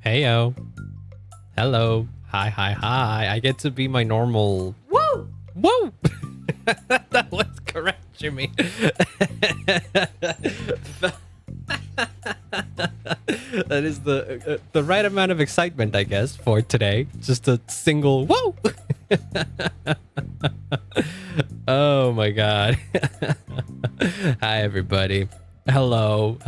Heyo. Hello. Hi. I get to be my normal. Woo! Woo! That was correct, Jimmy. That is the right amount of excitement, I guess, for today. Just a single woo! Oh my god. Hi, everybody. Hello.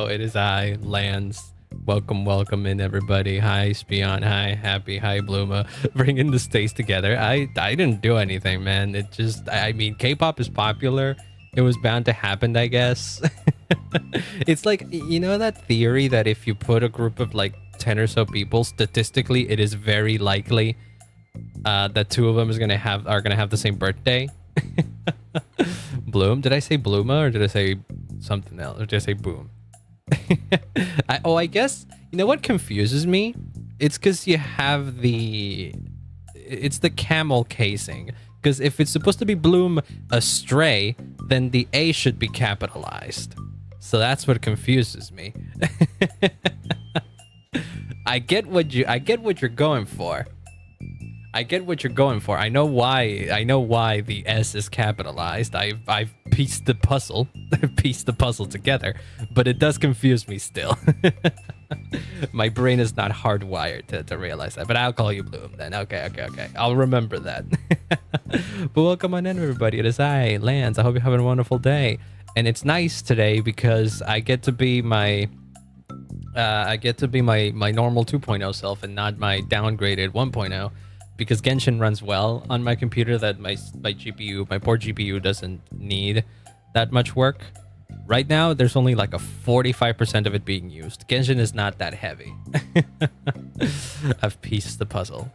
It is I, Lance. Welcome in, everybody. Hi, Spion. Hi, Happy. Hi, Bluma. Bringing the stays together. I didn't do anything, man. It just, I mean, K-pop is popular. It was bound to happen, I guess. It's like, you know that theory that if you put a group of like 10 or so people, statistically, it is very likely that two of them are gonna have the same birthday. Bloom? Did I say Bluma or did I say something else? Or did I say Boom? I guess, you know what confuses me? It's because you have it's the camel casing. Because if it's supposed to be Bloom Astray, then the A should be capitalized. So that's what confuses me. I get what you're going for. I know why the S is capitalized. I've pieced the puzzle together, but it does confuse me still. My brain is not hardwired to realize that, but I'll call you Bloom then. Okay. I'll remember that. But welcome on in, everybody. It is I, Lance. I hope you're having a wonderful day. And it's nice today because I get to be my normal 2.0 self and not my downgraded 1.0. Because Genshin runs well on my computer that my poor GPU doesn't need that much work. Right now, there's only like a 45% of it being used. Genshin is not that heavy. I've pieced the puzzle.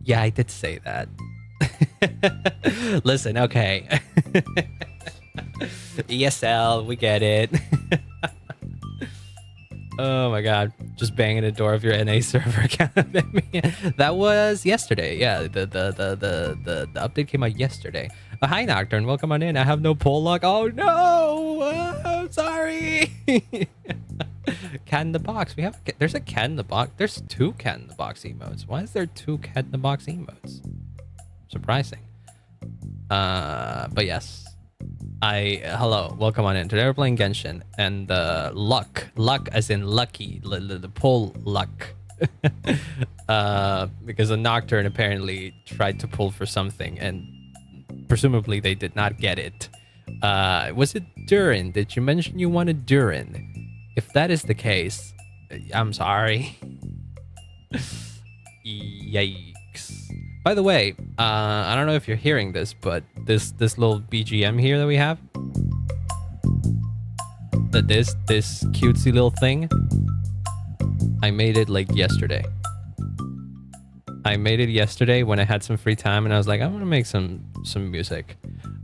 Yeah, I did say that. Listen, okay. ESL, we get it. Oh my god, just banging the door of your NA server account. That was yesterday. Yeah, the update came out yesterday. Hi Nocturne, welcome on in. I have no poll lock. Oh no, I'm sorry. Cat in the box. There's a cat in the box. There's two cat in the box emotes. Why is there two cat in the box emotes? Surprising. But yes. Hello, welcome on in. Today we're playing Genshin and luck as in lucky, the pull luck. Because a Nocturne apparently tried to pull for something and presumably they did not get it. Was it Durin? Did you mention you wanted Durin? If that is the case, I'm sorry. Yikes. By the way, I don't know if you're hearing this, but this little BGM here that we have, this cutesy little thing, I made it like yesterday. I made it yesterday when I had some free time, and I was like, I want to make some music.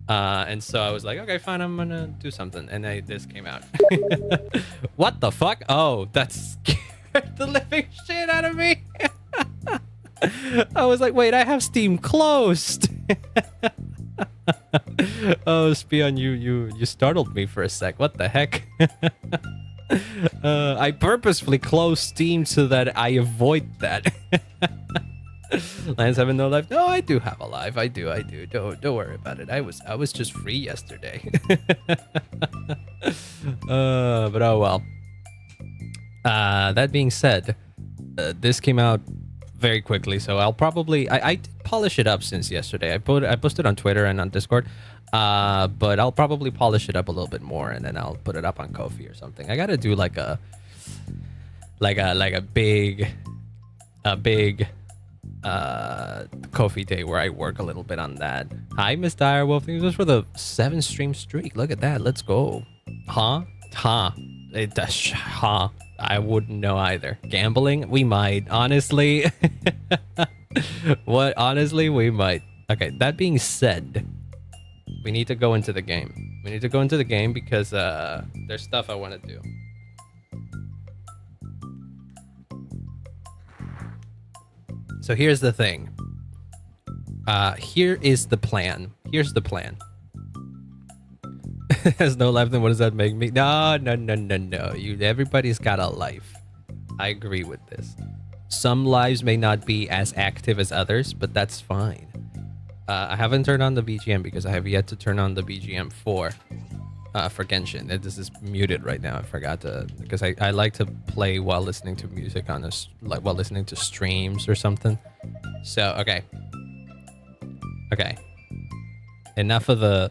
And so I was like, okay, fine, I'm gonna do something, and this came out. What the fuck? Oh, that scared the living shit out of me. I was like, wait, I have Steam closed. Oh, Spion, you startled me for a sec. What the heck? I purposefully closed Steam so that I avoid that. Lance having no life? No, I do have a life. I do. Don't worry about it. I was just free yesterday. But oh well. That being said, this came out very quickly, so I'll probably I did polish it up since yesterday. I posted on Twitter and on Discord, but I'll probably polish it up a little bit more and then I'll put it up on Ko-fi or something. I gotta do like a big Ko-fi day where I work a little bit on that. Hi, Miss Direwolf. Thanks so much for the 7 stream streak. Look at that. Let's go. Huh? I wouldn't know either. Gambling? We might. Honestly. What? Honestly, we might. Okay, that being said, we need to go into the game. We need to go into the game because there's stuff I want to do. So here's the thing. Here is the plan. Here's the plan. Has no life, then what does that make me? No, no, no, no, no. Everybody's got a life. I agree with this. Some lives may not be as active as others, but that's fine. I haven't turned on the BGM because I have yet to turn on the BGM for Genshin. This is muted right now. I forgot to, because I like to play while listening to music on this, like while listening to streams or something. So okay. Enough of the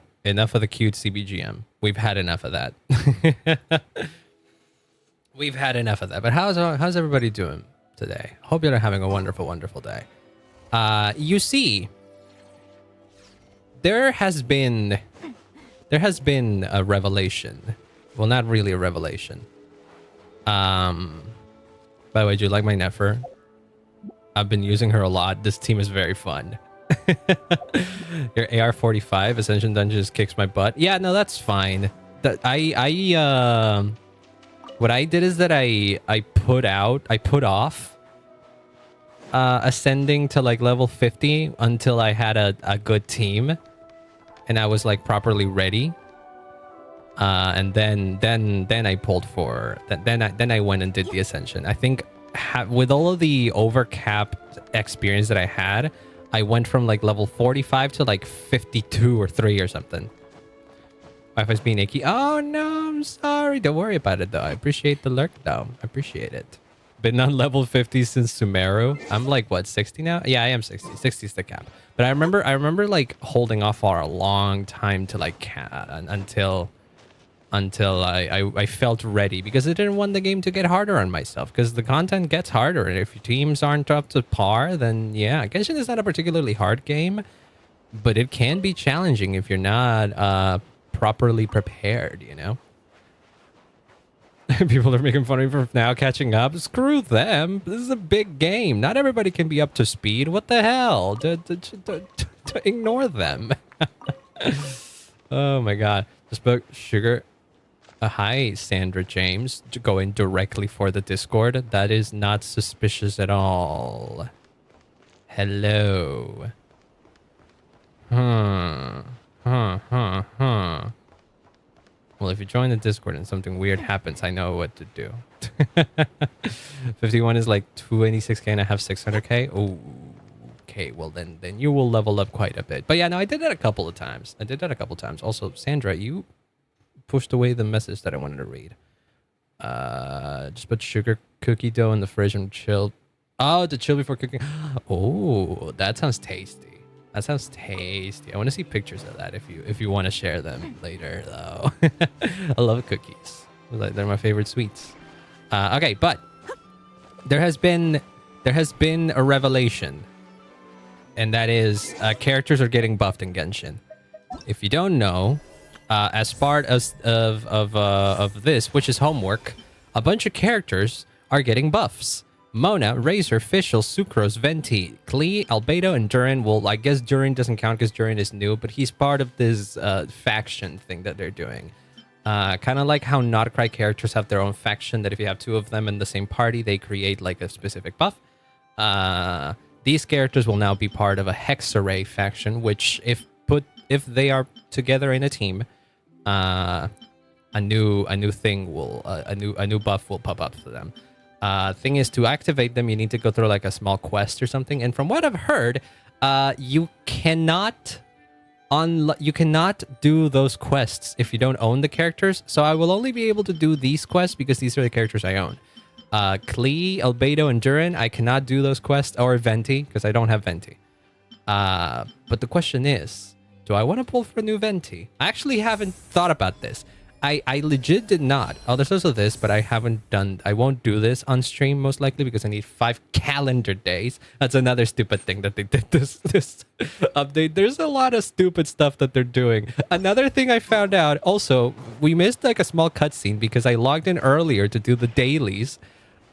cute CBGM. We've had enough of that. We've had enough of that. But how's everybody doing today? Hope you're having a wonderful, wonderful day. You see, there has been a revelation. Well, not really a revelation. By the way, do you like my Nefer? I've been using her a lot. This team is very fun. Your AR-45 Ascension Dungeons kicks my butt. Yeah, no, that's fine. That what I did is that I put off ascending to like level 50 until I had a good team and I was like properly ready. And then I pulled for then I went and did the Ascension. I think with all of the overcapped experience that I had, I went from like level 45 to like 52 or 3 or something. Wi-Fi's being icky. Oh no, I'm sorry. Don't worry about it though. I appreciate the lurk though. I appreciate it. Been on level 50 since Sumeru. I'm like what, 60 now? Yeah, I am 60. 60 is the cap. But I remember like holding off for a long time to like until I felt ready, because I didn't want the game to get harder on myself, because the content gets harder, and if your teams aren't up to par, then yeah. Genshin is not a particularly hard game, but it can be challenging if you're not properly prepared, you know? People are making fun of me for now catching up. Screw them. This is a big game. Not everybody can be up to speed. What the hell? Ignore them. Oh my god. Just spoke sugar. Hi, Sandra James. Going directly for the Discord. That is not suspicious at all. Hello. Well, if you join the Discord and something weird happens, I know what to do. 51 is like 26k and I have 600k. Oh, okay. Well, then you will level up quite a bit. But yeah, no, I did that a couple of times. Also, Sandra, you pushed away the message that I wanted to read. Just put sugar cookie dough in the fridge and chill. Oh, to chill before cooking. Oh, that sounds tasty. That sounds tasty. I want to see pictures of that if you want to share them later, though. I love cookies. They're my favorite sweets. Okay, but there has been a revelation, and that is characters are getting buffed in Genshin. If you don't know, as part of this, which is homework, a bunch of characters are getting buffs. Mona, Razor, Fischl, Sucrose, Venti, Klee, Albedo, and Durin. Well, I guess Durin doesn't count because Durin is new, but he's part of this faction thing that they're doing. Kind of like how nod-krai characters have their own faction, that if you have 2 of them in the same party, they create like a specific buff. These characters will now be part of a Hexarray faction, which if they are together in a team, a new buff will pop up for them. Thing is, to activate them, you need to go through like a small quest or something. And from what I've heard, you cannot do those quests if you don't own the characters. So I will only be able to do these quests because these are the characters I own. Klee, Albedo, and Durin, I cannot do those quests, or Venti because I don't have Venti. But the question is, do I want to pull for a new Venti? I actually haven't thought about this. I legit did not. Oh, there's also this, but I won't do this on stream most likely because I need 5 calendar days. That's another stupid thing that they did this update. There's a lot of stupid stuff that they're doing. Another thing I found out, also, we missed like a small cutscene because I logged in earlier to do the dailies,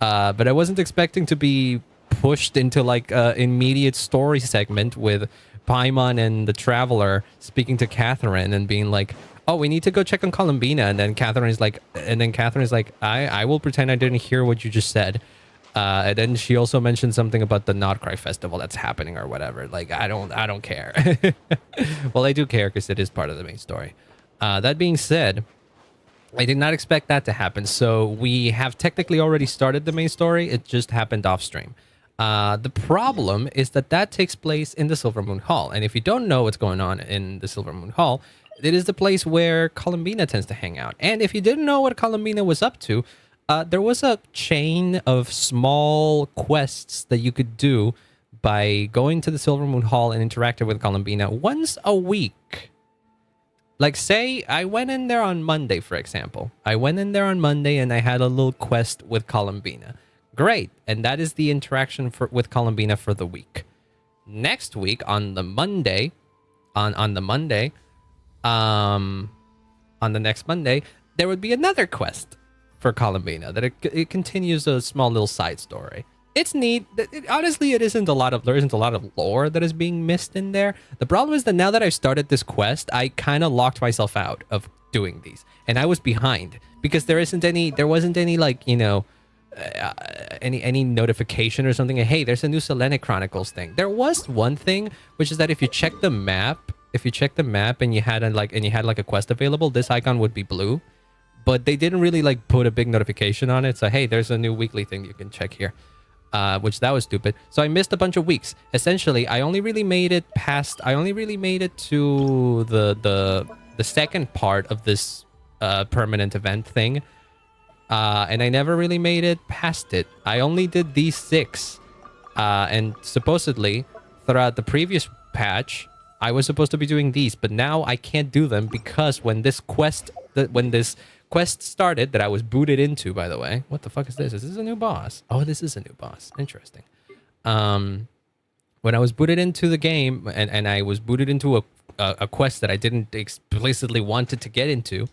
but I wasn't expecting to be pushed into like an immediate story segment with Paimon and the Traveler speaking to Catherine and being like, oh, we need to go check on Columbina. And then Catherine is like, I will pretend I didn't hear what you just said. And then she also mentioned something about the nod-krai festival that's happening or whatever. Like, I don't care. Well, I do care because it is part of the main story. That being said, I did not expect that to happen. So we have technically already started the main story. It just happened off stream. The problem is that that takes place in the Silver Moon Hall. And if you don't know what's going on in the Silver Moon Hall, it is the place where Columbina tends to hang out. And if you didn't know what Columbina was up to, there was a chain of small quests that you could do by going to the Silver Moon Hall and interacting with Columbina once a week. Like, say, I went in there on Monday, for example. I went in there on Monday and I had a little quest with Columbina. Great. And that is the interaction with Columbina for the week. Next week, on the Monday, on the next Monday, there would be another quest for Columbina that it continues a small little side story. It's neat. Honestly, there isn't a lot of lore that is being missed in there. The problem is that now that I've started this quest, I kind of locked myself out of doing these, and I was behind because there wasn't any like, you know, any notification or something. Hey, there's a new Selenic Chronicles thing. There was one thing, which is that if you check the map, and you had a quest available, this icon would be blue, but they didn't really like put a big notification on it. So hey, there's a new weekly thing you can check here. Which that was stupid. So I missed a bunch of weeks. Essentially, I only really made it to the second part of this permanent event thing. And I never really made it past it. I only did these 6. And supposedly, throughout the previous patch, I was supposed to be doing these, but now I can't do them because when this quest started, that I was booted into, by the way. What the fuck is this? Is this a new boss? Oh, this is a new boss. Interesting. When I was booted into the game, and I was booted into a quest that I didn't explicitly wanted to get into,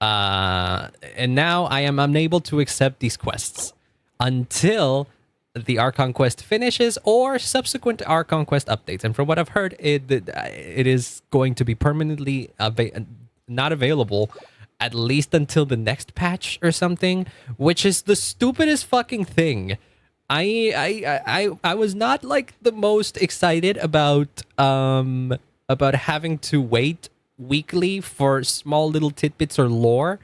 and now I am unable to accept these quests until the Archon quest finishes or subsequent Archon quest updates. And from what I've heard, it is going to be permanently not available at least until the next patch or something, which is the stupidest fucking thing. I was not like the most excited about having to wait weekly for small little tidbits or lore.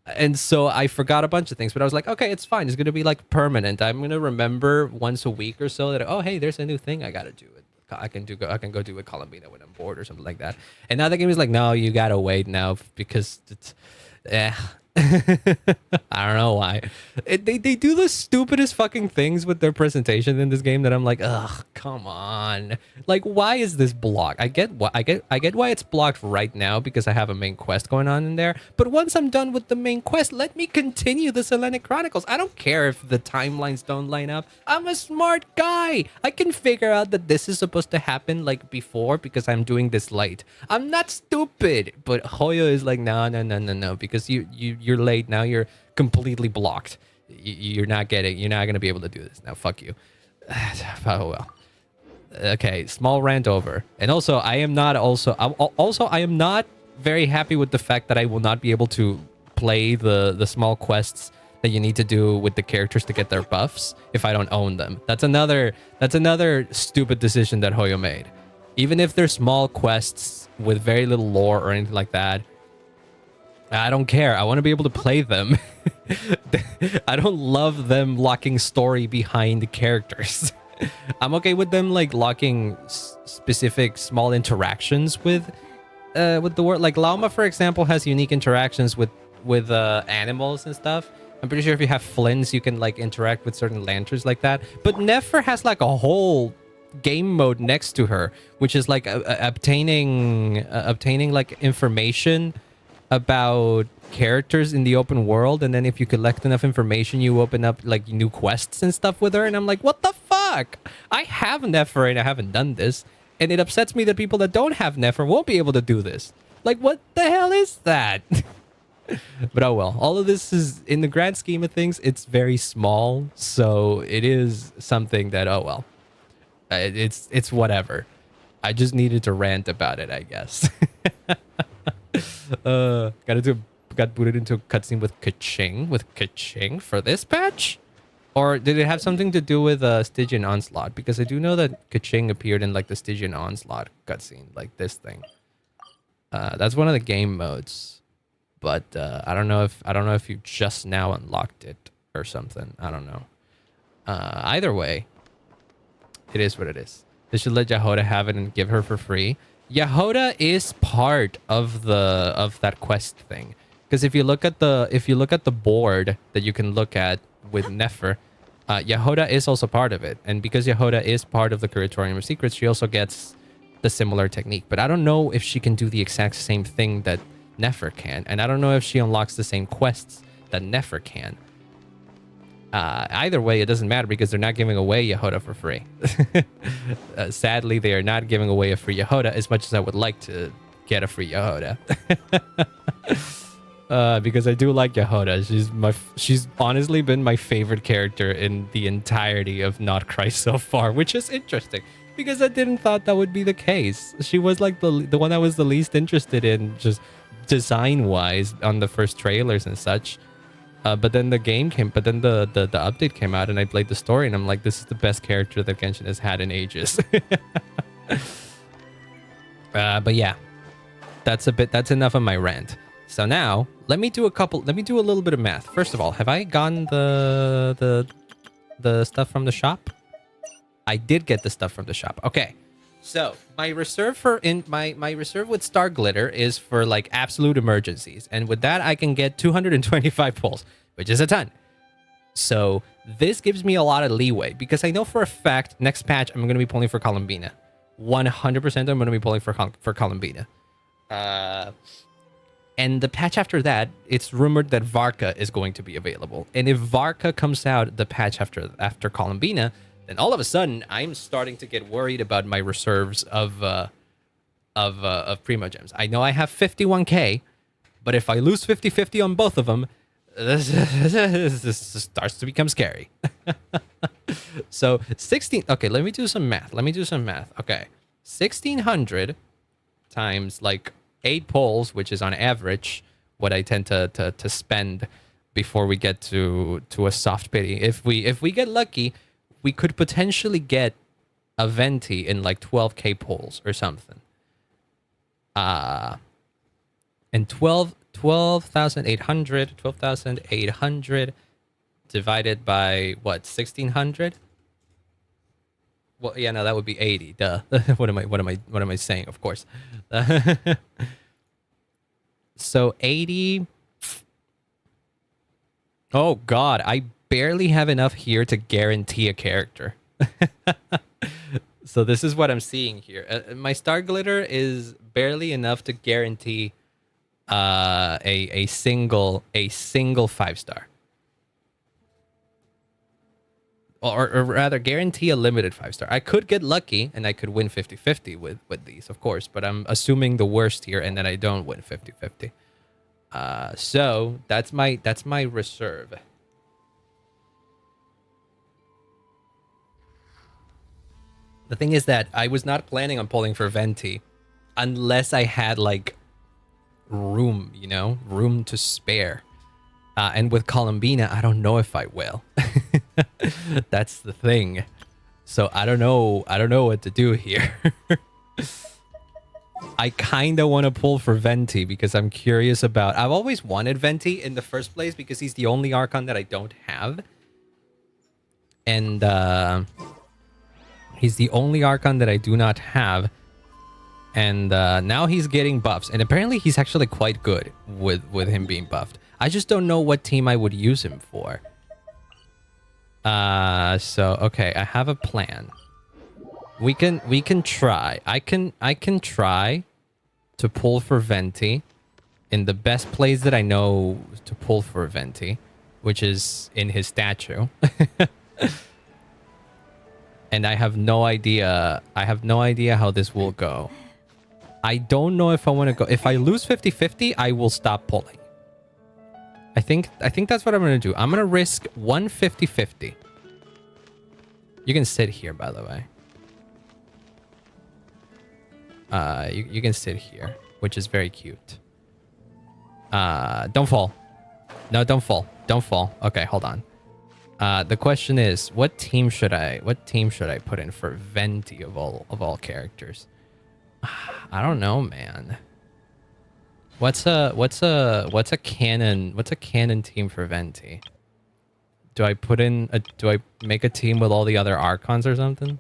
And so I forgot a bunch of things, but I was like, okay, it's fine. It's going to be like permanent. I'm going to remember once a week or so that, oh, hey, there's a new thing I got to do. I can go do a Columbina when I'm bored or something like that. And now the game is like, no, you got to wait now because it's, I don't know why. They do the stupidest fucking things with their presentation in this game that I'm like, ugh, come on. Like, why is this blocked? I get why it's blocked right now because I have a main quest going on in there. But once I'm done with the main quest, let me continue the Selenic Chronicles. I don't care if the timelines don't line up. I'm a smart guy. I can figure out that this is supposed to happen like before because I'm doing this late. I'm not stupid. But Hoyo is like, no, because you're late now. You're completely blocked. You're not going to be able to do this now. Fuck you. Oh well. Okay, small rant over. And also, I am not very happy with the fact that I will not be able to play the small quests that you need to do with the characters to get their buffs if I don't own them. That's another stupid decision that Hoyo made. Even if they're small quests with very little lore or anything like that, I don't care. I want to be able to play them. I don't love them locking story behind the characters. I'm okay with them like locking specific small interactions with the world. Like Lauma, for example, has unique interactions with animals and stuff. I'm pretty sure if you have Flints, you can like interact with certain lanterns like that. But Nefer has like a whole game mode next to her, which is like obtaining like information about characters in the open world, and then if you collect enough information, you open up like new quests and stuff with her. And I'm like, what the fuck? I have Nefer and I haven't done this, and it upsets me that people that don't have Nefer won't be able to do this. Like, what the hell is that? But oh well. All of this is, in the grand scheme of things, it's very small, so it is something that, oh well, it's whatever. I just needed to rant about it, I guess. Got booted into a cutscene with Kaching for this patch? Or did it have something to do with Stygian Onslaught? Because I do know that Kaching appeared in like the Stygian Onslaught cutscene, like this thing. That's one of the game modes, but I don't know if you just now unlocked it or something. I don't know. Either way, it is what it is. They should let Yahoda have it and give her for free. Yahoda is part of that quest thing, because if you look at the board that you can look at with Nefer, Yahoda is also part of it, and because Yahoda is part of the Curatorium of Secrets, she also gets the similar technique. But I don't know if she can do the exact same thing that Nefer can, and I don't know if she unlocks the same quests that Nefer can. Either way, it doesn't matter because they're not giving away Yahoda for free. Sadly, they are not giving away a free Yahoda as much as I would like to get a free Yahoda. Because I do like Yahoda. She's honestly been my favorite character in the entirety of nod-krai so far, which is interesting because I didn't thought that would be the case. She was like the one I was the least interested in, just design-wise, on the first trailers and such. But then the update came out and I played the story and I'm like, this is the best character that Genshin has had in ages. But yeah, that's enough of my rant. So now let me do a little bit of math. First of all, have I gotten the stuff from the shop? I did get the stuff from the shop. Okay. So my reserve my reserve with Star Glitter is for like absolute emergencies, and with that I can get 225 pulls, which is a ton. So this gives me a lot of leeway because I know for a fact next patch I'm going to be pulling for Columbina. 100% I'm going to be pulling for Columbina. And the patch after that, it's rumored that Varka is going to be available, and if Varka comes out the patch after Columbina, then all of a sudden, I'm starting to get worried about my reserves of Primo Gems. I know I have 51k, but if I lose 50-50 on both of them, this starts to become scary. So 16. Okay, let me do some math. Okay, 1600 times like 8 pulls, which is on average what I tend to spend before we get to a soft pity. If we get lucky, we could potentially get a Venti in like 12k pulls or something. And 12,800 divided by what, 1600? Well, yeah, no, that would be 80. Duh. What am I saying? Of course. So 80. Oh God, I barely have enough here to guarantee a character. So this is what I'm seeing here. My Star Glitter is barely enough to guarantee a single 5-star. Or rather guarantee a limited 5-star. I could get lucky and I could win 50-50 with these, of course, but I'm assuming the worst here and then I don't win 50-50. So that's my reserve. The thing is that I was not planning on pulling for Venti unless I had like room to spare. And with Columbina, I don't know if I will. That's the thing. So I don't know what to do here. I kind of want to pull for Venti because I'm curious about... I've always wanted Venti in the first place because he's the only Archon that I don't have. And he's the only Archon that I do not have. And now he's getting buffs. And apparently he's actually quite good with him being buffed. I just don't know what team I would use him for. So, okay, I have a plan. We can try. I can try to pull for Venti in the best place that I know to pull for Venti, which is in his statue. And I have no idea how this will go. I don't know if I want to go. If I lose 50-50, I will stop pulling. I think that's what I'm going to do. I'm going to risk 150-50. You can sit here, by the way. You can sit here, which is very cute. Don't fall. No, don't fall. Don't fall. Okay, hold on. The question is, what team should I put in for Venti of all characters? I don't know, man. What's a canon team for Venti? Do I make a team with all the other Archons or something?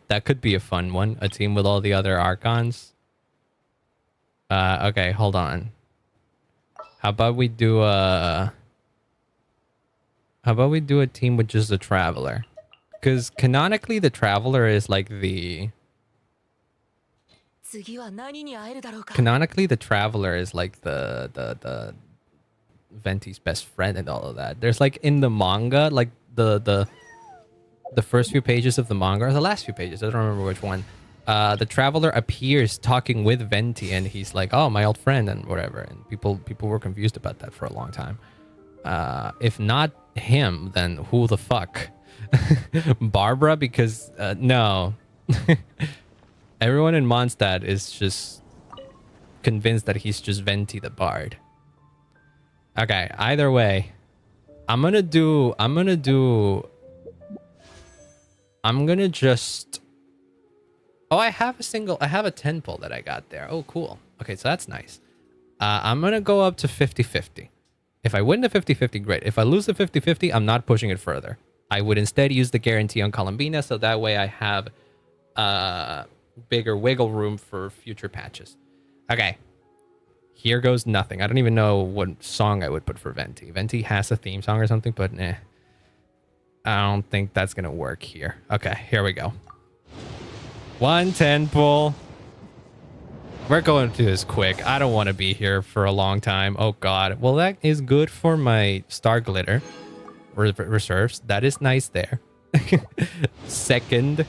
That could be a fun one. A team with all the other Archons. Okay, hold on. How about we do a team with just the Traveler? Because canonically the Traveler is like the Venti's best friend and all of that. There's like in the manga, like the first few pages of the manga, or the last few pages, I don't remember which one. The Traveler appears talking with Venti, and he's like, "Oh, my old friend," and whatever. And people were confused about that for a long time. If not him, then who the fuck? Barbara? Because no. Everyone in Mondstadt is just convinced that he's just Venti the Bard. Okay, either way, I'm gonna just... Oh, I have a 10 pull that I got there. Oh, cool. Okay, so that's nice. I'm gonna go up to 50-50. If I win the 50-50, great. If I lose the 50-50, I'm not pushing it further. I would instead use the guarantee on Columbina, so that way I have bigger wiggle room for future patches. Okay. Here goes nothing. I don't even know what song I would put for Venti. Venti has a theme song or something, but I don't think that's gonna work here. Okay, here we go. 110 pull. We're going through this quick. I don't want to be here for a long time. Oh god. Well, that is good for my Star Glitter reserves. That is nice there. Second.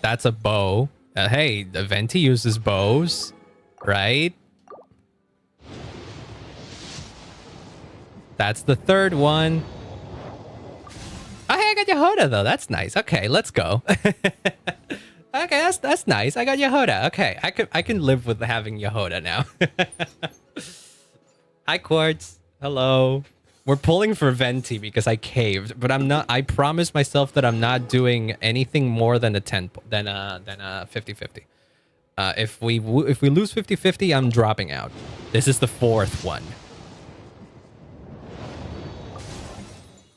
That's a bow. Hey, the Venti uses bows, right? That's the third one. Oh, hey, I got Yehoda though. That's nice. Okay, let's go. Okay, that's nice. I got Yehoda. Okay, I can live with having Yehoda now. Hi, Quartz. Hello. We're pulling for Venti because I caved, but I'm not. I promised myself that I'm not doing anything more than a 50-50. If we lose 50-50, I'm dropping out. This is the fourth one.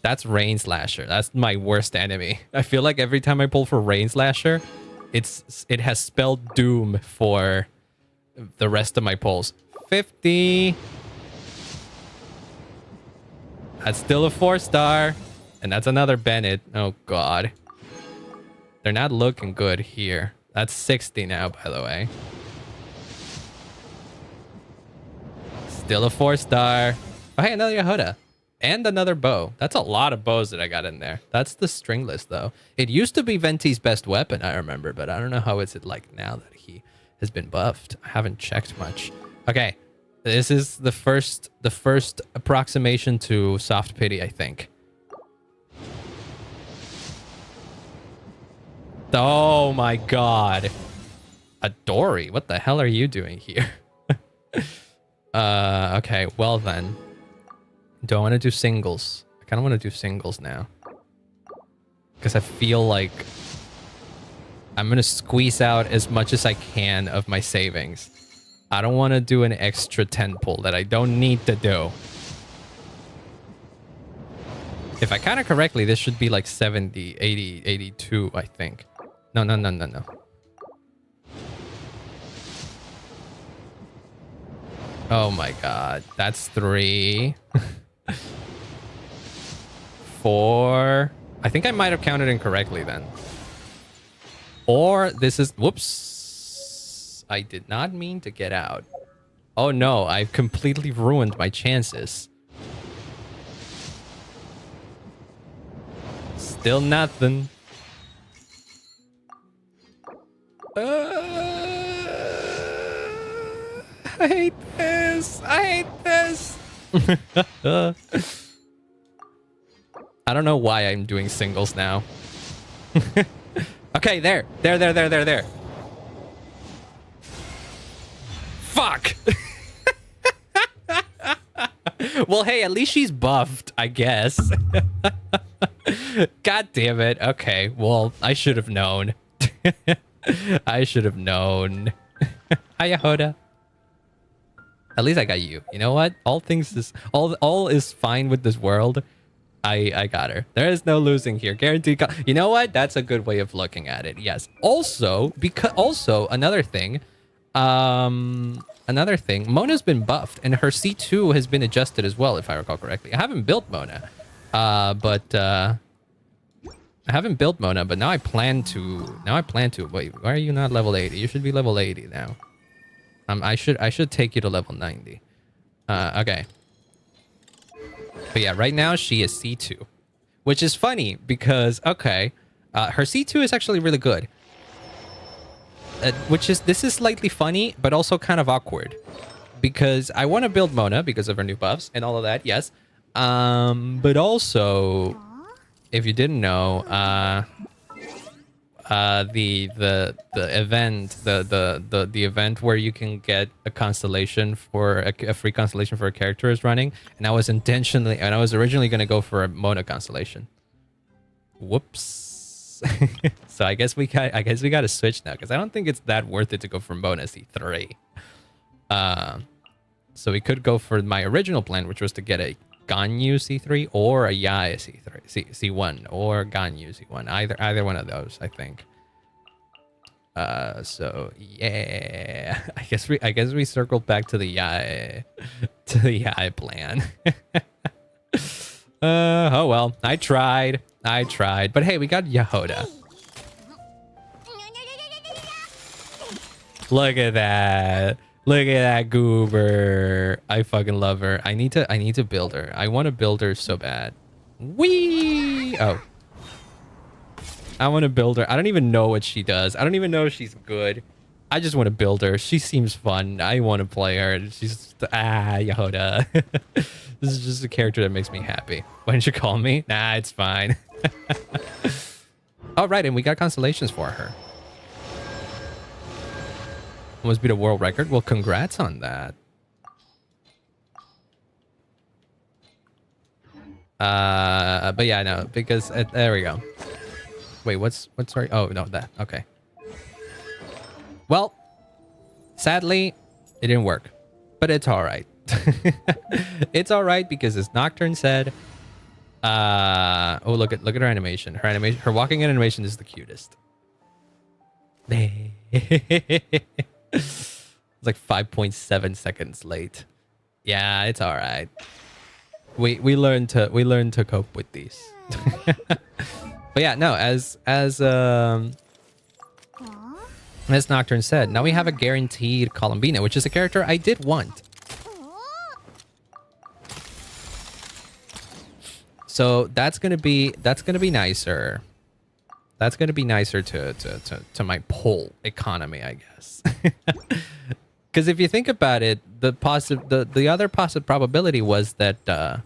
That's Rain Slasher. That's my worst enemy. I feel like every time I pull for Rain Slasher, it has spelled doom for the rest of my pulls. 50. That's still a 4-star. And that's another Bennett. Oh, God. They're not looking good here. That's 60 now, by the way. Still a 4-star. Oh, hey, another Yehoda. And another bow. That's a lot of bows that I got in there. That's the stringless, though. It used to be Venti's best weapon, I remember. But I don't know how it's like now that he has been buffed. I haven't checked much. Okay. This is the first approximation to soft pity, I think. Oh my god. A Dory, what the hell are you doing here? Okay, well then. Do I want to do singles? I kind of want to do singles now. Because I feel like I'm going to squeeze out as much as I can of my savings. I don't want to do an extra 10 pull that I don't need to do. If I count it correctly, this should be like 70, 80, 82, I think. No. Oh my god. That's 3. 4. I think I might have counted incorrectly then. Or this is... Whoops. I did not mean to get out. Oh no, I've completely ruined my chances. Still nothing. I hate this. I hate this. I don't know why I'm doing singles now. Okay, there. Fuck! Well, hey, at least she's buffed, I guess. God damn it. Okay, well, I should have known. I should have known. Hiya, Hoda. At least I got you. You know what? All is fine with this world. I got her. There is no losing here. Guaranteed. You know what? That's a good way of looking at it. Yes. Also, another thing. Mona's been buffed and her C2 has been adjusted as well, if I recall correctly. I haven't built Mona. But now I plan to. Wait, why are you not level 80? You should be level 80 now. I should take you to level 90. Okay. But yeah, right now she is C2, which is funny because her C2 is actually really good. This is slightly funny, but also kind of awkward because I want to build Mona because of her new buffs and all of that. Yes. But also, if you didn't know, the event where you can get a constellation for a free constellation for a character is running, and I was originally going to go for a Mona constellation. Whoops. So I guess we got to switch now because I don't think it's that worth it to go for Mona C3. So we could go for my original plan, which was to get a Ganyu C3 or a Yae C1 or Ganyu C1. Either one of those, I think. So yeah, I guess we circled back to the Yae plan. Oh well, I tried, but hey, we got Yahoda. Look at that. Look at that goober. I fucking love her. I need to build her. I want to build her so bad. Whee! Oh. I want to build her. I don't even know what she does. I don't even know if she's good. I just want to build her. She seems fun. I want to play her. She's Yahoda. This is just a character that makes me happy. Why didn't you call me? Nah, it's fine. All right, and we got constellations for her. Almost beat a world record. Well, congrats on that. But yeah, no, because there we go. Wait, what's sorry? Oh no, that okay. Well, sadly, it didn't work, but it's all right. It's all right because as Nocturne said, oh look at her animation. Her walking animation is the cutest. It's like 5.7 seconds late. Yeah, it's all right. We learned to cope with these. But yeah, no, as Nocturne said, now we have a guaranteed Columbina, which is a character I did want. So that's gonna be nicer. That's gonna be nicer to my poll economy, I guess. Because if you think about it, the other possible probability was that I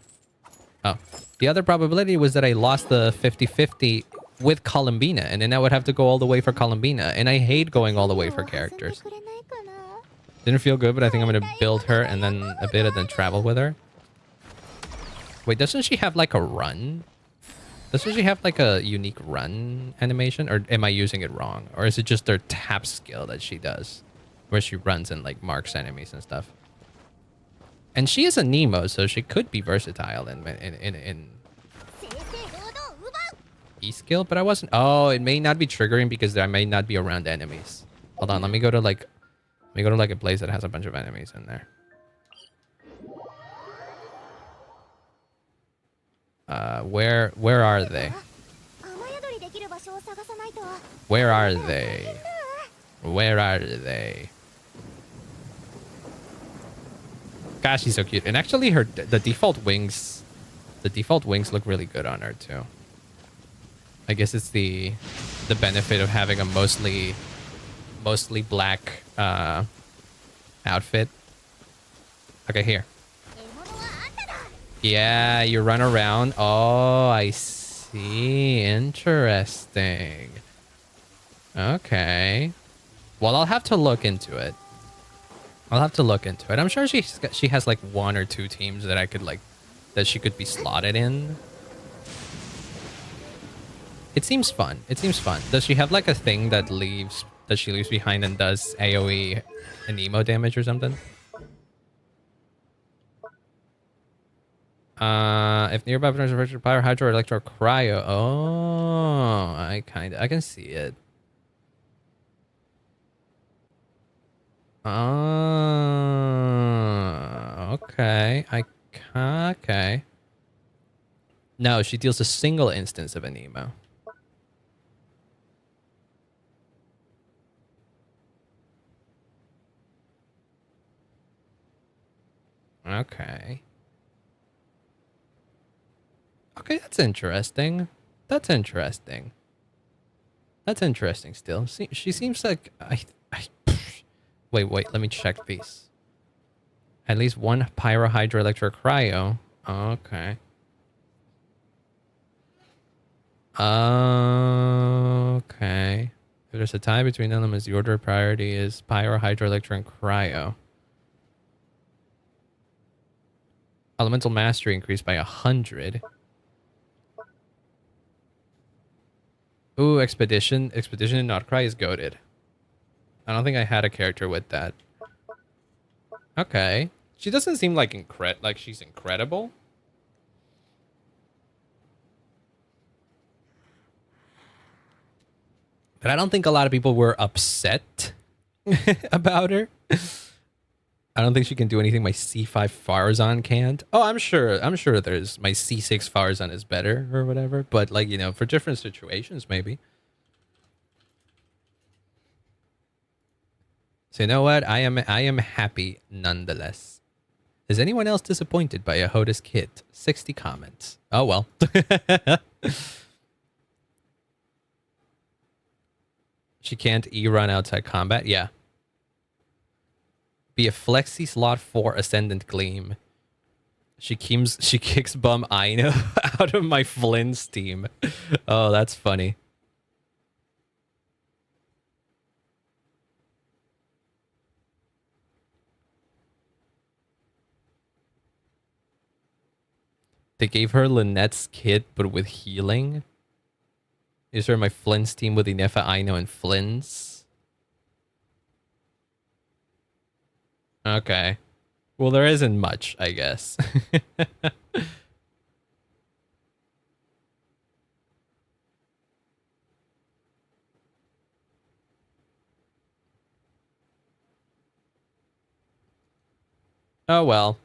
lost the 50-50 with Columbina, and then I would have to go all the way for Columbina, and I hate going all the way for characters. Didn't feel good, but I think I'm gonna build her and then a bit and then travel with her. Wait, doesn't she have like a run? Doesn't she have like a unique run animation, or am I using it wrong? Or is it just her tap skill that she does, where she runs and like marks enemies and stuff? And she is a Nemo, so she could be versatile in E-skill, but I wasn't. Oh, it may not be triggering because I may not be around enemies. Hold on, let me go to like a place that has a bunch of enemies in there. Where are they? Where are they? Where are they? Gosh, she's so cute. And actually the default wings look really good on her too. I guess it's the benefit of having a mostly black outfit. Okay, here. Yeah, you run around. Oh, I see. Interesting. Okay. Well, I'll have to look into it. I'm sure she has like one or two teams that I could that she could be slotted in. It seems fun. Does she have like a thing that leaves that she leaves behind and does AoE and emo damage or something. If nearby partners are virtual power, hydro, electro, cryo. Oh, I can see it. Oh, okay. Okay. No, she deals a single instance of an emo. Okay. Okay, that's interesting. That's interesting. That's interesting still. See, she seems like... Wait, let me check these. At least one pyro, hydro, electro, cryo. Okay. Okay. If there's a tie between elements, the order of priority is pyro, hydro, electro, and cryo. Elemental mastery increased by 100. Ooh, expedition. Expedition in nod-krai is goated. I don't think I had a character with that. Okay. She doesn't seem like she's incredible. But I don't think a lot of people were upset about her. I don't think she can do anything my C5 Farzan can't. Oh, I'm sure there's my C6 Farzan is better or whatever. But like, you know, for different situations, maybe. So you know what? I am happy nonetheless. Is anyone else disappointed by a Hodis kit? 60 comments. Oh well. She can't E-run outside combat? Yeah. Be a flexi slot 4 Ascendant Gleam. She kicks bum Aino out of my Flynn's team. Oh, that's funny. They gave her Lynette's kit, but with healing. Is her my Flynn's team with Inefa, Aino, and Flynn's? Okay. Well, there isn't much, I guess. Oh, well.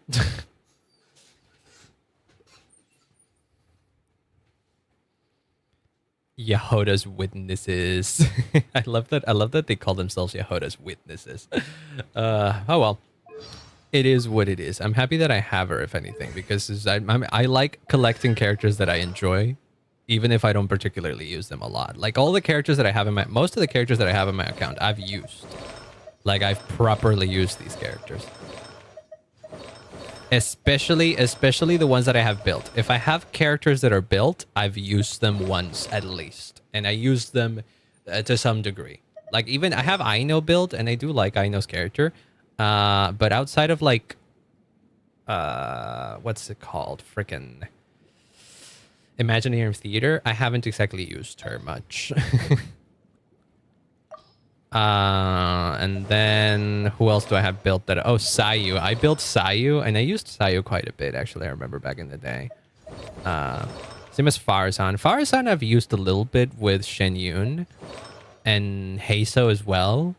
Yahoda's witnesses. I love that they call themselves Yahoda's witnesses. Oh well. It is what it is. I'm happy that I have her, if anything, because I like collecting characters that I enjoy, even if I don't particularly use them a lot. Like all the characters that I have in most of the characters that I have in my account, I've used. Like I've properly used these characters. Especially the ones that I have built. If I have characters that are built, I've used them once at least. And I use them to some degree. Like even I have Aino built and I do like Aino's character. But outside of like, what's it called? Frickin' Imaginary Theater, I haven't exactly used her much. And then who else do I have built that? Oh, Sayu. I built Sayu and I used Sayu quite a bit, actually. I remember back in the day. Same as Farzan. Farzan I've used a little bit with Shen Yun and Heiso as well.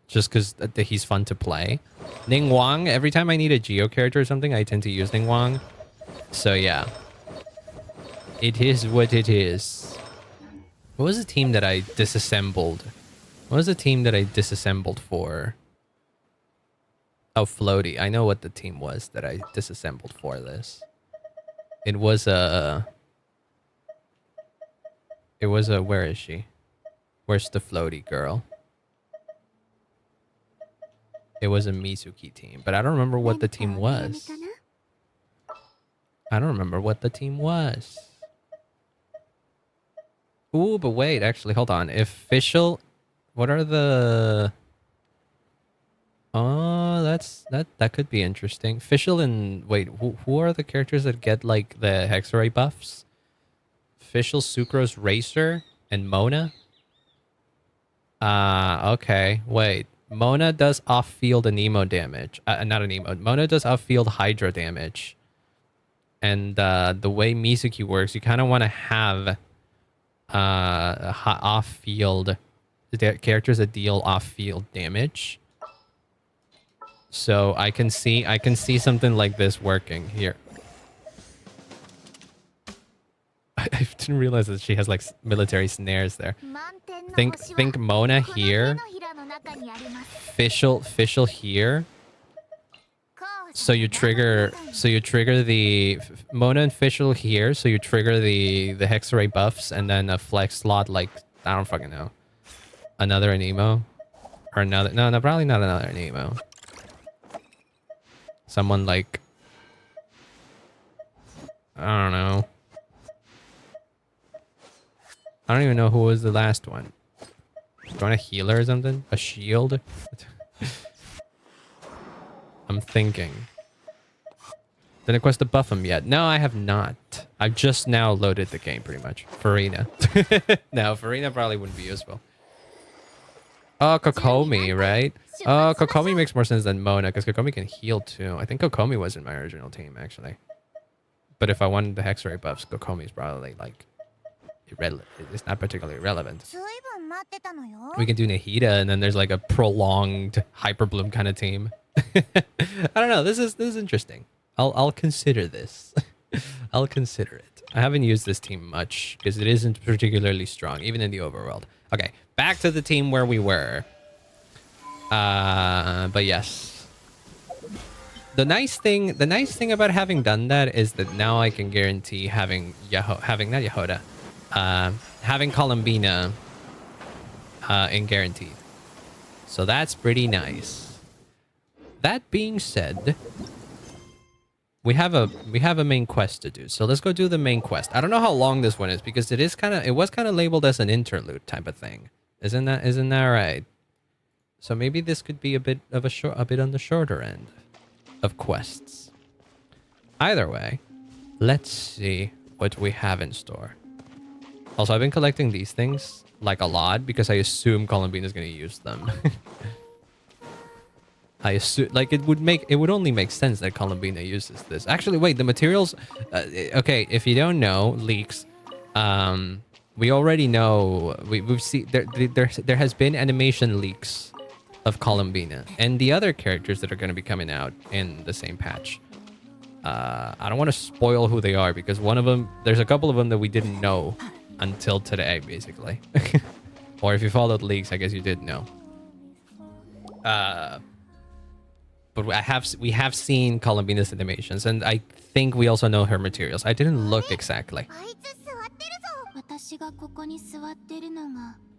Just because he's fun to play. Ning Wang, every time I need a Geo character or something, I tend to use Ning Wang. So yeah. It is what it is. What was the team that I disassembled? What was the team that I disassembled for? Oh, Floaty. I know what the team was that I disassembled for this. It was a... Where is she? Where's the Floaty girl? It was a Mizuki team, but I don't remember what the team was. I don't remember what the team was. Ooh, but wait, actually, hold on. Official... What are the... Oh, that could be interesting. Fischl and... Wait, who are the characters that get, like, the Hexarray buffs? Fischl, Sucrose, Racer, and Mona? Okay. Wait. Mona does off-field Anemo damage. Not Anemo. Mona does off-field Hydra damage. And the way Mizuki works, you kind of want to have off-field characters that deal off-field damage. So I can see something like this working here. I didn't realize that she has like military snares there. Think Mona here. Fischl here. So you trigger the Mona and Fischl here, so you trigger the Hexarray buffs and then a flex slot like I don't fucking know. Another Anemo. Or another no, probably not another Anemo. Someone like I don't know. I don't even know who was the last one. Do you want a healer or something? A shield? I'm thinking. Didn't quest to buff him yet. No, I have not. I've just now loaded the game pretty much. Farina. No, Farina probably wouldn't be useful. Oh, Kokomi, right? Oh, Kokomi makes more sense than Mona because Kokomi can heal too. I think Kokomi was in my original team actually. But if I wanted the Hexarray buffs, Kokomi is probably like irrelevant. It's not particularly relevant. We can do Nahida and then there's like a prolonged Hyperbloom kind of team. I don't know. This is interesting. I'll consider this. I'll consider it. I haven't used this team much because it isn't particularly strong, even in the overworld. Okay, back to the team where we were. But yes. The nice thing about having done that is that now I can guarantee having Columbina in guaranteed. So that's pretty nice. That being said, we have a main quest to do. So let's go do the main quest. I don't know how long this one is because it was kind of labeled as an interlude type of thing. Isn't that right? So maybe this could be a bit on the shorter end of quests. Either way, let's see what we have in store. Also, I've been collecting these things like a lot because I assume Columbine is going to use them. I assume like it would only make sense that Columbina uses this. Actually, wait, the materials. Okay, if you don't know leaks, we already know. We've seen there has been animation leaks of Columbina and the other characters that are going to be coming out in the same patch. I don't want to spoil who they are because there's a couple of them that we didn't know until today, basically. Or if you followed leaks, I guess you did know. But we have seen Columbina's animations, and I think we also know her materials. I didn't look exactly.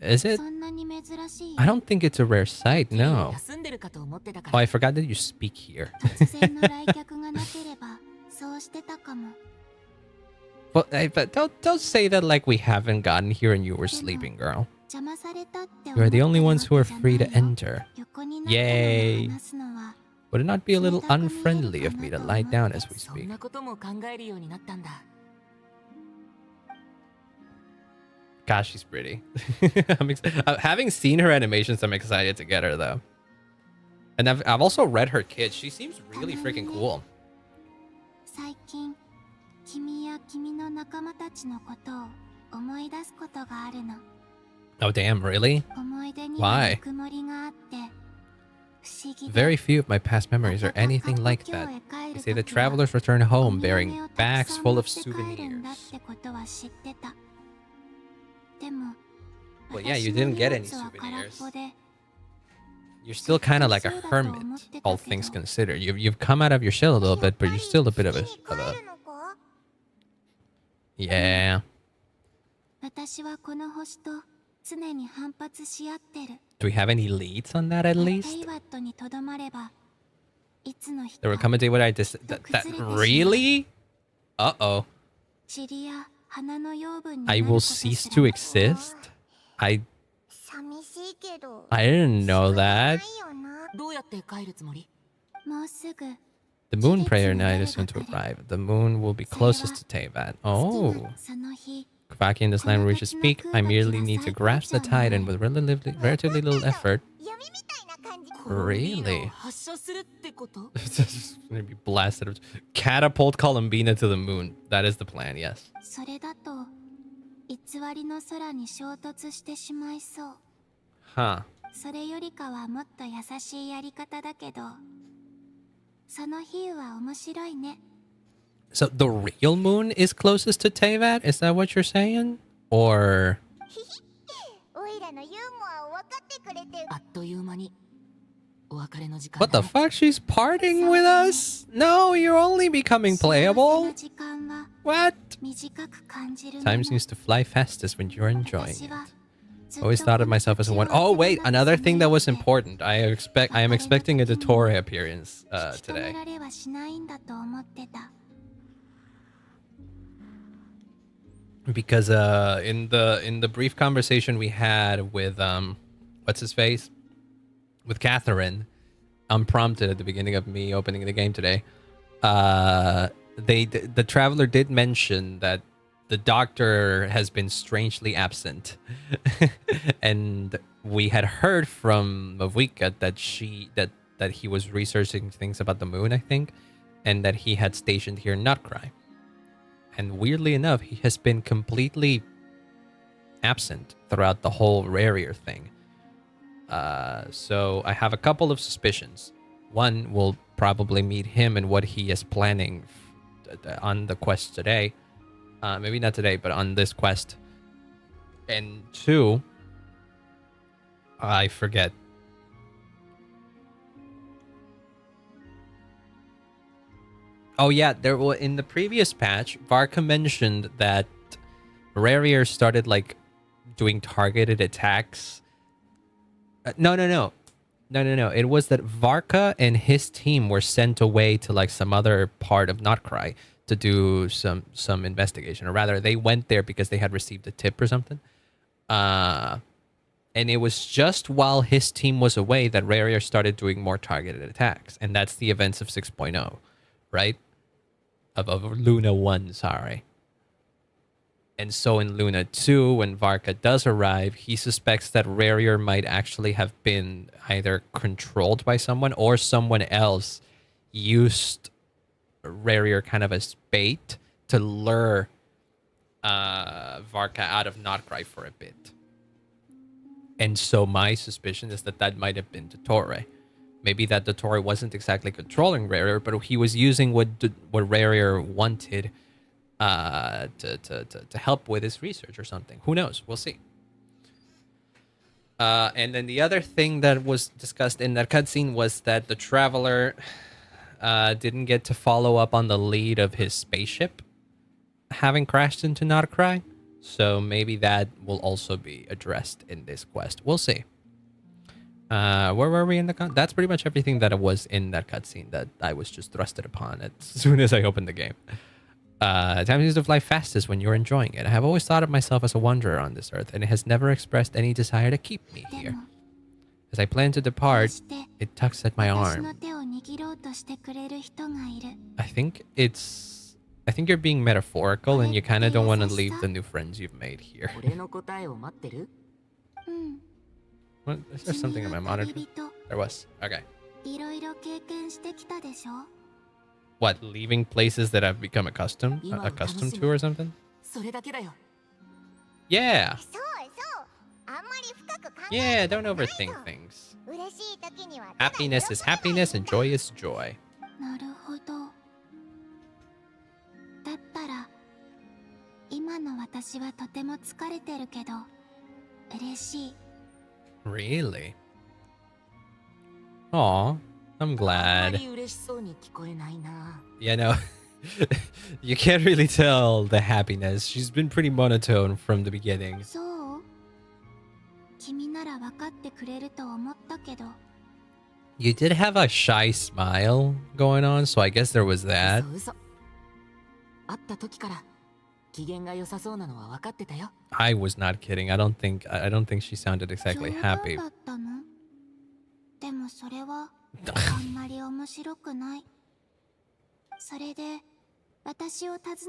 Is it? I don't think it's a rare sight, no. Oh, I forgot that you speak here. But don't say that like we haven't gotten here and you were sleeping, girl. You are the only ones who are free to enter. Yay! Would it not be a little unfriendly of me to lie down as we speak? Gosh, she's pretty. Having seen her animations, I'm excited to get her though. And I've also read her kits. She seems really freaking cool. Oh damn, really? Why? Very few of my past memories are anything like that. They say the travelers return home bearing bags full of souvenirs. Well, yeah, you didn't get any souvenirs. You're still kind of like a hermit, all things considered. You've come out of your shell a little bit, but you're still a bit of a... Yeah. Do we have any leads on that at least? They were commenting what I just... That really? Uh-oh. I will cease to exist? I didn't know that. The moon prayer night is soon to arrive. The moon will be closest to Teyvat. Oh. Kavaki in this land reaches peak. I merely need to grasp the tide, and with relatively little effort. Really? It's just gonna be blasted. Catapult Columbina to the moon. That is the plan, yes. Huh. So the real moon is closest to Tevat? Is that what you're saying? Or... What the fuck? She's parting with us? No, you're only becoming playable. What? Time seems to fly fastest when you're enjoying it. Always thought of myself as one. Oh wait, another thing that was important. I am expecting a Dottore appearance today. Because in the brief conversation we had with what's his face? With Catherine, unprompted at the beginning of me opening the game today, the traveler did mention that the doctor has been strangely absent, and we had heard from Mavika that he was researching things about the moon, I think, and that he had stationed here in nod-krai. And weirdly enough, he has been completely absent throughout the whole Rarier thing. So I have a couple of suspicions. One, we'll probably meet him and what he is planning on the quest today. Maybe not today, but on this quest. And two, I forget. Oh yeah, there was in the previous patch, Varka mentioned that Rarier started like doing targeted attacks. No. It was that Varka and his team were sent away to like some other part of nod-krai to do some investigation, or rather, they went there because they had received a tip or something. And it was just while his team was away that Rarier started doing more targeted attacks, and that's the events of 6.0, right? Of Luna 1, sorry. And so in Luna 2, when Varka does arrive, he suspects that Rarier might actually have been either controlled by someone or someone else used Rarier kind of as bait to lure Varka out of nod-krai for a bit. And so my suspicion is that might have been Dottore. Maybe that Dottore wasn't exactly controlling Rarier, but he was using what Rarier wanted to help with his research or something. Who knows? We'll see. And then the other thing that was discussed in that cutscene was that the traveler didn't get to follow up on the lead of his spaceship having crashed into nod-krai. So maybe that will also be addressed in this quest. We'll see. Where were we in the that's pretty much everything that was in that cutscene that I was just thrusted upon as soon as I opened the game. Time seems to fly fastest when you're enjoying it. I have always thought of myself as a wanderer on this earth, and it has never expressed any desire to keep me here. As I plan to depart, it tugs at my arm. I think you're being metaphorical, and you kind of don't want to leave the new friends you've made here. What? Is there something on my monitor? There was. Okay. What, leaving places that I've become accustomed to or something? Yeah. Yeah, don't overthink things. Happiness is happiness and joy is joy. Really? Aw, I'm glad. Yeah, no. You can't really tell the happiness. She's been pretty monotone from the beginning. You did have a shy smile going on, so I guess there was that. I was not kidding. I don't think she sounded exactly happy.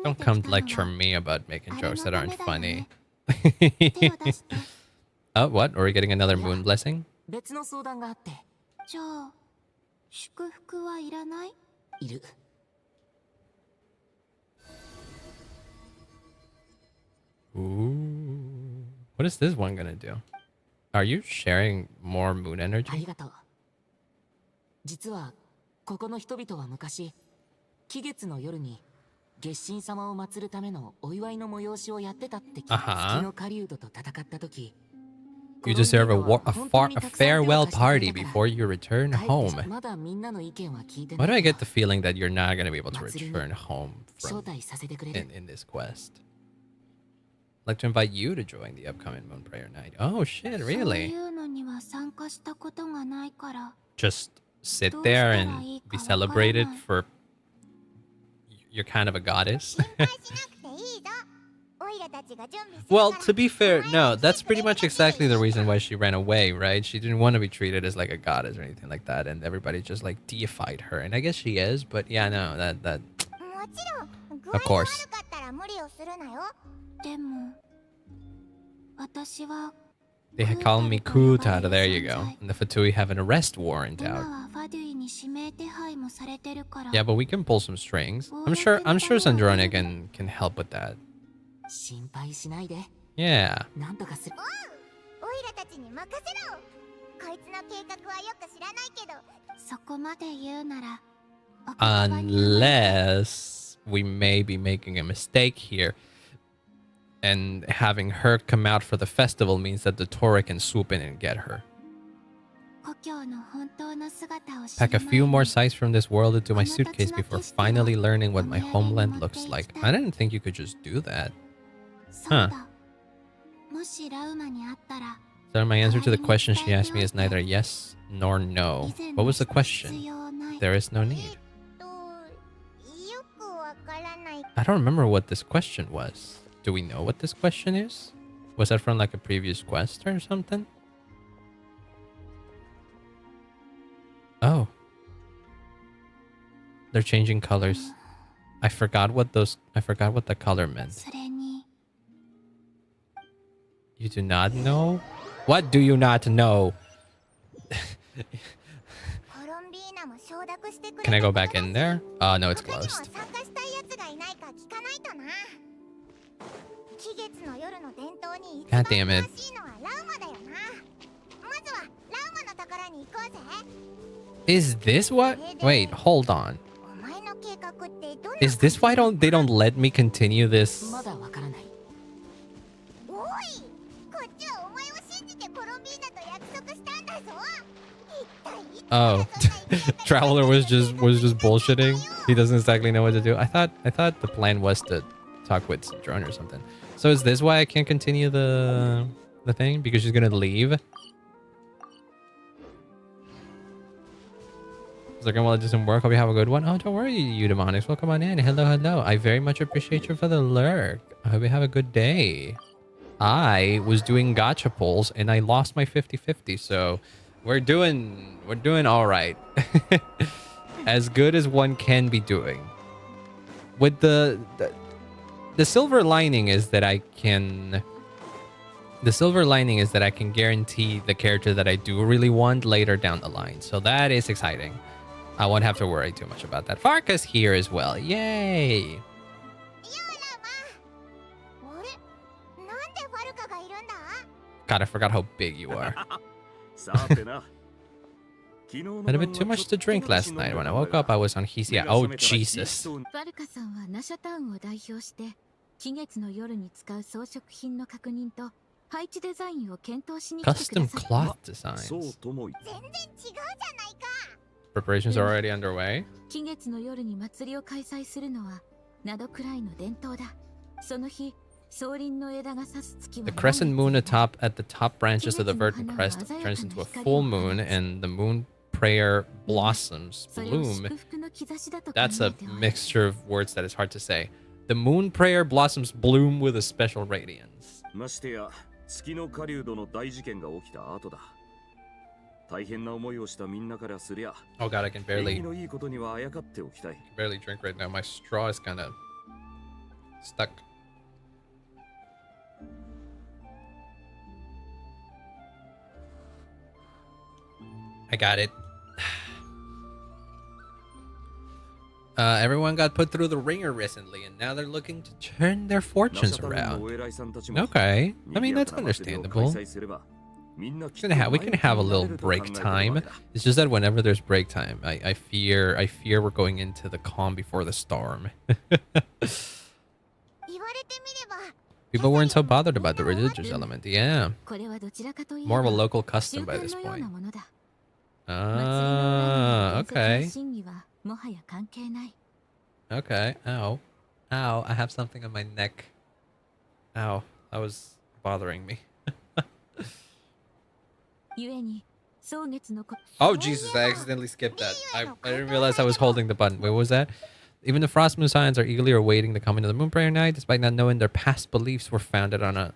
Don't come lecture me about making jokes that aren't funny. Oh, what? Are we getting another moon blessing? Ooh. What is this one gonna do? Are you sharing more moon energy? 実はここの人々は昔期月の夜に月神様を祀るためのお祝いの催しをやってたって聞いた月の狩人と戦った時 You deserve a farewell party before you return home. まだみんなの意見は聞いて Why な do い I get the feeling that you're not gonna be able to return home 招 from 待させてくれる in this quest? I'd like to invite you to join the upcoming Moon Prayer Night. Oh shit, really? Just sit there and be celebrated for... You're kind of a goddess. Well, to be fair, no, that's pretty much exactly the reason why she ran away, right? She didn't want to be treated as like a goddess or anything like that, and everybody just like deified her. And I guess she is, but yeah, no, that of course. They had called me Kuta, there you go. And the Fatui have an arrest warrant out. Yeah, but we can pull some strings. I'm sure Sandrone can help with that. Yeah. Unless we may be making a mistake here. And having her come out for the festival means that the Tora can swoop in and get her. Pack a few more sights from this world into my suitcase before finally learning what my homeland looks like. I didn't think you could just do that. Huh. So my answer to the question she asked me is neither yes nor no. What was the question? There is no need. I don't remember what this question was. Do we know what this question is? Was that from like a previous quest or something? Oh. They're changing colors. I forgot what the color meant. You do not know? What do you not know? Can I go back in there? Oh, no, it's closed. God damn it. Is this what? Wait, hold on. Is this why they don't let me continue this? Oh, Traveler was just bullshitting. He doesn't exactly know what to do. I thought the plan was to talk with Drone or something. So is this why I can't continue the thing? Because she's gonna leave? It's like, well, it doesn't work. Hope you have a good one. Oh, don't worry, you demonics. Welcome on in. Hello, hello. I very much appreciate you for the lurk. I hope you have a good day. I was doing gacha pulls and I lost my 50-50, so we're doing all right. As good as one can be doing. With the silver lining is that I can guarantee the character that I do really want later down the line. So that is exciting. I won't have to worry too much about that. Farka's here as well. Yay! God, I forgot how big you are. Had a bit too much to drink last night. When I woke up, I was on Hisia. Oh, Jesus. Custom cloth designs. Preparations are already underway. The crescent moon at the top branches of the verdant crest turns into a full moon, and the moon prayer blossoms bloom. That's a mixture of words that is hard to say. The moon prayer blossoms bloom with a special radiance. Oh god, I can barely drink right now. My straw is kind of Stuck. I got it. Everyone got put through the ringer recently, and now they're looking to turn their fortunes around. Okay, I mean that's understandable. We can have a little break time. It's just that whenever there's break time, I fear we're going into the calm before the storm. People weren't so bothered about the religious element. Yeah, more of a local custom by this point. Okay. Okay. Ow. Ow. I have something on my neck. Ow. That was bothering me. Oh, Jesus. I accidentally skipped that. I didn't realize I was holding the button. Wait, what was that? Even the Frost Moon Signs are eagerly awaiting the coming of the Moon Prayer Night, despite not knowing their past beliefs were founded on a...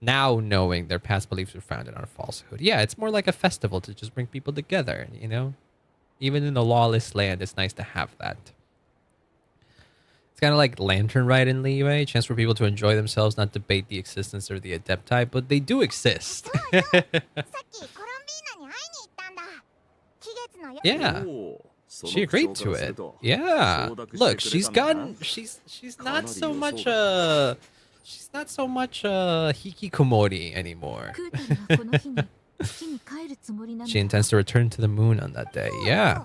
Now knowing their past beliefs were founded on a falsehood. Yeah, it's more like a festival to just bring people together, you know? Even in a lawless land, it's nice to have that. It's kind of like Lantern Rite in Liyue, a chance for people to enjoy themselves, not debate the existence or the Adepti, but they do exist. Yeah. She agreed to it. Yeah. Look, she's not so much she's not so much hikikomori anymore. She intends to return to the moon on that day. Yeah.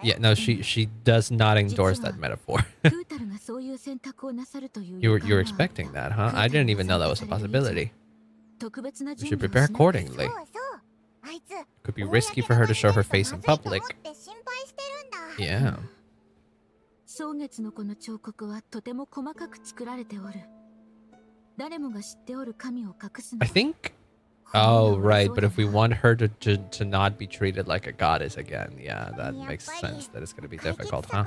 Yeah, no, she does not endorse that metaphor. You're expecting that, huh? I didn't even know that was a possibility. We should prepare accordingly. Could be risky for her to show her face in public. Yeah. I think... Oh, right, but if we want her to not be treated like a goddess again, yeah, that makes sense that it's going to be difficult, huh?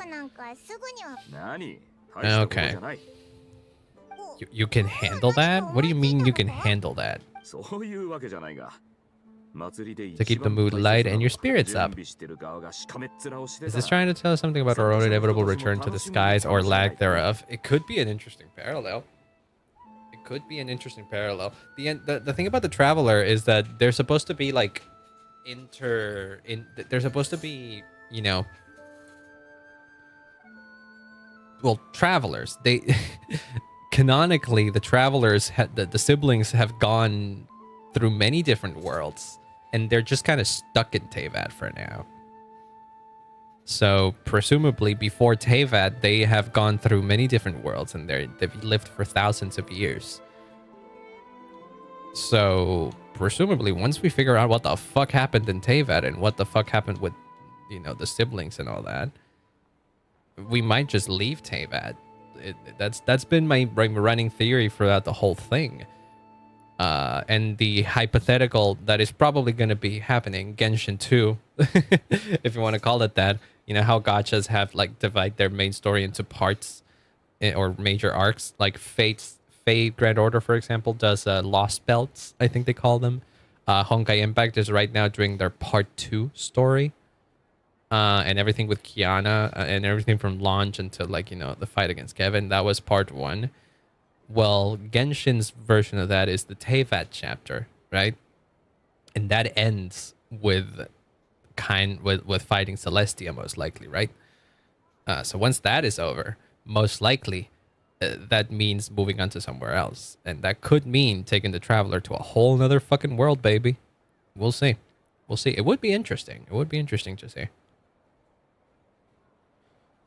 Okay. You can handle that? What do you mean you can handle that? To keep the mood light and your spirits up. Is this trying to tell us something about our own inevitable return to the skies or lack thereof? It could be an interesting parallel. It could be an interesting parallel. The thing about the Traveler is that they're supposed to be like they're supposed to be, you know, well, travelers. They canonically the Travelers the siblings have gone through many different worlds, and they're just kind of stuck in Teyvat for now. So presumably before Teyvat, they have gone through many different worlds, and they've lived for thousands of years. So presumably once we figure out what the fuck happened in Teyvat and what the fuck happened with, you know, the siblings and all that, we might just leave Teyvat. That's been my running theory throughout the whole thing. And the hypothetical that is probably going to be happening, Genshin 2, if you want to call it that. You know how gachas have like divide their main story into parts or major arcs, like Fate Grand Order, for example, does Lost Belts, I think they call them. Honkai Impact is right now doing their part 2 story. And everything with Kiana and everything from launch until, like, you know, the fight against Kevin, that was part 1. Well, Genshin's version of that is the Teyvat chapter, right? And that ends with fighting Celestia, most likely, right? So once that is over, most likely that means moving on to somewhere else. And that could mean taking the Traveler to a whole nother fucking world, baby. We'll see. We'll see. It would be interesting. It would be interesting to see.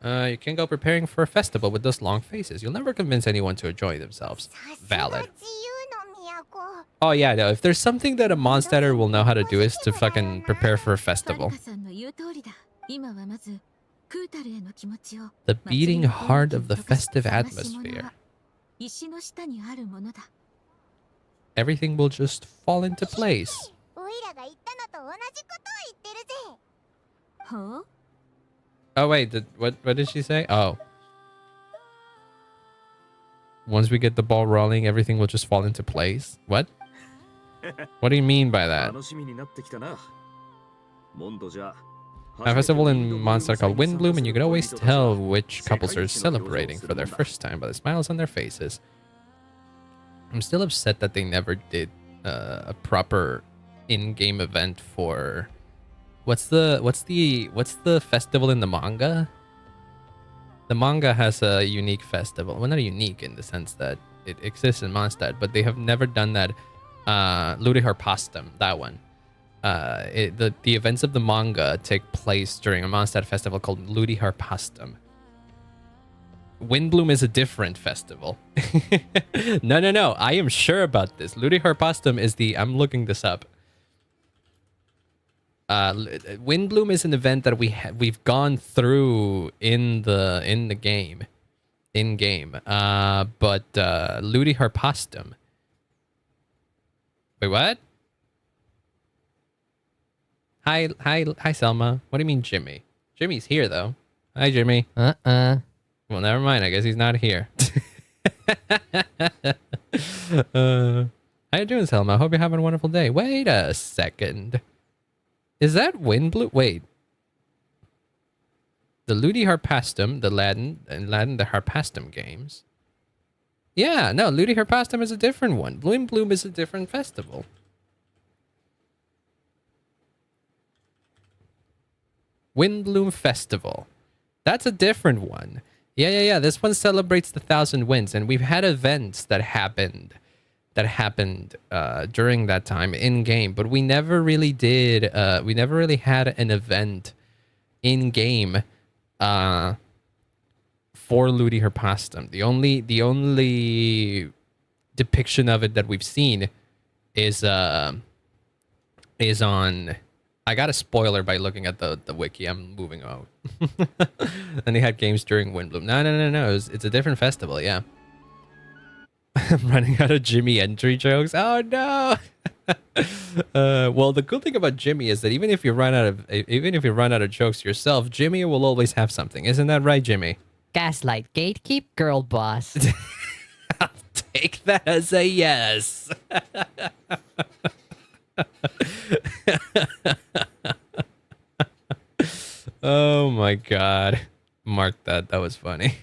You can go preparing for a festival with those long faces. You'll never convince anyone to enjoy themselves. Valid. Oh yeah, no, if there's something that a Mondstatter will know how to do is to fucking prepare for a festival. The beating heart of the festive atmosphere. Everything will just fall into place. Oh wait, what did she say? Oh. Once we get the ball rolling, everything will just fall into place. What? What do you mean by that? A festival in Mondstadt called Windbloom, and you can always tell which couples are celebrating for their first time by the smiles on their faces. I'm still upset that they never did a proper in-game event for what's the festival in the manga? The manga has a unique festival. Well, not unique in the sense that it exists in Mondstadt, but they have never done that. Ludiharpastum, that one. The events of the manga take place during a Mondstadt festival called Ludiharpastum. Windbloom is a different festival. No. I am sure about this. Ludiharpastum is the... I'm looking this up. Windbloom is an event that we've gone through in the game. In-game. But Ludiharpastum... Wait, what? Hi, Selma. What do you mean, Jimmy? Jimmy's here, though. Hi, Jimmy. Well, never mind. I guess he's not here. How you doing, Selma? I hope you're having a wonderful day. Wait a second. Is that Windbloom? Wait. The Ludiharpastum, the Latin, the Harpastum games. Yeah, no, Ludiharpastum is a different one. Windbloom is a different festival. Windbloom Festival. That's a different one. Yeah. This one celebrates the 1,000 winds, and we've had events that happened during that time in game, but we never really did. We never really had an event in game for Ludiharpastum. The only depiction of it that we've seen is on. I got a spoiler by looking at the wiki. I'm moving on. And they had games during Windbloom. No. It's a different festival, yeah. I'm running out of Jimmy entry jokes. Oh, no. Well, the cool thing about Jimmy is that even if you run out of jokes yourself, Jimmy will always have something. Isn't that right, Jimmy? Gaslight, gatekeep, girl boss. I'll take that as a yes. Oh my god. Mark that. That was funny.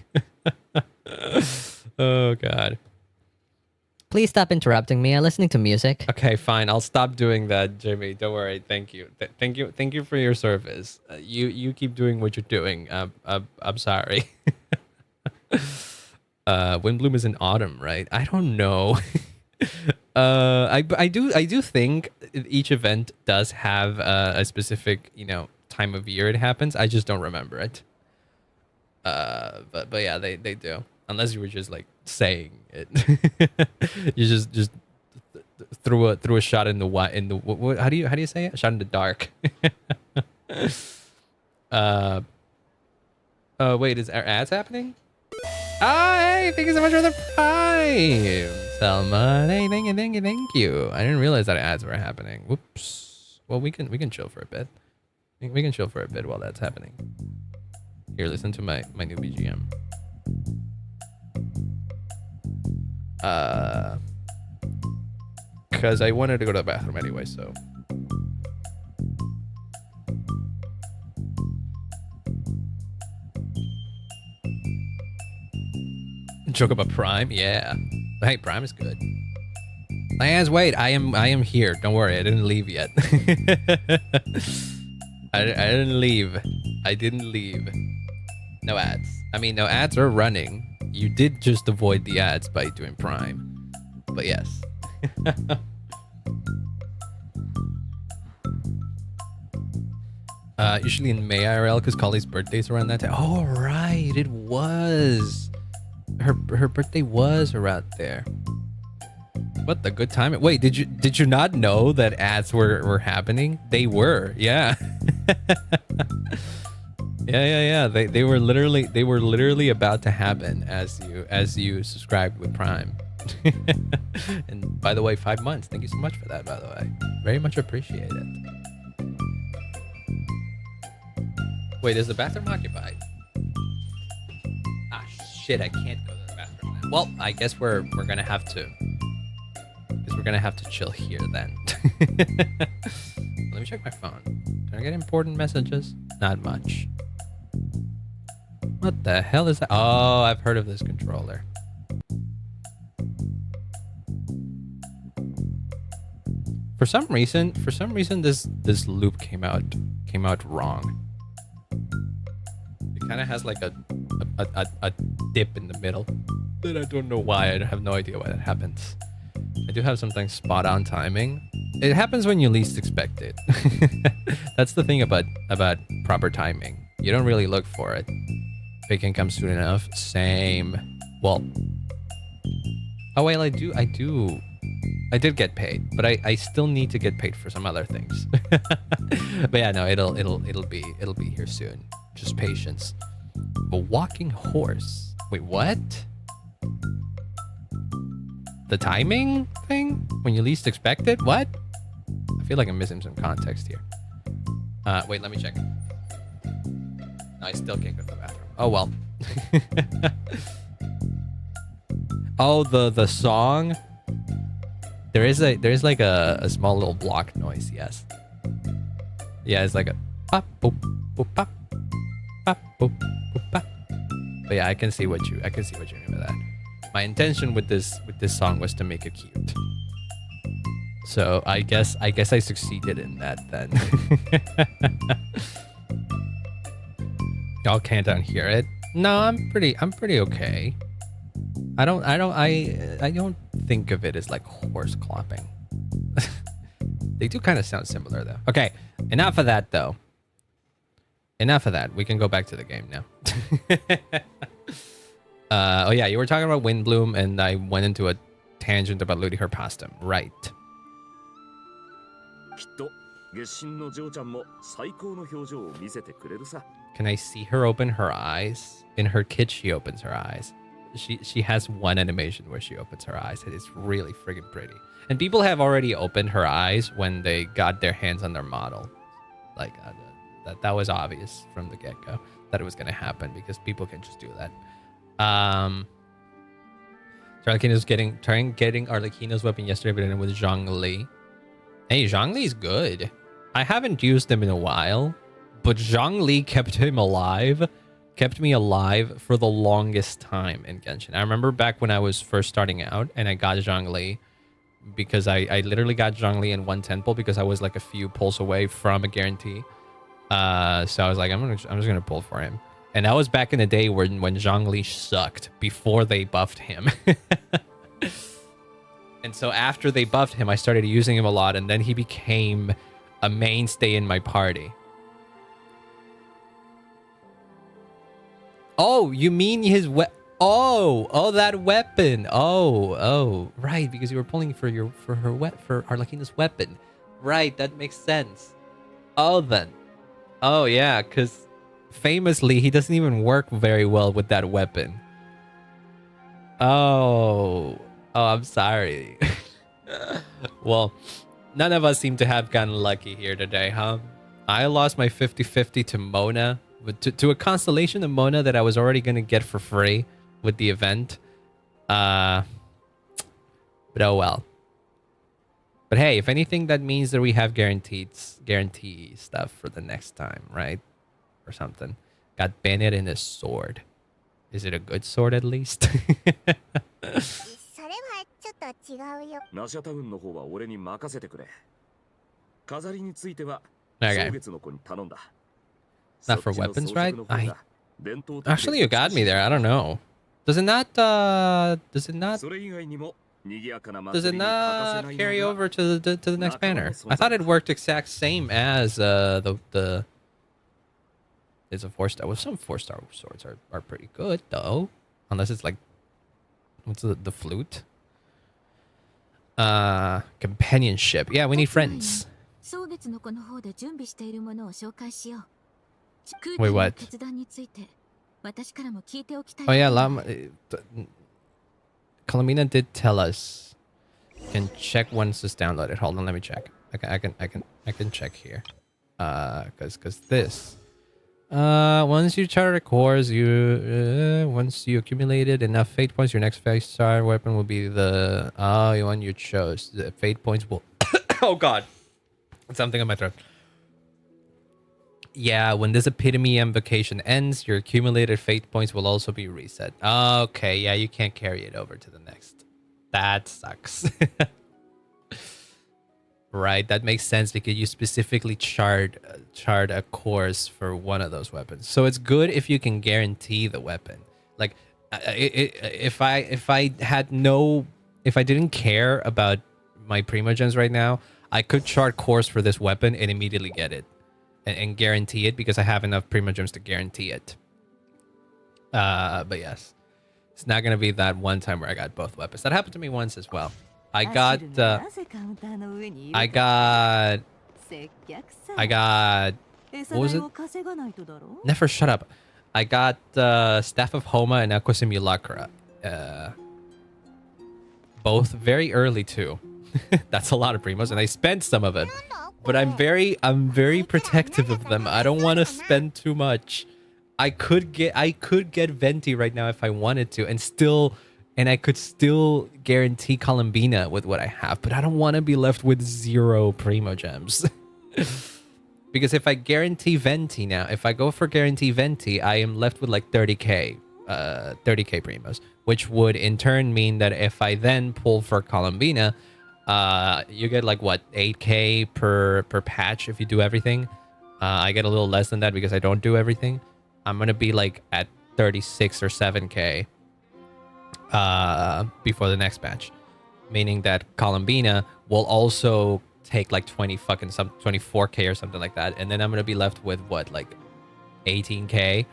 Oh god. Please stop interrupting me. I'm listening to music. Okay, fine. I'll stop doing that, Jimmy. Don't worry. Thank you. Thank you for your service. You keep doing what you're doing. I'm sorry. Windbloom is in autumn, right? I don't know. I do think each event does have a specific, time of year it happens. I just don't remember it. But yeah, they do. Unless you were just like saying it. You just threw a shot in the what, how do you say it? A shot in the dark. Wait, is our ads happening? Oh, hey, thank you so much for the prime, Selma. Hey, thank you. I didn't realize that ads were happening. Whoops. Well, we can chill for a bit. We can chill for a bit while that's happening. Here, listen to my new BGM. Because I wanted to go to the bathroom anyway, so. Joke about Prime? Yeah. Hey, Prime is good. Lance, wait, I am here. Don't worry, I didn't leave yet. I didn't leave. I didn't leave. No ads. I mean, no ads are running. You did just avoid the ads by doing Prime. But yes. Usually in May IRL because Collie's birthday's around that time. Oh, right. It was. Her birthday was around there. What the good time? Wait, did you not know that ads were happening? They were, yeah. Yeah. They were literally about to happen as you subscribed with Prime. And by the way, 5 months. Thank you so much for that, by the way. Very much appreciate it. Wait, is the bathroom occupied? Ah, shit, I can't go to the bathroom now. Well, I guess we're gonna have to. we're gonna have to chill here then. Let me check my phone. Did I get important messages? Not much. What the hell is that? Oh, I've heard of this controller. For some reason, this loop came out wrong. It kind of has like a dip in the middle. But I don't know why. I have no idea why that happens. I do have something spot on timing. It happens when you least expect it. That's the thing about proper timing. You don't really look for it. If it can come soon enough. Same. Well. Oh wait, I did get paid, but I still need to get paid for some other things. But yeah, no, it'll be here soon. Just patience. A walking horse. Wait, what? The timing thing? When you least expect it? What? I feel like I'm missing some context here. Wait, let me check. No, I still can't go to the bathroom. Oh well. Oh, the song. There is like a small little block noise. Yes. Yeah, it's like a pop boop boop pop pop boop boop pop. But yeah, I can see what you mean by that. My intention with this song was to make it cute. So I guess I succeeded in that then. Y'all can't unhear it. No, I'm pretty okay. I don't think of it as like horse clopping. They do kind of sound similar though. Okay, enough of that though. Enough of that. We can go back to the game now. Oh yeah, you were talking about Windbloom and I went into a tangent about looting her past him. Right. Can I see her open her eyes? In her kit, she opens her eyes. She has one animation where she opens her eyes. It is really friggin' pretty. And people have already opened her eyes when they got their hands on their model. Like that was obvious from the get-go that it was gonna happen because people can just do that. Arlecchino's getting Arlecchino's weapon yesterday, but then with Zhongli. Hey, Zhongli's good. I haven't used him in a while, but Zhongli kept him alive. Kept me alive for the longest time in Genshin. I remember back when I was first starting out and I got Zhongli because I literally got Zhongli in one temple because I was like a few pulls away from a guarantee. So I was like, I'm just gonna pull for him. And that was back in the day when Zhongli sucked before they buffed him. And so after they buffed him, I started using him a lot, and then he became a mainstay in my party. Oh, you mean his Oh, that weapon. Oh, right, because you were pulling for Arlecchino's weapon. Right, that makes sense. Oh, then. Oh, yeah, because famously, he doesn't even work very well with that weapon. Oh, I'm sorry. Well, none of us seem to have gotten lucky here today, huh? I lost my 50-50 to Mona, to a constellation of Mona that I was already going to get for free with the event. But oh well. But hey, if anything, that means that we have guarantee stuff for the next time, right? Or something. Got Bennett in his sword. Is it a good sword at least? Okay. Not for weapons, right? Actually, you got me there. I don't know. Does it not carry over to the next banner? I thought it worked exact same as the it's a 4-star. Well, some 4-star swords are pretty good though, unless it's like what's the flute? Companionship. Yeah, we need friends. Wait, what? Oh yeah, Calamina did tell us. Can check once it's downloaded. Hold on, let me check. I can check here. Because this. Once you charter a course, once you accumulated enough fate points, your next face star weapon will be the one you chose. The fate points will. Oh God, something on my throat. Yeah, when this epitome invocation ends, your accumulated fate points will also be reset. Okay, yeah, you can't carry it over to the next. That sucks. Right, that makes sense because you specifically chart a course for one of those weapons. So it's good if you can guarantee the weapon. Like, if I didn't care about my Primogems right now, I could chart course for this weapon and immediately get it and guarantee it because I have enough Primogems to guarantee it. But yes, it's not gonna be that one time where I got both weapons. That happened to me once as well. I got what was it? Never shut up. I got Staff of Homa and Aqua Simulacra. Both very early too. That's a lot of primos, and I spent some of it. But I'm very protective of them. I don't want to spend too much. I could get Venti right now if I wanted to, and I could still guarantee Columbina with what I have, but I don't want to be left with 0 Primogems. Because if I guarantee Venti now, if I go for guarantee Venti, I am left with like 30k primos, which would in turn mean that if I then pull for Columbina, you get like what, 8k per patch if you do everything. I get a little less than that because I don't do everything. I'm gonna be like at 36 or 7k before the next patch, meaning that Columbina will also take like 24k or something like that, and then I'm gonna be left with what, like 18k.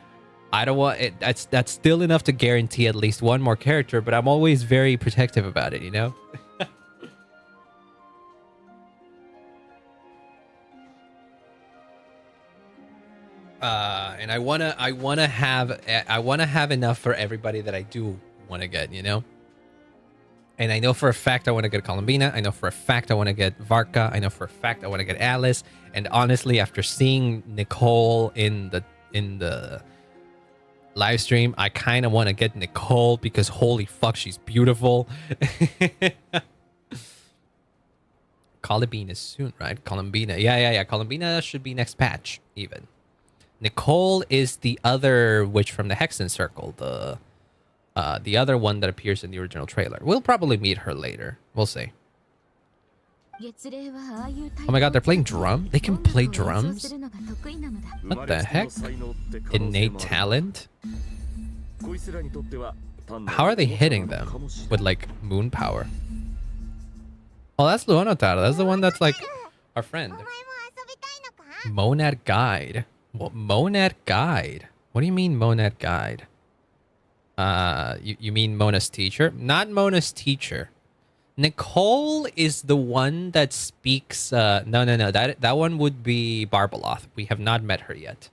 I don't want it. That's still enough to guarantee at least one more character, but I'm always very protective about it, you know. And I wanna have enough for everybody that I do want to get, you know. And I know for a fact I want to get Columbina. I know for a fact I want to get Varka. I know for a fact I want to get Alice. And honestly, after seeing Nicole in the live stream, I kind of want to get Nicole because holy fuck, she's beautiful. Columbina soon, right? Columbina. Yeah. Columbina should be next patch even. Nicole is the other witch from the Hexen Circle, the other one that appears in the original trailer. We'll probably meet her later. We'll see. Oh my god, they're playing drum? They can play drums? What the heck? Innate talent? How are they hitting them? With like moon power? Oh, that's Luonotar. That's the one that's like our friend. Monad Guide. What, Monad Guide? What do you mean Monad Guide? You mean Mona's teacher? Not Mona's teacher. Nicole is the one that speaks. No. That one would be Barbaloth. We have not met her yet.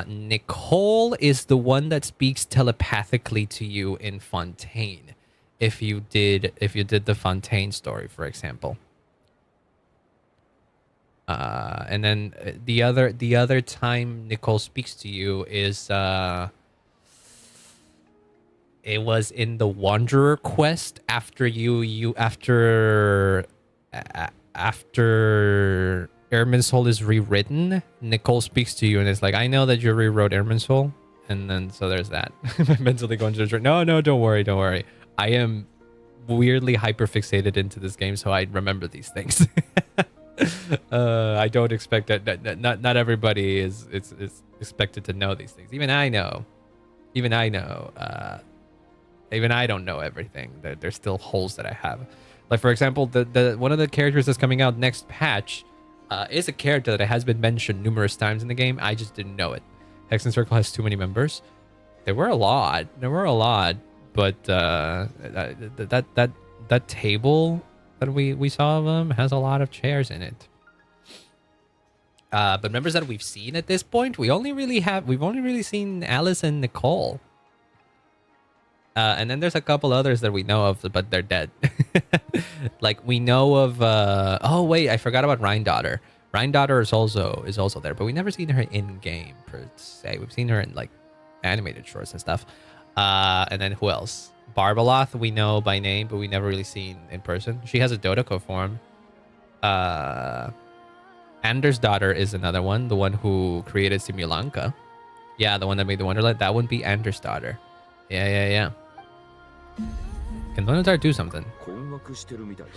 Nicole is the one that speaks telepathically to you in Fontaine. If you did the Fontaine story, for example. And then the other time Nicole speaks to you is it was in the Wanderer quest after after Irminsul is rewritten. Nicole speaks to you and it's like, I know that you rewrote Irminsul, and then so there's that. Mentally going to the no, don't worry. I am weirdly hyperfixated into this game, so I remember these things. I don't expect that. Not everybody is expected to know these things. Even I know. Even I don't know everything. There's still holes that I have. Like for example, the one of the characters that's coming out next patch is a character that has been mentioned numerous times in the game. I just didn't know it. Hexen Circle has too many members. There were a lot, but that table that we saw of them has a lot of chairs in it. But members that we've seen at this point, we've only really seen Alice and Nicole. And then there's a couple others that we know of, but they're dead. Like we know of oh wait, I forgot about Rhine Daughter. Rhine daughter is also there, but we never seen her in game per se. We've seen her in like animated shorts and stuff. And then who else? Barbaloth we know by name, but we never really seen in person. She has a Dodoko form. Anders' daughter is another one, the one who created Simulanka. Yeah, the one that made the Wonderland. That wouldn't be Anders' daughter. Yeah. Can Lunatar do something?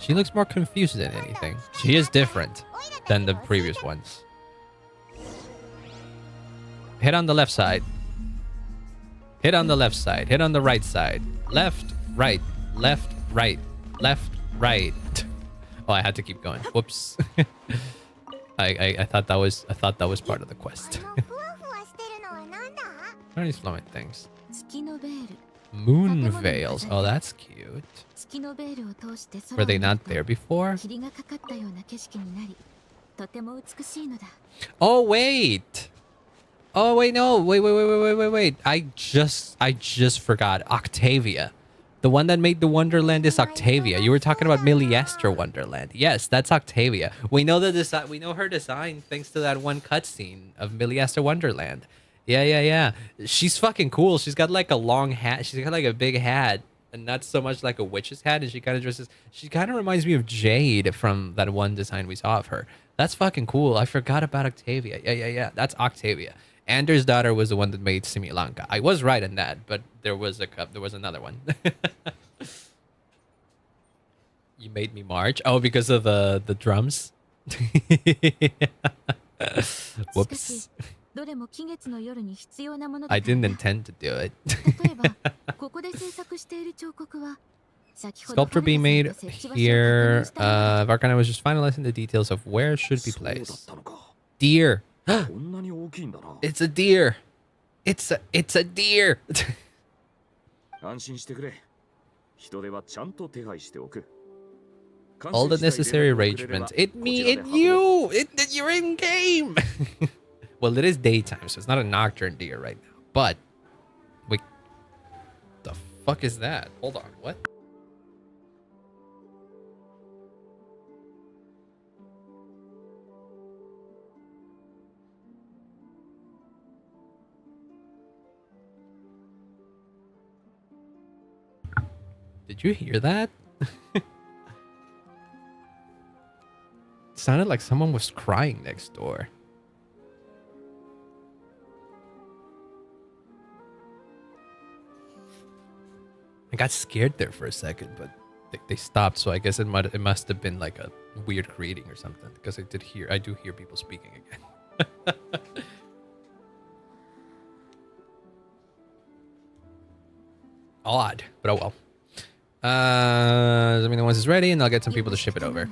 She looks more confused than anything. She is different than the previous ones. Hit on the left side. Hit on the left side. Hit on the right side. Left, right, left, right, left, right. Oh, I had to keep going. Whoops. I thought that was part of the quest. What are these flowing things? Moon veils. Oh, that's cute. Were they not there before? Oh wait. Oh wait, no. Wait. I just forgot. Octavia. The one that made the Wonderland is Octavia. You were talking about Miliester Wonderland. Yes, that's Octavia. We know the design. We know her design thanks to that one cutscene of Miliester Wonderland. Yeah. She's fucking cool. She's got like a long hat. She's got like a big hat, and not so much like a witch's hat. And she kind of dresses. She kind of reminds me of Jade from that one design we saw of her. That's fucking cool. I forgot about Octavia. Yeah. That's Octavia. Anders' daughter was the one that made Simulanka. I was right in that, but there was another one. You made me march. Oh, because of the drums. Whoops. I didn't intend to do it. Sculpture being made here. Varkana was just finalizing the details of where it should be placed. Deer. It's a deer. It's a deer. All the necessary arrangements. You're in game. Well, it is daytime, so it's not a nocturne deer right now. But wait, the fuck is that? Hold on, what? Did you hear that? It sounded like someone was crying next door. I got scared there for a second, but they stopped, so I guess it must have been like a weird greeting or something, because I do hear people speaking again. Odd, but oh well. Let me know once it's ready, and I'll get some people to ship it over.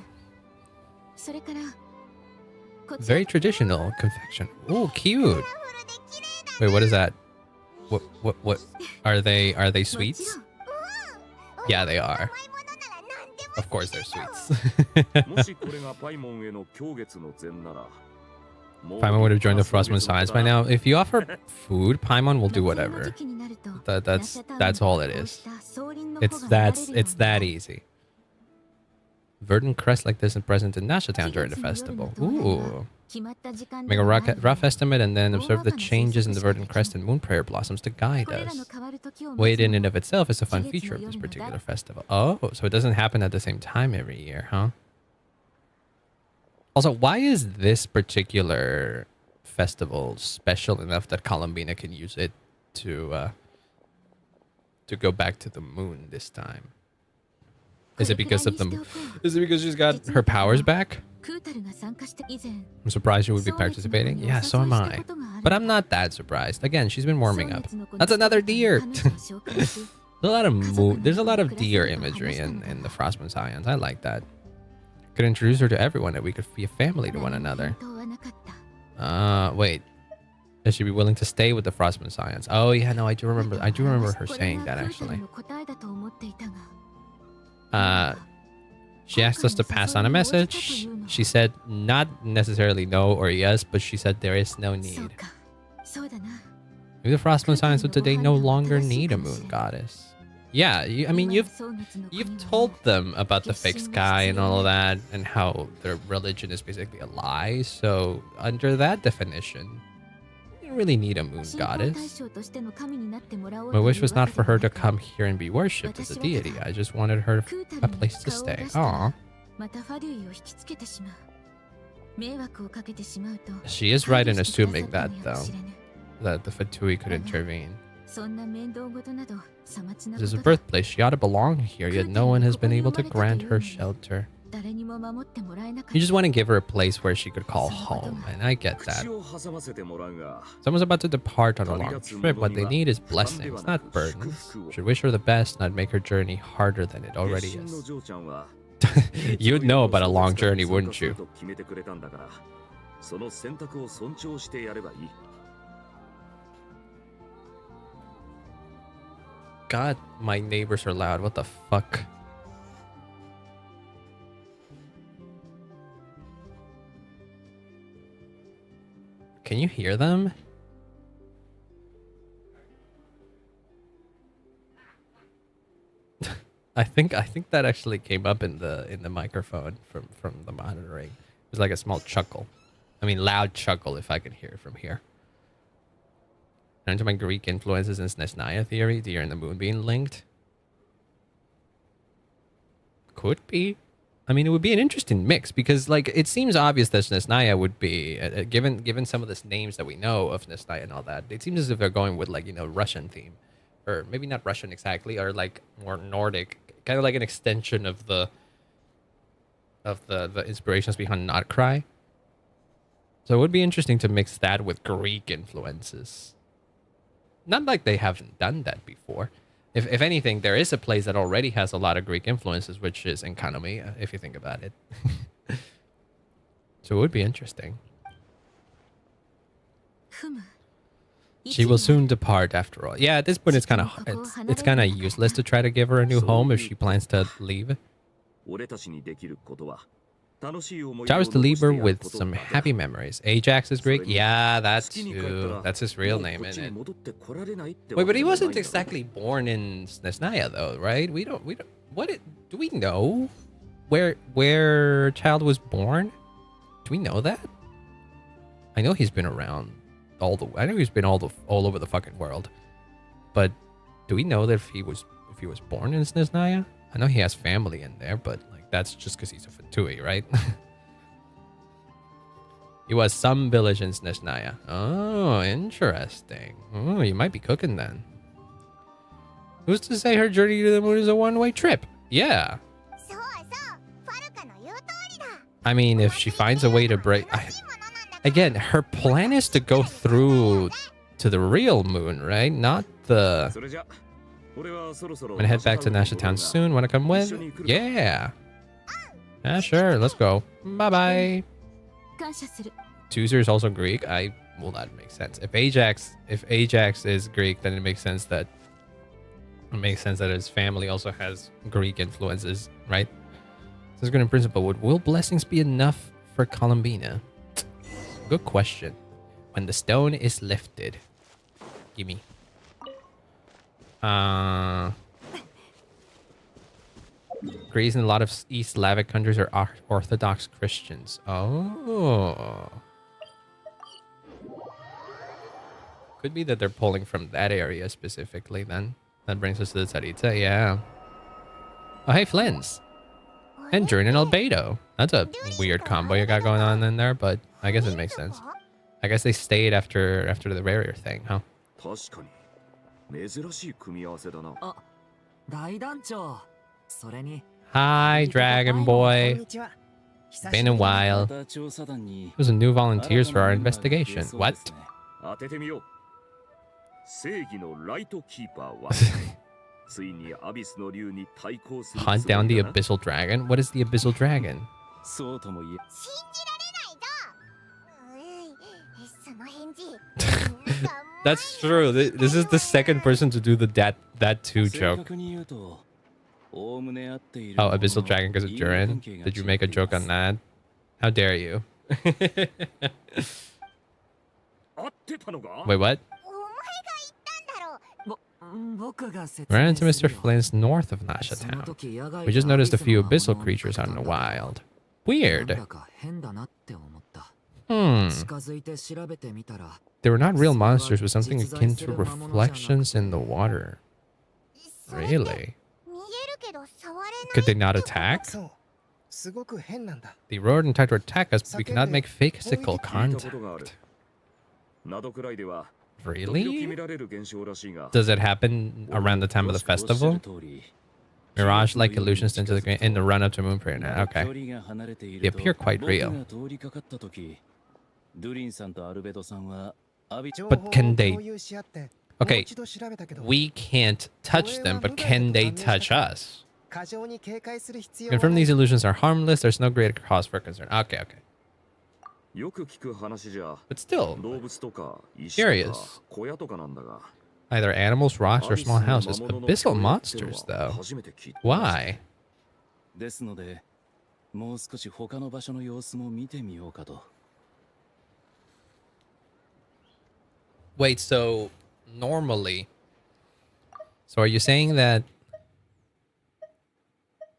Very traditional confection. Oh, cute. Wait, what is that? What are they sweets? Yeah, they are. Of course they're sweets. Paimon would have joined the Frostmoon Science by now. If you offer food, Paimon will do whatever. That's all it is. It's that easy. Verdant crest like this is present in Nasha Town during the festival. Ooh. Make a rough estimate and then observe the changes in the verdant crest and moon prayer blossoms to guide us. Wait in and of itself is a fun feature of this particular festival. Oh, so it doesn't happen at the same time every year, huh? Also, why is this particular festival special enough that Columbina can use it to go back to the moon this time? Is it because she's got her powers back? I'm surprised she would be participating. Yeah, so am I. But I'm not that surprised. Again, she's been warming up. That's another deer. There's a lot of deer imagery in the Frostmoon Science. I like that. Could introduce her to everyone, that we could be a family to one another. Wait. Does she be willing to stay with the Frostmoon Science? Oh yeah, no, I do remember her saying that actually. She asked us to pass on a message. She said not necessarily no or yes, but she said there is no need. Maybe the Frostmoon Science of today no longer need a moon goddess. Yeah, I mean, you've told them about the fake sky and all of that, and how their religion is basically a lie. So under that definition, you don't really need a moon goddess. My wish was not for her to come here and be worshipped as a deity. I just wanted her a place to stay. Aww. She is right in assuming that, though, that the Fatui could intervene. This is a birthplace. She ought to belong here, yet no one has been able to grant her shelter. You just want to give her a place where she could call home, and I get that. Someone's about to depart on a long trip. What they need is blessings, not burdens. Should wish her the best, not make her journey harder than it already is. You'd know about a long journey, wouldn't you? God, my neighbors are loud. What the fuck? Can you hear them? I think that actually came up in the microphone from the monitoring. It was like a small chuckle. I mean, loud chuckle if I can hear it from here. Into my Greek influences and Snezhnaya theory, the year and the moon being linked. Could be. I mean, it would be an interesting mix because, like, it seems obvious that Snezhnaya would be, given some of the names that we know of Snezhnaya and all that. It seems as if they're going with, like, you know, Russian theme, or maybe not Russian exactly, or like more Nordic, kind of like an extension of the inspirations behind nod-krai. So it would be interesting to mix that with Greek influences. Not like they haven't done that before. If anything, there is a place that already has a lot of Greek influences, which is Enkanomiya, if you think about it. So it would be interesting. She will soon depart after all. Yeah, at this point it's kind of useless to try to give her a new home if she plans to leave. Showers to leave her with some happy memories. Ajax is Greek? Yeah, that's his real name, isn't it? Wait, but he wasn't exactly born in Snezhnaya, though, right? Do we know where child was born? Do we know that? I know he's been around all over the fucking world. But do we know that if he was born in Snezhnaya? I know he has family in there, but like that's just because he's a Fatui, right? He was some village in Snezhnaya. Oh, interesting. Oh, you might be cooking then. Who's to say her journey to the moon is a one-way trip? Yeah. I mean, if she finds a way to break... Again, her plan is to go through to the real moon, right? Not the... I'm gonna head back to Nasha Town soon. Wanna come with? Yeah. Yeah, sure. Let's go. Bye-bye. Tuzer is also Greek. Well, that makes sense. If Ajax is Greek, then it makes sense that his family also has Greek influences, right? Says good in principle. Will blessings be enough for Columbina? Good question. When the stone is lifted. Gimme. Greece and a lot of East Slavic countries are Orthodox Christians. Oh. Could be that they're pulling from that area specifically then. That brings us to the Tsaritsa, yeah. Oh, hey, Flins. And Durin and Albedo. That's a weird combo you got going on in there, but I guess it makes sense. I guess they stayed after the barrier thing, huh? Hi, Dragon Boy. Been a while. There's a new volunteers for our investigation. What? Hunt down the Abyssal Dragon? What is the Abyssal Dragon? That's true. This is the second person to do the that too joke. Oh, Abyssal Dragon because of Durin? Did you make a joke on that? How dare you? Wait, what? Ran into Mr. Flynn's north of Nasha Town. We just noticed a few abyssal creatures out in the wild. Weird. They were not real monsters, but something akin to reflections in the water. Really? Could they not attack? They roared and tried to attack us, but we cannot make physical contact. Really? Does it happen around the time of the festival? Mirage-like illusions into the in the run-up to Moon Prayer Night. Okay. They appear quite real. But can they... Okay, we can't touch them, but can they touch us? Confirm these illusions are harmless. There's no greater cause for concern. Okay, okay. But still, curious. Either animals, rocks, or small houses. Abyssal monsters, though. Why? Wait, so normally... So are you saying that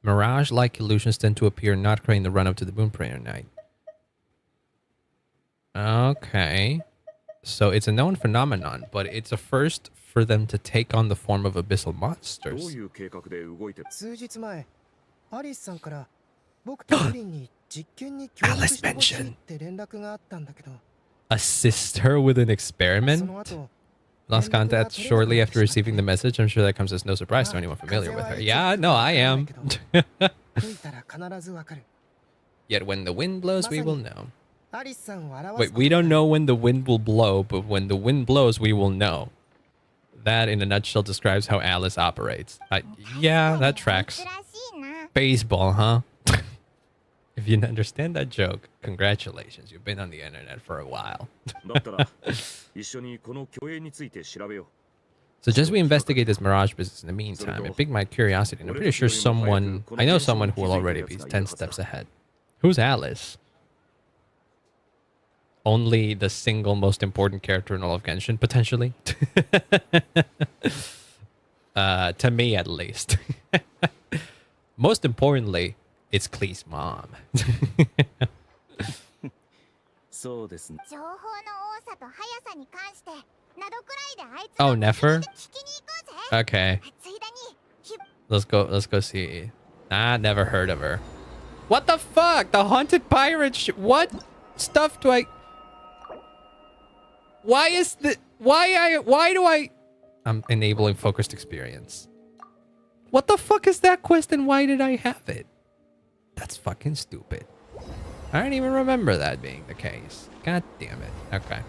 mirage-like illusions tend to appear nod-krai in the run-up to the Moon Prayer Night? Okay. So it's a known phenomenon, but it's a first for them to take on the form of abyssal monsters. Alice mentioned assist her with an experiment? Lost contact shortly after receiving the message. I'm sure that comes as no surprise to anyone familiar with her. Yeah, no, I am. Yet when the wind blows, we will know. Wait, we don't know when the wind will blow, but when the wind blows, we will know. That, in a nutshell, describes how Alice operates. Yeah, that tracks. Baseball, huh? If you understand that joke, congratulations. You've been on the internet for a while. Suggest we investigate this mirage business in the meantime. It piqued my curiosity, and I'm pretty sure I know someone who will already be 10 steps ahead. Who's Alice? Only the single most important character in all of Genshin, potentially. To me, at least. Most importantly, it's Klee's mom. Oh, Nefer? Okay. Let's go see. Never heard of her. What the fuck? The haunted pirate what stuff do I... Why is the... Why do I... I'm enabling focused experience. What the fuck is that quest and why did I have it? That's fucking stupid. I don't even remember that being the case. God damn it. Okay.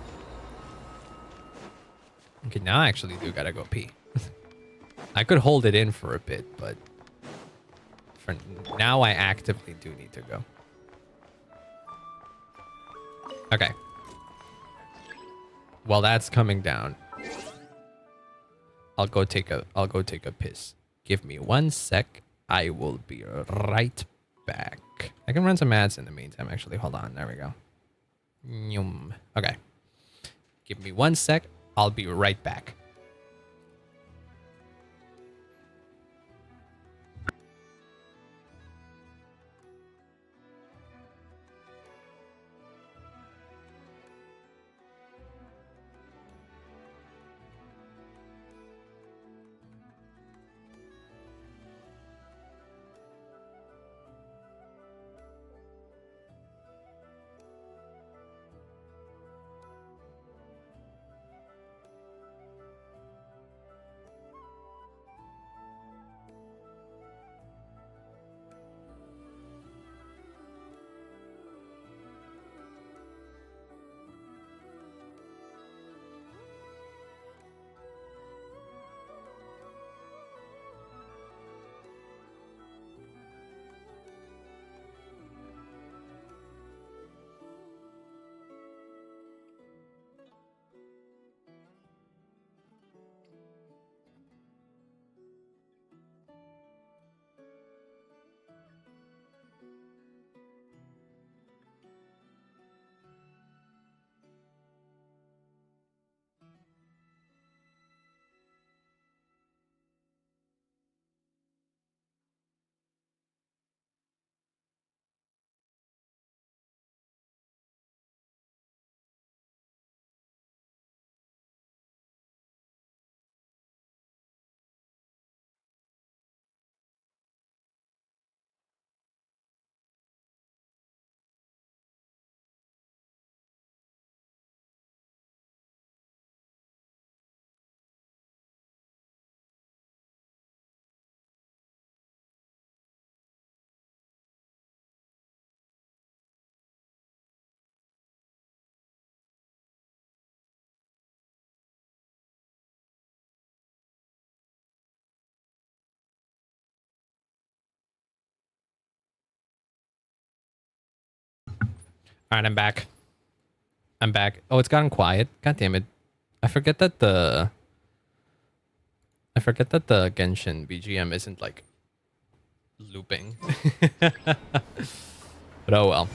Okay, now I actually do gotta go pee. I could hold it in for a bit, but... For now, I actively do need to go. Okay. While that's coming down, I'll go take a piss. Give me 1 sec. I will be right back. I can run some ads in the meantime, actually. Hold on. There we go. Okay. Give me 1 sec. I'll be right back. Alright, I'm back. I'm back. Oh, it's gotten quiet. God damn it. I forget that the Genshin BGM isn't like looping. But oh well.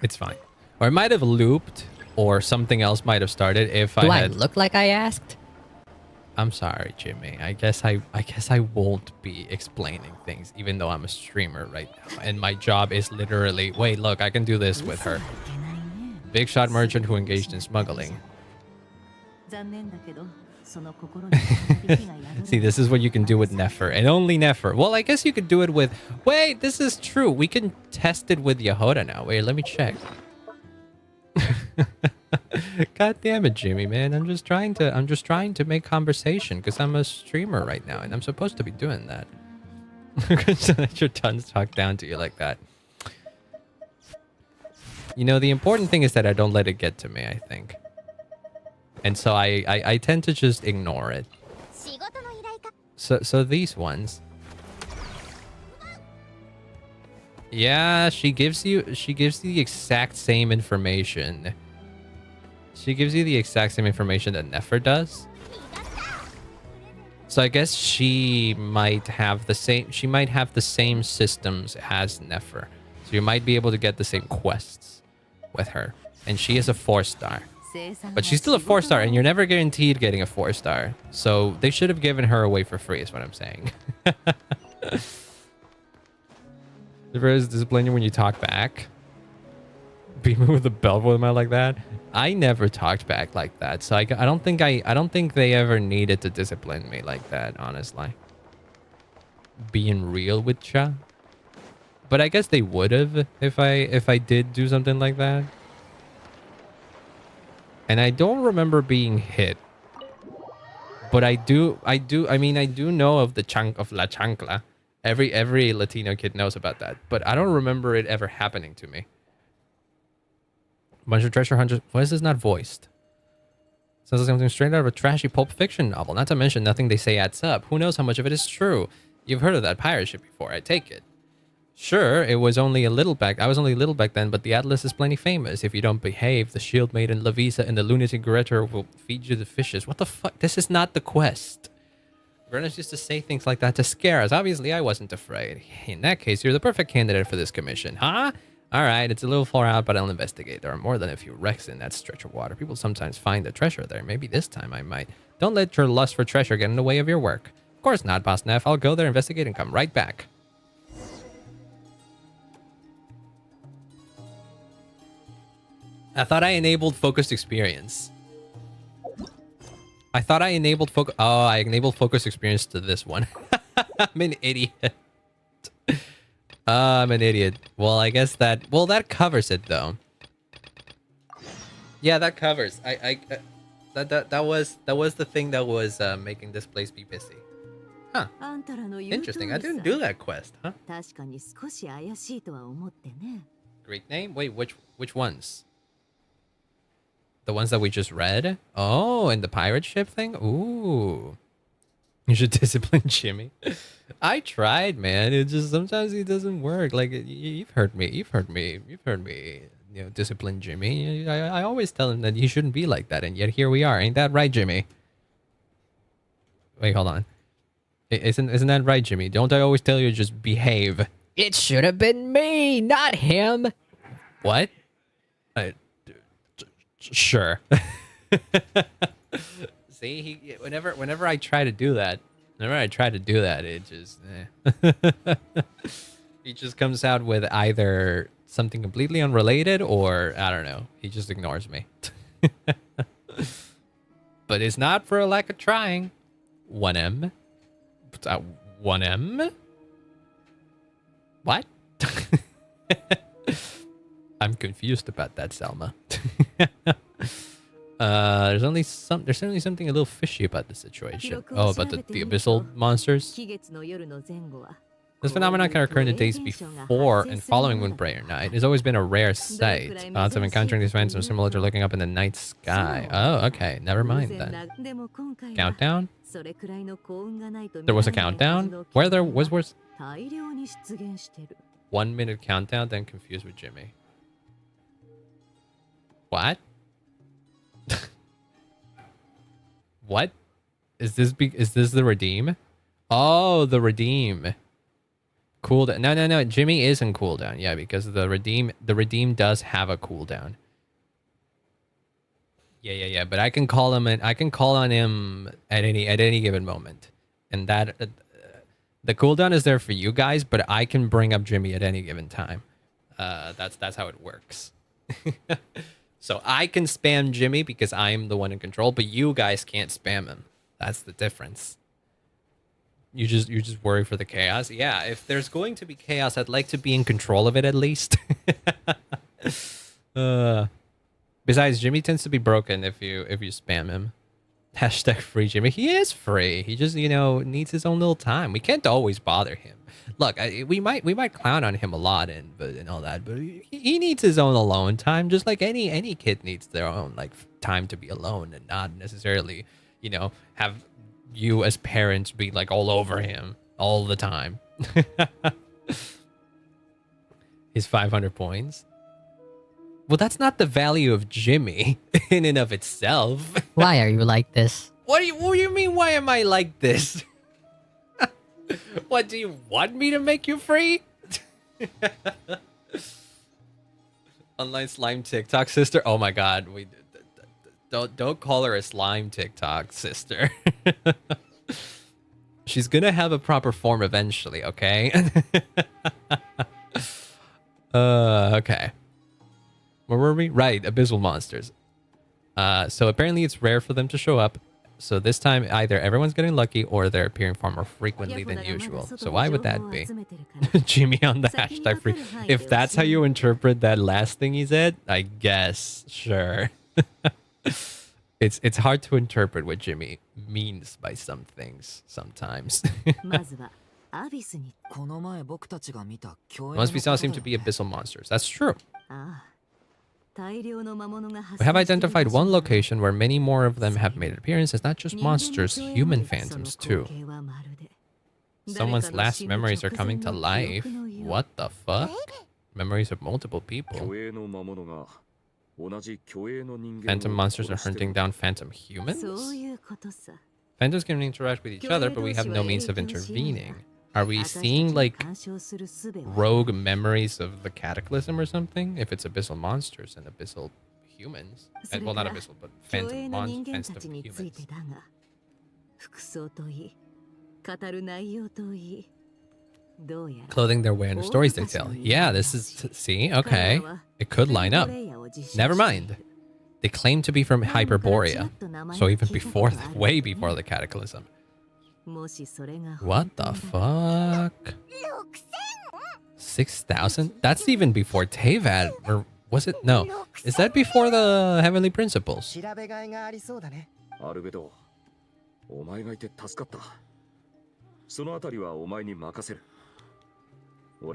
It's fine. Or it might have looped or something else might have started if Do I I had look like I asked? I'm sorry, Jimmy. I guess I won't be explaining things even though I'm a streamer right now and my job is literally wait, look, I can do this with her. Big shot merchant who engaged in smuggling. See, this is what you can do with Nefer, and only Nefer. Well, I guess you could do it with... Wait, this is true. We can test it with Yehoda now. Wait, let me check. God damn it, Jimmy, man. I'm just trying to make conversation because I'm a streamer right now, and I'm supposed to be doing that. So that your tongues talk down to you like that. You know, the important thing is that I don't let it get to me, I think. And so I tend to just ignore it. So these ones. Yeah, she gives you the exact same information. She gives you the exact same information that Nefer does. So I guess she might have the same systems as Nefer. So you might be able to get the same quests with her. And she is a 4-star. But she's still a 4-star, and you're never guaranteed getting a 4-star. So they should have given her away for free, is what I'm saying. Is disappointing when you talk back. Beat me with a belt with my like that. I never talked back like that, so I don't think they ever needed to discipline me like that, honestly. Being real with ya. But I guess they would have if I did do something like that. And I don't remember being hit. But I do know of the chunk of La Chancla. Every Latino kid knows about that. But I don't remember it ever happening to me. Bunch of treasure hunters. Why is this not voiced? Sounds like something straight out of a trashy Pulp Fiction novel. Not to mention nothing they say adds up. Who knows how much of it is true? You've heard of that pirate ship before, I take it. Sure, I was only a little back then, but the Atlas is plenty famous. If you don't behave, the shield maiden Lavisa and the lunatic Gretor will feed you the fishes. What the fuck? This is not the quest. Brennan used to say things like that to scare us. Obviously, I wasn't afraid. In that case, you're the perfect candidate for this commission. Huh? Alright, it's a little far out, but I'll investigate. There are more than a few wrecks in that stretch of water. People sometimes find the treasure there. Maybe this time I might. Don't let your lust for treasure get in the way of your work. Of course not, Boss Neff. I'll go there, investigate, and come right back. I thought I enabled focused experience. I thought I enabled focus. Oh, I enabled focused experience to this one. I'm an idiot. I'm an idiot. Well, I guess that... Well, that covers it, though. Yeah, that covers. That was the thing that was making this place be busy. Huh. Interesting. I didn't do that quest, huh? Great name? Wait, which ones? The ones that we just read? Oh, and the pirate ship thing? Ooh. You should discipline Jimmy. I tried, man. It just sometimes it doesn't work. Like you've heard me. You've heard me. You know, discipline Jimmy. I always tell him that he shouldn't be like that, and yet here we are. Ain't that right, Jimmy? Wait, hold on. Isn't that right, Jimmy? Don't I always tell you just behave? It should have been me, not him. What? Sure. See, whenever I try to do that, it just he just comes out with either something completely unrelated or I don't know. He just ignores me. But it's not for a lack of trying. 1M. 1M? What? I'm confused about that, Selma. There's certainly something a little fishy about the situation. Oh, about the abyssal monsters? This phenomenon can occur in the days before and following Moonbrayer Night. It's always been a rare sight. Odds of encountering these events are similar to looking up in the night sky. Oh, okay. Never mind then. Countdown? There was a countdown? Where was 1 minute countdown? Then confused with Jimmy. What? What? Is this the redeem? Oh, the redeem. Cooldown. No. Jimmy is in cooldown. Yeah, because the redeem does have a cooldown. Yeah. But I can call him and I can call on him at any given moment. And that the cooldown is there for you guys, but I can bring up Jimmy at any given time. That's how it works. So I can spam Jimmy because I'm the one in control, but you guys can't spam him. That's the difference. You just worry for the chaos. Yeah, if there's going to be chaos, I'd like to be in control of it at least. Besides, Jimmy tends to be broken if you spam him. Hashtag free Jimmy. He is free. He just, needs his own little time. We can't always bother him. Look, we might clown on him a lot and all that, but he needs his own alone time, just like any kid needs their own time to be alone and not necessarily, have you as parents be all over him all the time. His 500 points. Well, that's not the value of Jimmy in and of itself. Why are you like this? What do you mean, why am I like this? What, do you want me to make you free? Online slime TikTok sister. Oh my god, don't call her a slime TikTok sister. She's gonna have a proper form eventually, okay? Okay. Where were we? Right, abyssal monsters. So apparently it's rare for them to show up. So this time either everyone's getting lucky or they're appearing far more frequently than usual. So why would that be? Jimmy on the hashtag free. If that's how you interpret that last thing he said, I guess, sure. It's hard to interpret what Jimmy means by some things sometimes. The ones we saw seem to be abyssal monsters. That's true. We have identified one location where many more of them have made an appearance. It's not just monsters, human phantoms too. Someone's last memories are coming to life. What the fuck? Memories of multiple people. Phantom monsters are hunting down phantom humans? Phantoms can interact with each other, but we have no means of intervening. Are we seeing rogue memories of the cataclysm or something? If it's abyssal monsters and abyssal humans. And, well, not abyssal, but phantom humans. Clothing their way under stories they tell. Yeah, this is... See? Okay. It could line up. Never mind. They claim to be from Hyperborea. So even before... way before the cataclysm. What the fuck? 6,000? That's even before Teyvat, or was it? No. Is that before the Heavenly Principles? I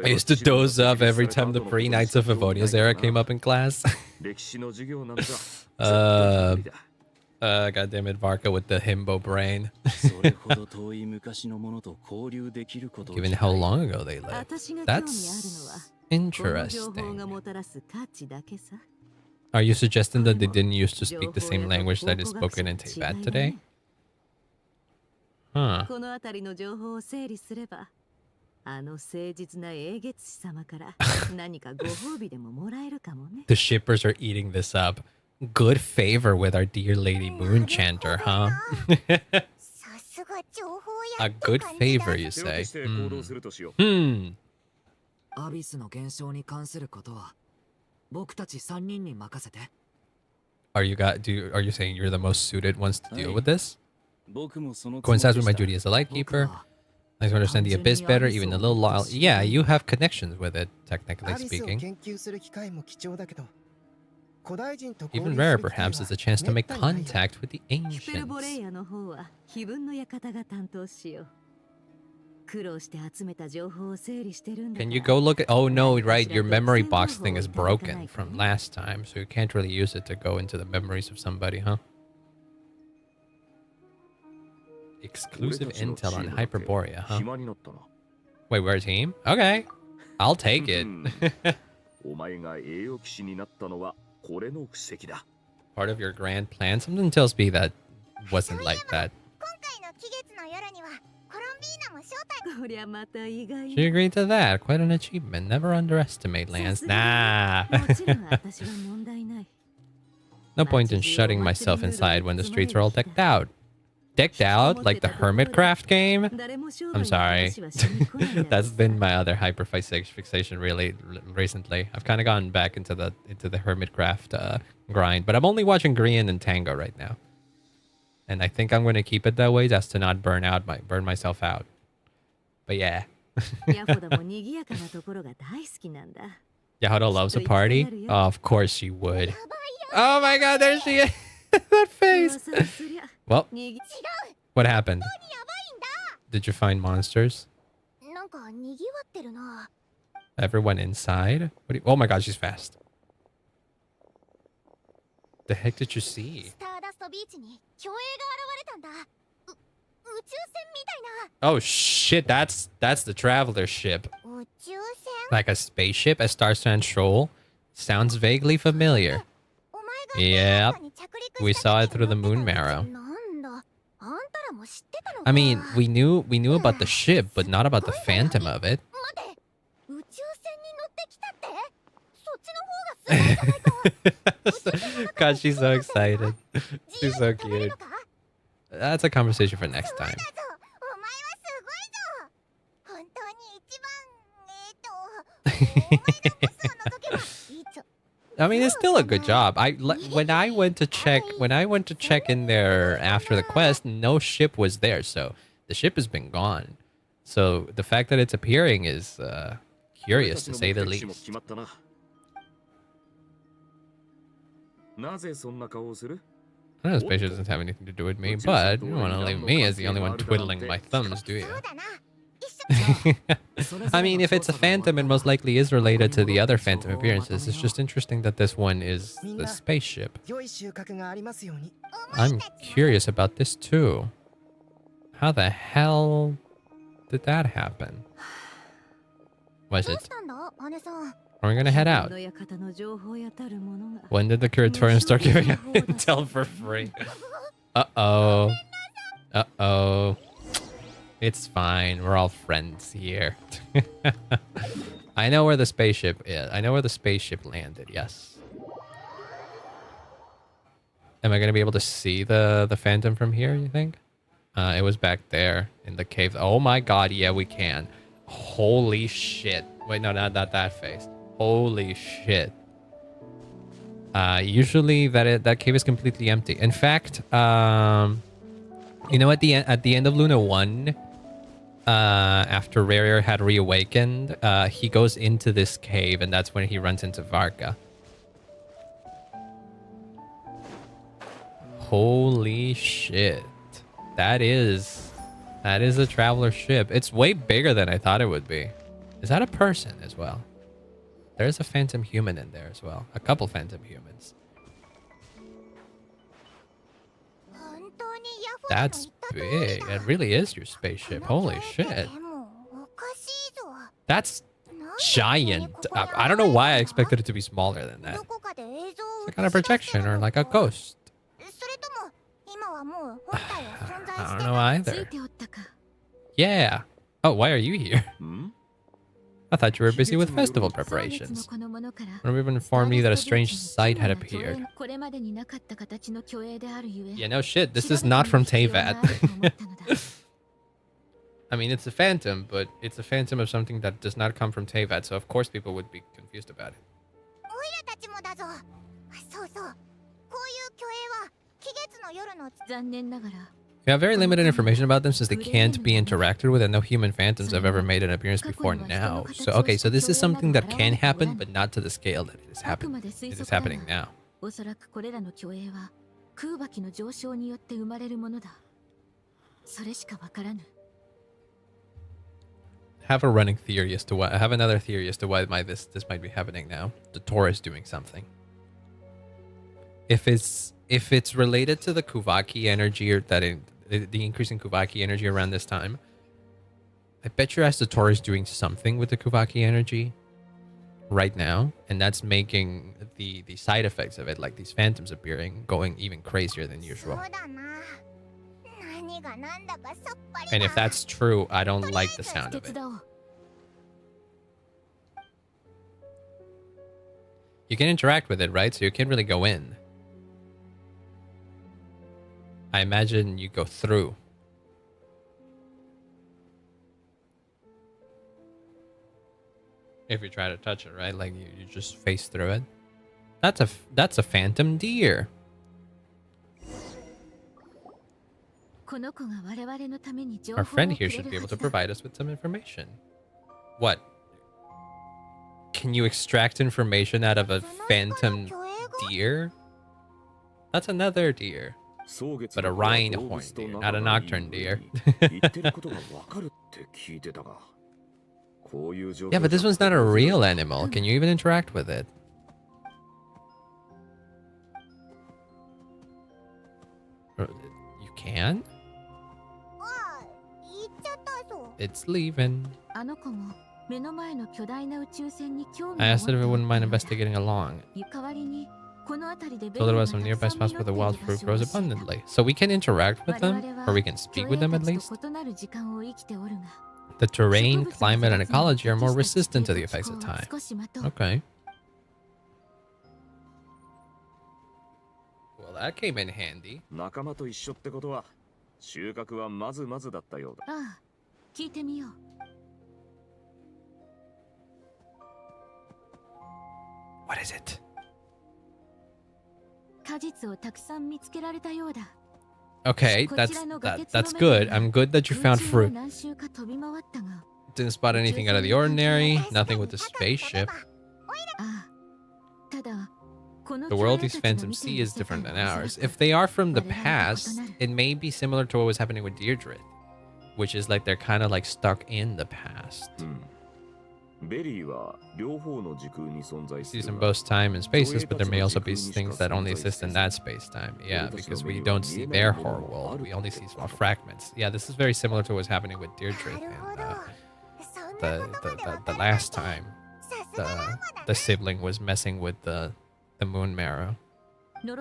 used to doze off every time the pre-Knights of Favonius era came up in class. Goddammit, Varka with the himbo brain. Given how long ago they lived. That's interesting. Are you suggesting that they didn't used to speak the same language that is spoken in Teyvat today? Huh. The shippers are eating this up. Good favor with our dear Lady Moon Chanter, huh? A good favor, you say? Are you saying you're the most suited ones to deal with this? Coincides with my duty as a lightkeeper. I can understand the abyss better, even a little while. Yeah, you have connections with it, technically speaking. Even rarer, perhaps, is a chance to make contact with the ancients. Can you go look at... Oh, no, right, your memory box thing is broken from last time, so you can't really use it to go into the memories of somebody, huh? Exclusive intel on Hyperborea, huh? Wait, we're a team? Okay. I'll take it. Part of your grand plan? Something tells me that wasn't like that. She agreed to that. Quite an achievement. Never underestimate Lance. Nah. No point in shutting myself inside when the streets are all decked out. Decked out? Like the Hermitcraft game? I'm sorry. That's been my other hyperfixation really recently. I've kind of gotten back into the Hermitcraft grind, but I'm only watching Grian and Tango right now. And I think I'm going to keep it that way just to not burn myself out. But yeah. Yahodo loves a party? Oh, of course she would. Oh my god, there she is. That face. Well, what happened? Did you find monsters? Everyone inside? Oh my god, she's fast. The heck did you see? Oh shit, that's the traveler ship. Like a spaceship, a Star Troll. Sounds vaguely familiar. Yep. We saw it through the moon marrow. I mean, we knew about the ship, but not about the phantom of it. God, she's so excited. She's so cute. That's a conversation for next time. I mean, it's still a good job. When I went to check in there after the quest, no ship was there, so the ship has been gone. So the fact that it's appearing is curious to say the least. I know the spaceship doesn't have anything to do with me, but you don't want to leave me as the only one twiddling my thumbs, do you? I mean, if it's a phantom, it most likely is related to the other phantom appearances. It's just interesting that this one is the spaceship. I'm curious about this too. How the hell did that happen? Was it? Are we gonna head out? When did the curatorium start giving out intel for free? Uh-oh. Uh-oh. It's fine. We're all friends here. I know where the spaceship is. I know where the spaceship landed, yes. Am I going to be able to see the phantom from here, you think? It was back there in the cave. Oh my god, yeah, we can. Holy shit. Wait, no, not that face. Holy shit. Usually that cave is completely empty. In fact, you know, at the end of Luna 1, after Rarier had reawakened, he goes into this cave, and that's when he runs into Varka. Holy shit. That is a traveler ship. It's way bigger than I thought it would be. Is that a person as well? There's a phantom human in there as well. A couple phantom humans. That's big. It really is your spaceship. Holy shit. That's giant. I don't know why I expected it to be smaller than that. It's like on a projection or like a ghost. I don't know either. Yeah. Oh, why are you here? I thought you were busy with festival preparations. When we've informed me that a strange sight had appeared. Yeah, no shit. This is not from Teyvat. I mean, it's a phantom, but it's a phantom of something that does not come from Teyvat, so of course people would be confused about it. We have very limited information about them since they can't be interacted with and no human phantoms have ever made an appearance before now. So, okay, so this is something that can happen, but not to the scale that it is happening. It is happening now. Have a running theory as to why. I have another theory as to why this might be happening now. The Tor is doing something. If it's related to the Kuvaki energy or the increase in Kuvaki energy around this time, I bet your ass the Tor is doing something with the Kuvaki energy. right now, and that's making the side effects of it, like these phantoms appearing, going even crazier than usual. And if that's true, I don't like the sound of it. You can interact with it, right? So you can't really go in. I imagine you go through. If you try to touch it, right? Like you just face through it. That's a phantom deer. Our friend here should be able to provide us with some information. What? Can you extract information out of a phantom deer? That's another deer. But a rhine-horn deer, not a nocturne deer. Yeah, but this one's not a real animal. Can you even interact with it? You can? It's leaving. I asked it if it wouldn't mind investigating along. Told it was some nearby spots where the wild fruit grows abundantly. So we can interact with them, or we can speak with them at least. The terrain, climate, and ecology are more resistant to the effects of time. Okay. Well, that came in handy. What is it? Okay, that's good. I'm good that you found fruit. Didn't spot anything out of the ordinary. Nothing with the spaceship. The world these phantoms see is different than ours. If they are from the past, it may be similar to what was happening with Deirdre, which is like they're kind of like stuck in the past. Sees in both time and spaces, but there may also be things that only exist in that space-time. Yeah, because we don't see their horror world. We only see small fragments. Yeah, this is very similar to what's happening with Deirdre. And the last time the sibling was messing with the moon marrow. Not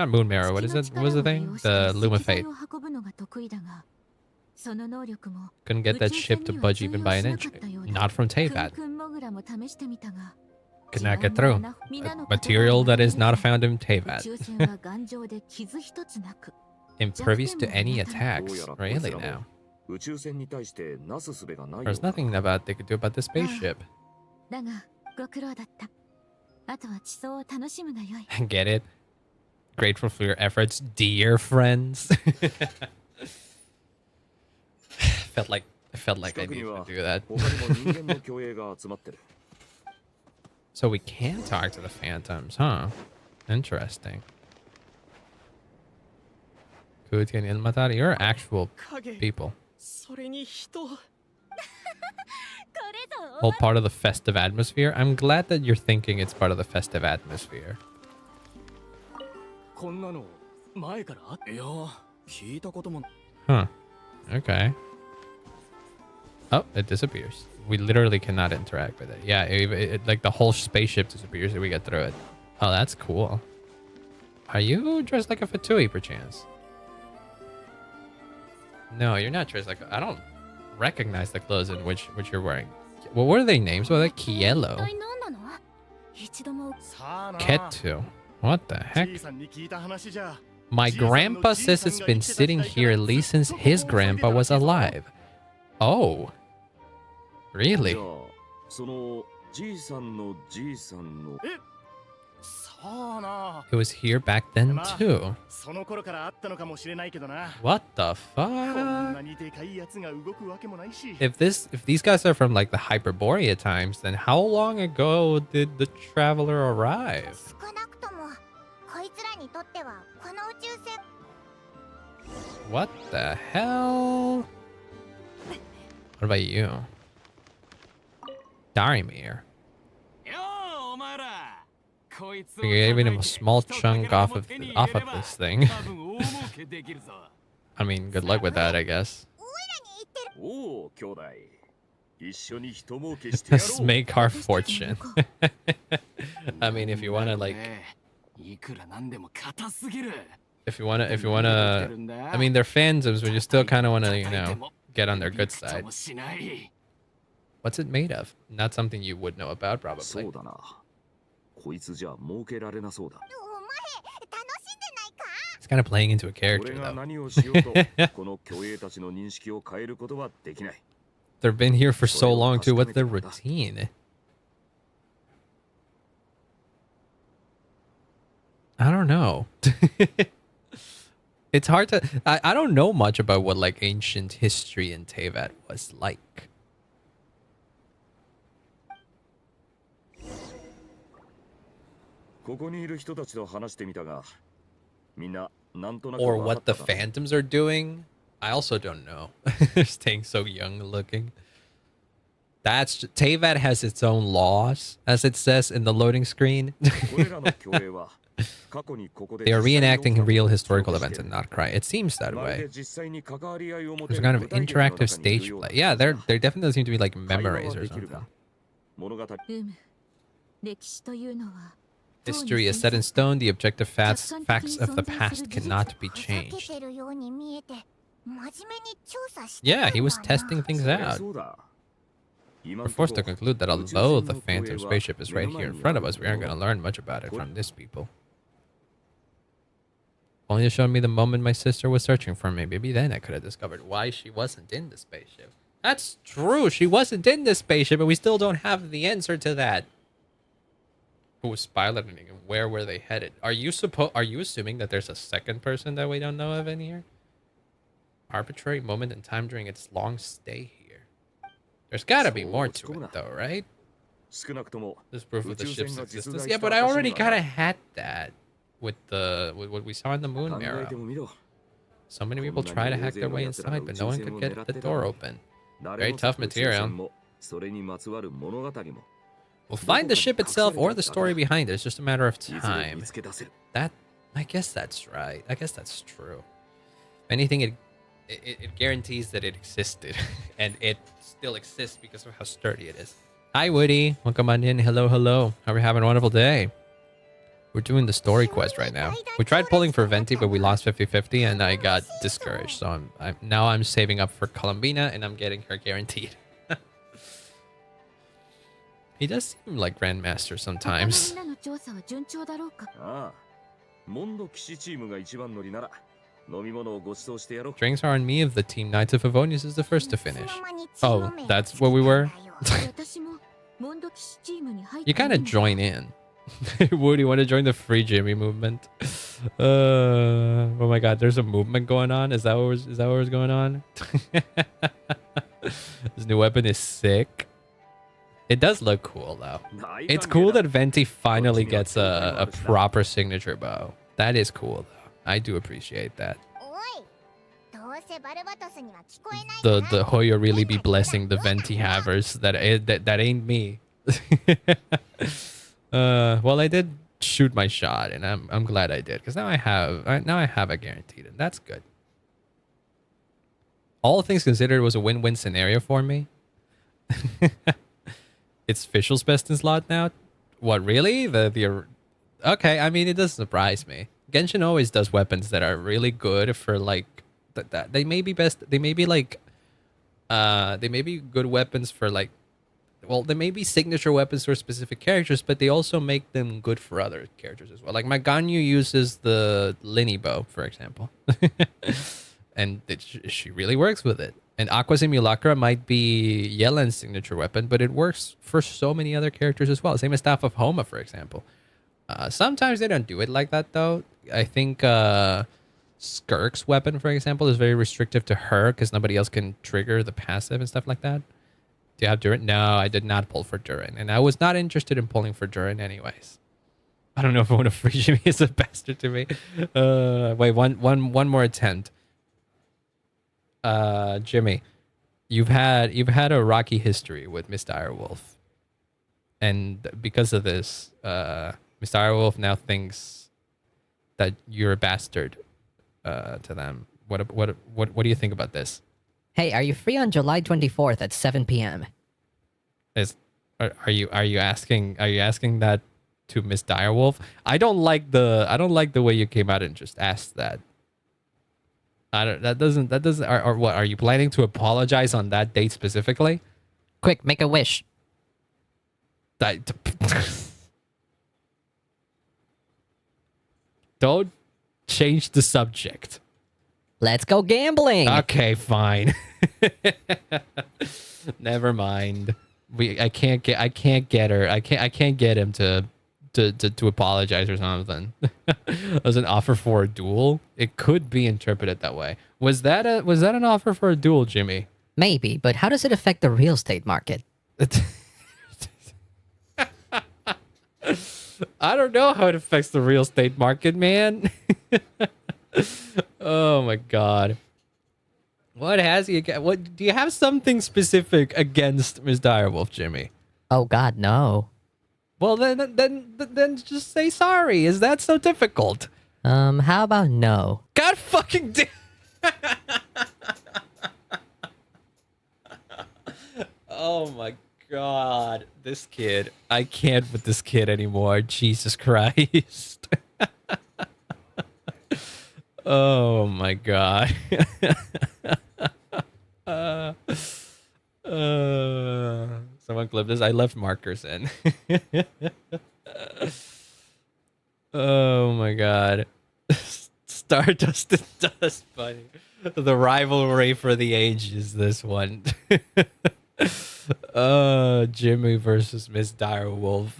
moon marrow, what is it? What was the thing? The Loom of Fate. Couldn't get that ship to budge even by an inch. Not from Teyvat. Could not get through. Material that is not found in Teyvat. Impervious to any attacks. Really now. There's nothing about they could do about the spaceship. Get it? Grateful for your efforts, dear friends. I felt like I needed to do that. So we can talk to the phantoms, huh? Interesting. You're actual people. All part of the festive atmosphere? I'm glad that you're thinking it's part of the festive atmosphere. Huh. Okay. Oh, it disappears. We literally cannot interact with it. Yeah, like the whole spaceship disappears if we get through it. Oh, that's cool. Are you dressed like a Fatui, perchance? No, you're not dressed like... I don't recognize the clothes in which you're wearing. What were they names? Well, they're Kielo. Ketu. What the heck? My grandpa says it's been sitting here at least since his grandpa was alive. Oh. Really? It was here back then too. What the fuck? If these guys are from like the Hyperborea times, then how long ago did the traveler arrive? What the hell? What about you? Darimir. You're giving him a small chunk off of this thing. I mean, good luck with that, I guess. Let's make our fortune. I mean, if you wanna like, if you wanna, I mean, they're fandoms, but you still kind of wanna, you know, get on their good side. What's it made of? Not something you would know about, probably. It's kind of playing into a character, though. They've been here for so long, too. What's their routine? I don't know. It's hard to... I don't know much about what, like, ancient history in Teyvat was like. Or what the phantoms are doing. I also don't know. They're staying so young looking. That's... Teyvat has its own laws, as it says in the loading screen. They are reenacting real historical events in nod-krai. It seems that way. There's a kind of interactive stage play. Yeah, there definitely seem to be like memories or something. History is set in stone. The objective facts of the past cannot be changed. Yeah, he was testing things out. We're forced to conclude that although the phantom spaceship is right here in front of us, we aren't going to learn much about it from this people. Only showed me the moment my sister was searching for me. Maybe then I could have discovered why she wasn't in the spaceship. That's true. She wasn't in the spaceship, but we still don't have the answer to that. Who was piloting and where were they headed? Are you assuming that there's a second person that we don't know of in here? Arbitrary moment in time during its long stay here. There's gotta be more to it though, right? This proof of the ship's existence. Yeah, but I already kinda had that with what we saw in the moon mirror. So many people try to hack their way inside, but no one could get the door open. Very tough material. We'll find the ship itself or the story behind it. It's just a matter of time. I guess that's right. I guess that's true. If anything, it guarantees that it existed. And it still exists because of how sturdy it is. Hi, Woody. Welcome on in. Hello, hello. Hope you're having a wonderful day. We're doing the story quest right now. We tried pulling for Venti, but we lost 50-50, and I got discouraged. So now I'm saving up for Columbina, and I'm getting her guaranteed. He does seem like Grandmaster sometimes. Drinks are on me if the team Knights of Favonius is the first to finish. Oh, that's what we were? You kind of join in. Woody, want to join the free Jimmy movement? Oh my god, there's a movement going on? Is that what was going on? This new weapon is sick. It does look cool, though. It's cool that Venti finally gets a proper signature bow. That is cool, though. I do appreciate that. The Hoyo really be blessing the Venti havers. That ain't me. Well, I did shoot my shot, and I'm glad I did, because now I have a guaranteed, and that's good. All things considered, it was a win-win scenario for me. It's Fischl's best in slot now? What, really? Okay, I mean, it doesn't surprise me. Genshin always does weapons that are really good for, like... They may be best... They may be, like... They may be good weapons for, like... Well, they may be signature weapons for specific characters, but they also make them good for other characters as well. Like, my Ganyu uses the Linny bow, for example. And she really works with it. And Aqua Simulacra might be Yelen's signature weapon, but it works for so many other characters as well. Same as Staff of Homa, for example. Sometimes they don't do it like that, though. I think Skirk's weapon, for example, is very restrictive to her because nobody else can trigger the passive and stuff like that. Do you have Durin? No, I did not pull for Durin. And I was not interested in pulling for Durin anyways. I don't know if I want to free Jimmy is a bastard to me. Wait, one more attempt. Jimmy, you've had a rocky history with Miss Direwolf, and because of this, Miss Direwolf now thinks that you're a bastard to them. What do you think about this? Hey, are you free on July 24th at 7 p.m.? Is are you asking that to Miss Direwolf? I don't like the way you came out and just asked that. That doesn't or what, are you planning to apologize on that date specifically? Quick, make a wish. Don't change the subject. Let's go gambling. Okay, fine. Never mind. I can't get her. I can't get him to apologize or something. As an offer for a duel, it could be interpreted that way. Was that an offer for a duel, Jimmy? Maybe, but how does it affect the real estate market? I don't know how it affects the real estate market, man. Oh my god. What has he? What do you have something specific against Ms. Direwolf, Jimmy? Oh God, no. Well, then just say sorry. Is that so difficult? How about no? God fucking damn. Oh my god, this kid. I can't with this kid anymore. Jesus Christ. Oh my god. Someone clip this. I left markers in. Oh my god. Stardust and Dust Bunny. The rivalry for the ages, this one. Jimmy versus Miss Direwolf.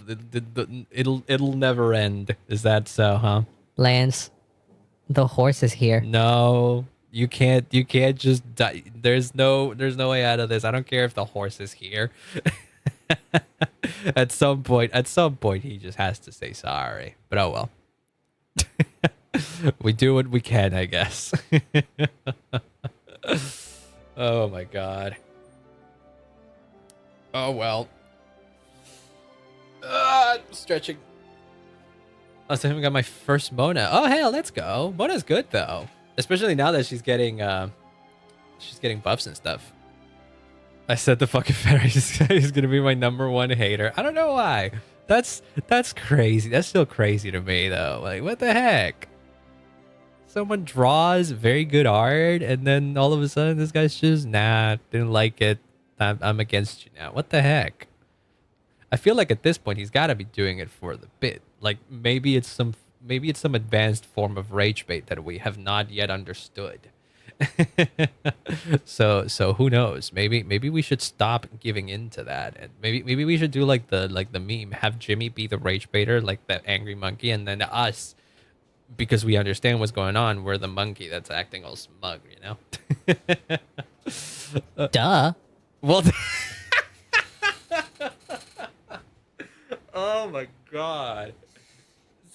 It'll never end. Is that so, huh? Lance, the horse is here. No, you can't just die. There's no way out of this. I don't care if the horse is here. At some point he just has to say sorry. But oh well. We do what we can, I guess. Oh my god. Oh well. Stretching. Oh, so I haven't got my first Mona. Oh hell, let's go. Mona's good though, especially now that she's getting buffs and stuff. I said the fucking fairy is gonna be my #1 hater. I don't know why. That's crazy. That's still crazy to me though. Like what the heck? Someone draws very good art, and then all of a sudden this guy's just didn't like it. I'm against you now. What the heck? I feel like at this point he's got to be doing it for the bit. Like maybe it's some advanced form of rage bait that we have not yet understood. So who knows? Maybe we should stop giving in to that, and maybe we should do like the meme. Have Jimmy be the rage baiter, like that angry monkey, and then us, because we understand what's going on, we're the monkey that's acting all smug, you know? Duh. Well, oh my god.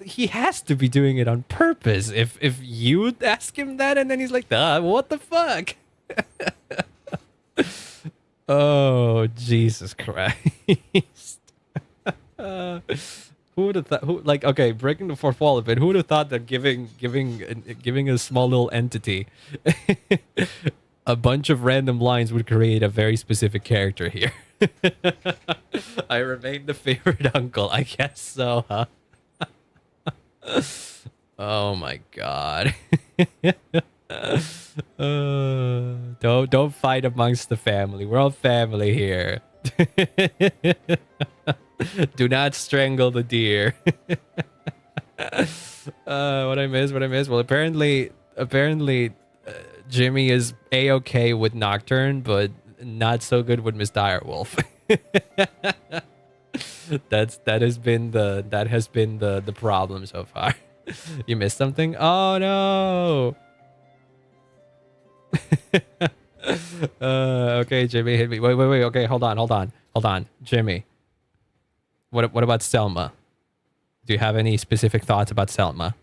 He has to be doing it on purpose. If you ask him that and then he's like, duh, what the fuck? Oh, Jesus Christ. Who would have thought? Okay, breaking the fourth wall a bit. Who would have thought that giving a small little entity a bunch of random lines would create a very specific character here? I remain the favorite uncle. I guess so, huh? Oh my god. Don't fight amongst the family. We're all family here. Do not strangle the deer. What I miss? Well, apparently, Jimmy is a-okay with Nocturne, but not so good with Miss Direwolf. that has been the problem so far. You missed something? Oh no. Okay, Jimmy, hit me. Wait. Okay, hold on. Jimmy. What about Selma? Do you have any specific thoughts about Selma?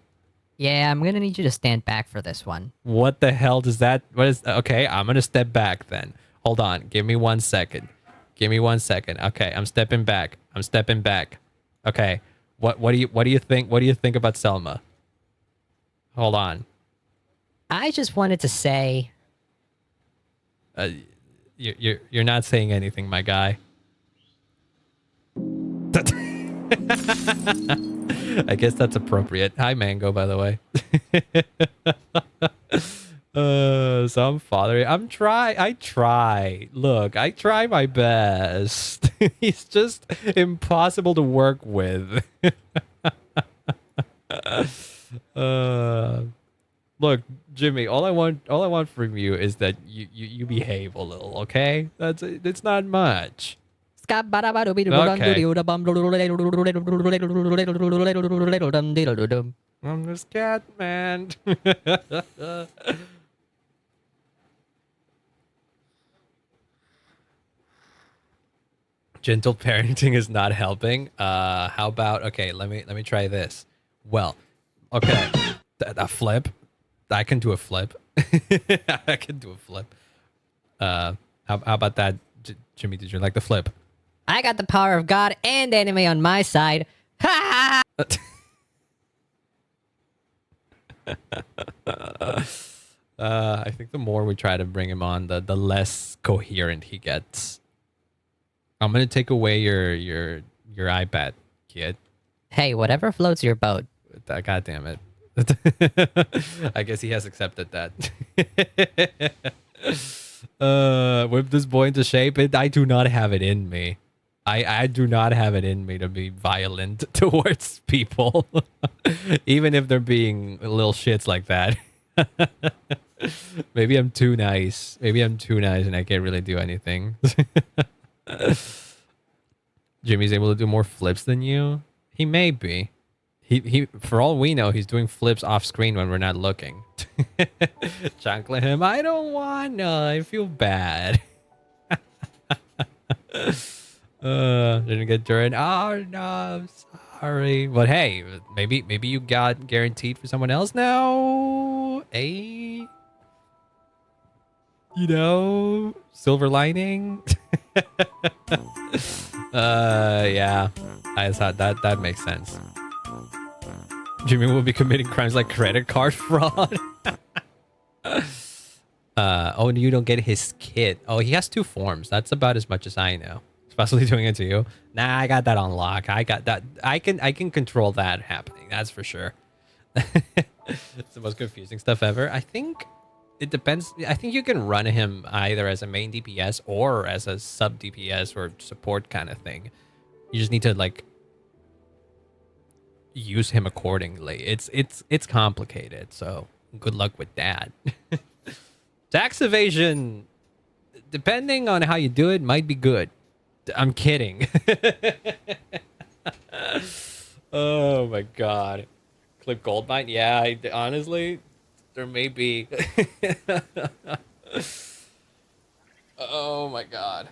Yeah, I'm gonna need you to stand back for this one. What the hell does that? What is? Okay, I'm gonna step back then. Hold on. Give me 1 second. Okay, I'm stepping back. Okay. What do you think? What do you think about Selma? Hold on. I just wanted to say. You're not saying anything, my guy. I guess that's appropriate. Hi, Mango, by the way. So I'm fathering. I try. Look, I try my best. He's just impossible to work with. Look, Jimmy, all I want from you is that you behave a little, okay? It's not much. Okay. I'm this cat, man. Gentle parenting is not helping. How about, okay, let me try this. Well, okay, a flip. I can do a flip. I can do a flip. How about that, Jimmy? Did you like the flip? I got the power of God and anime on my side. Ha! I think the more we try to bring him on, the less coherent he gets. I'm gonna take away your iPad, kid. Hey, whatever floats your boat. God damn it. I guess he has accepted that. Whip this boy into shape. I do not have it in me. I do not have it in me to be violent towards people. Even if they're being little shits like that. Maybe I'm too nice. Maybe I'm too nice and I can't really do anything. Jimmy's able to do more flips than you? He may be. He for all we know, he's doing flips off screen when we're not looking. Chancla him. I don't wanna. I feel bad. Didn't get turned. Oh no, I'm sorry. But hey, maybe you got guaranteed for someone else now. You know, silver lining. Yeah, I thought that makes sense. Jimmy will be committing crimes like credit card fraud. Oh, you don't get his kit. Oh, he has 2 forms. That's about as much as I know. Especially doing it to you. Nah, I got that on lock. I got that. I can control that happening. That's for sure. It's the most confusing stuff ever. I think it depends. I think you can run him either as a main DPS or as a sub DPS or support kind of thing. You just need to like use him accordingly. It's complicated, so good luck with that. Tax evasion, depending on how you do it, might be good. I'm kidding. Oh my god. Clip gold mine? Yeah, honestly, there may be. Oh my god.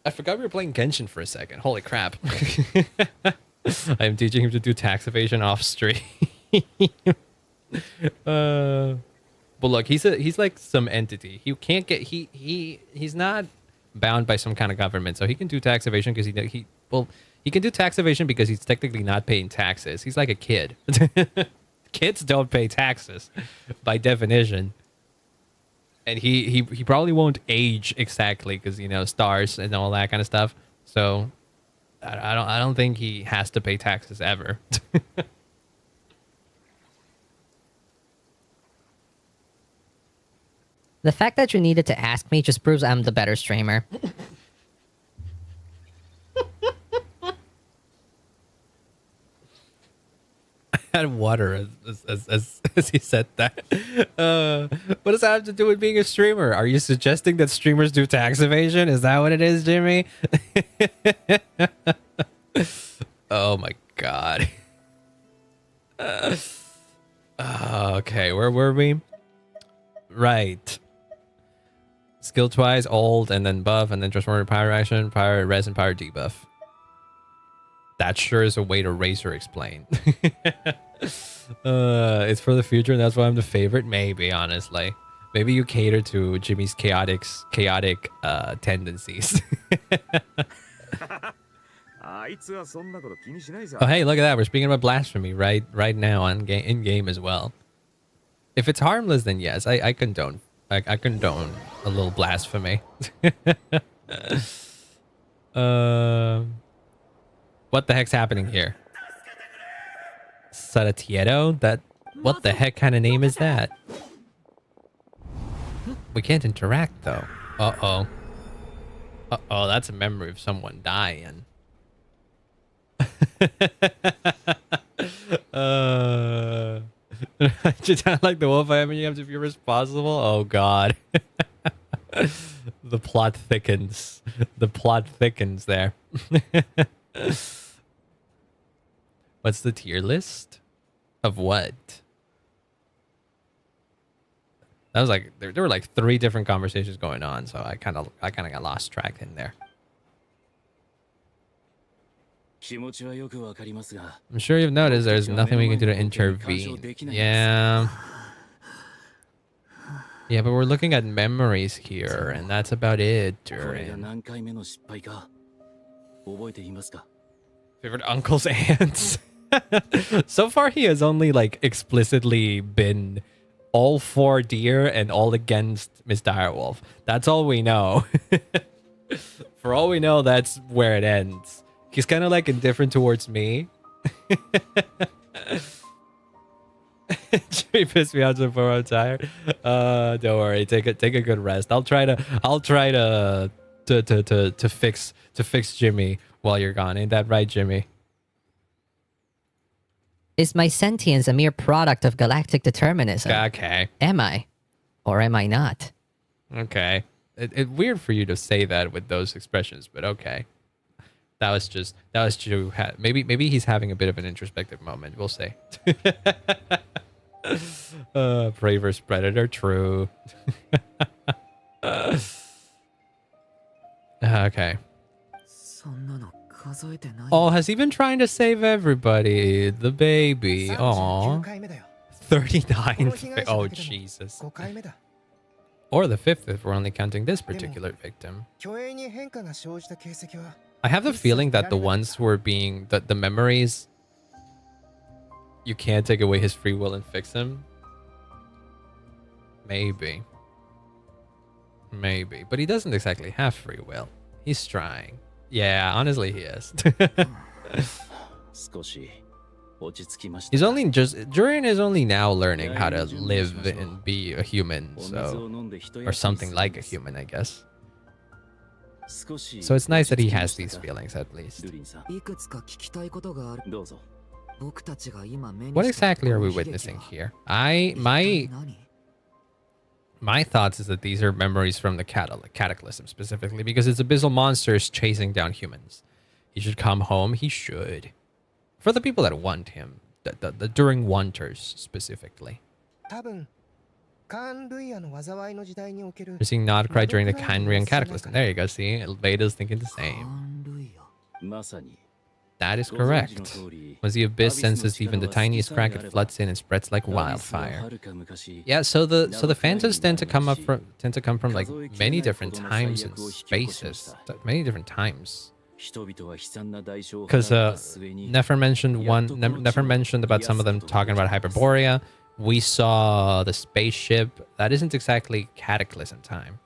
I forgot we were playing Genshin for a second. Holy crap. I am teaching him to do tax evasion off stream. But look, he's like some entity. He can't get he's not bound by some kind of government, so he can do tax evasion because he can do tax evasion because he's technically not paying taxes. He's like a kid. Kids don't pay taxes by definition. And he probably won't age exactly because, you know, stars and all that kind of stuff. So I don't think he has to pay taxes ever. The fact that you needed to ask me just proves I'm the better streamer. I had water as he said that. What does that have to do with being a streamer? Are you suggesting that streamers do tax evasion? Is that what it is, Jimmy? Oh my god. Okay, where were we? Right. Skill twice, old, and then buff, and then transform power action, power res, and power debuff. That sure is a way to Razor explain. It's for the future, and that's why I'm the favorite. Maybe, honestly. Maybe you cater to Jimmy's chaotic tendencies. Oh, hey, look at that. We're speaking about blasphemy right now in game as well. If it's harmless, then yes, I condone. I condone a little blasphemy. What the heck's happening here? Saratiero? That... What the heck kind of name is that? We can't interact, though. Uh-oh. Uh-oh, that's a memory of someone dying. Just like the wolf, I mean, you have to be responsible. Oh, God. The plot thickens. The plot thickens there. What's the tier list? Of what? That was like there were like 3 different conversations going on, so I kind of got lost track in there. I'm sure you've noticed there's nothing we can do to intervene. Yeah. Yeah, but we're looking at memories here, and that's about it. Favorite uncle's aunts? So far, he has only like explicitly been all for deer and all against Miss Direwolf. That's all we know. For all we know, that's where it ends. He's kind of like indifferent towards me. Jimmy pissed me out before I'm tired. Don't worry, take a good rest. I'll try to fix Jimmy while you're gone. Ain't that right, Jimmy? Is my sentience a mere product of galactic determinism? Okay. Am I? Or am I not? Okay. It's weird for you to say that with those expressions, but okay. That was true. Maybe he's having a bit of an introspective moment. We'll see. Prey vs Predator, true. Okay. Oh, has he been trying to save everybody? The baby. Aww. 39th. Oh, Jesus. Or the 5th if we're only counting this particular victim. I have the feeling that the ones who are being... the memories... You can't take away his free will and fix him. Maybe. Maybe. But he doesn't exactly have free will. He's trying. Yeah, honestly, he is. He's only Jurian is only now learning how to live and be a human, so... Or something like a human, I guess. So it's nice that he has these feelings, at least. What exactly are we witnessing here? My thoughts is that these are memories from the Cataclysm, specifically, because it's abyssal monsters chasing down humans. He should come home. He should. For the people that want him. The during wanters, specifically. We're seeing nod-krai during the Kanrian Cataclysm. There you go, see? Veda's thinking the same. That is correct. Once the abyss senses even the tiniest crack, it floods in and spreads like wildfire. Yeah, so the phantoms tend to come from like many different times and spaces, many different times. Because Nefer mentioned about some of them talking about Hyperborea. We saw the spaceship. That isn't exactly Cataclysm time.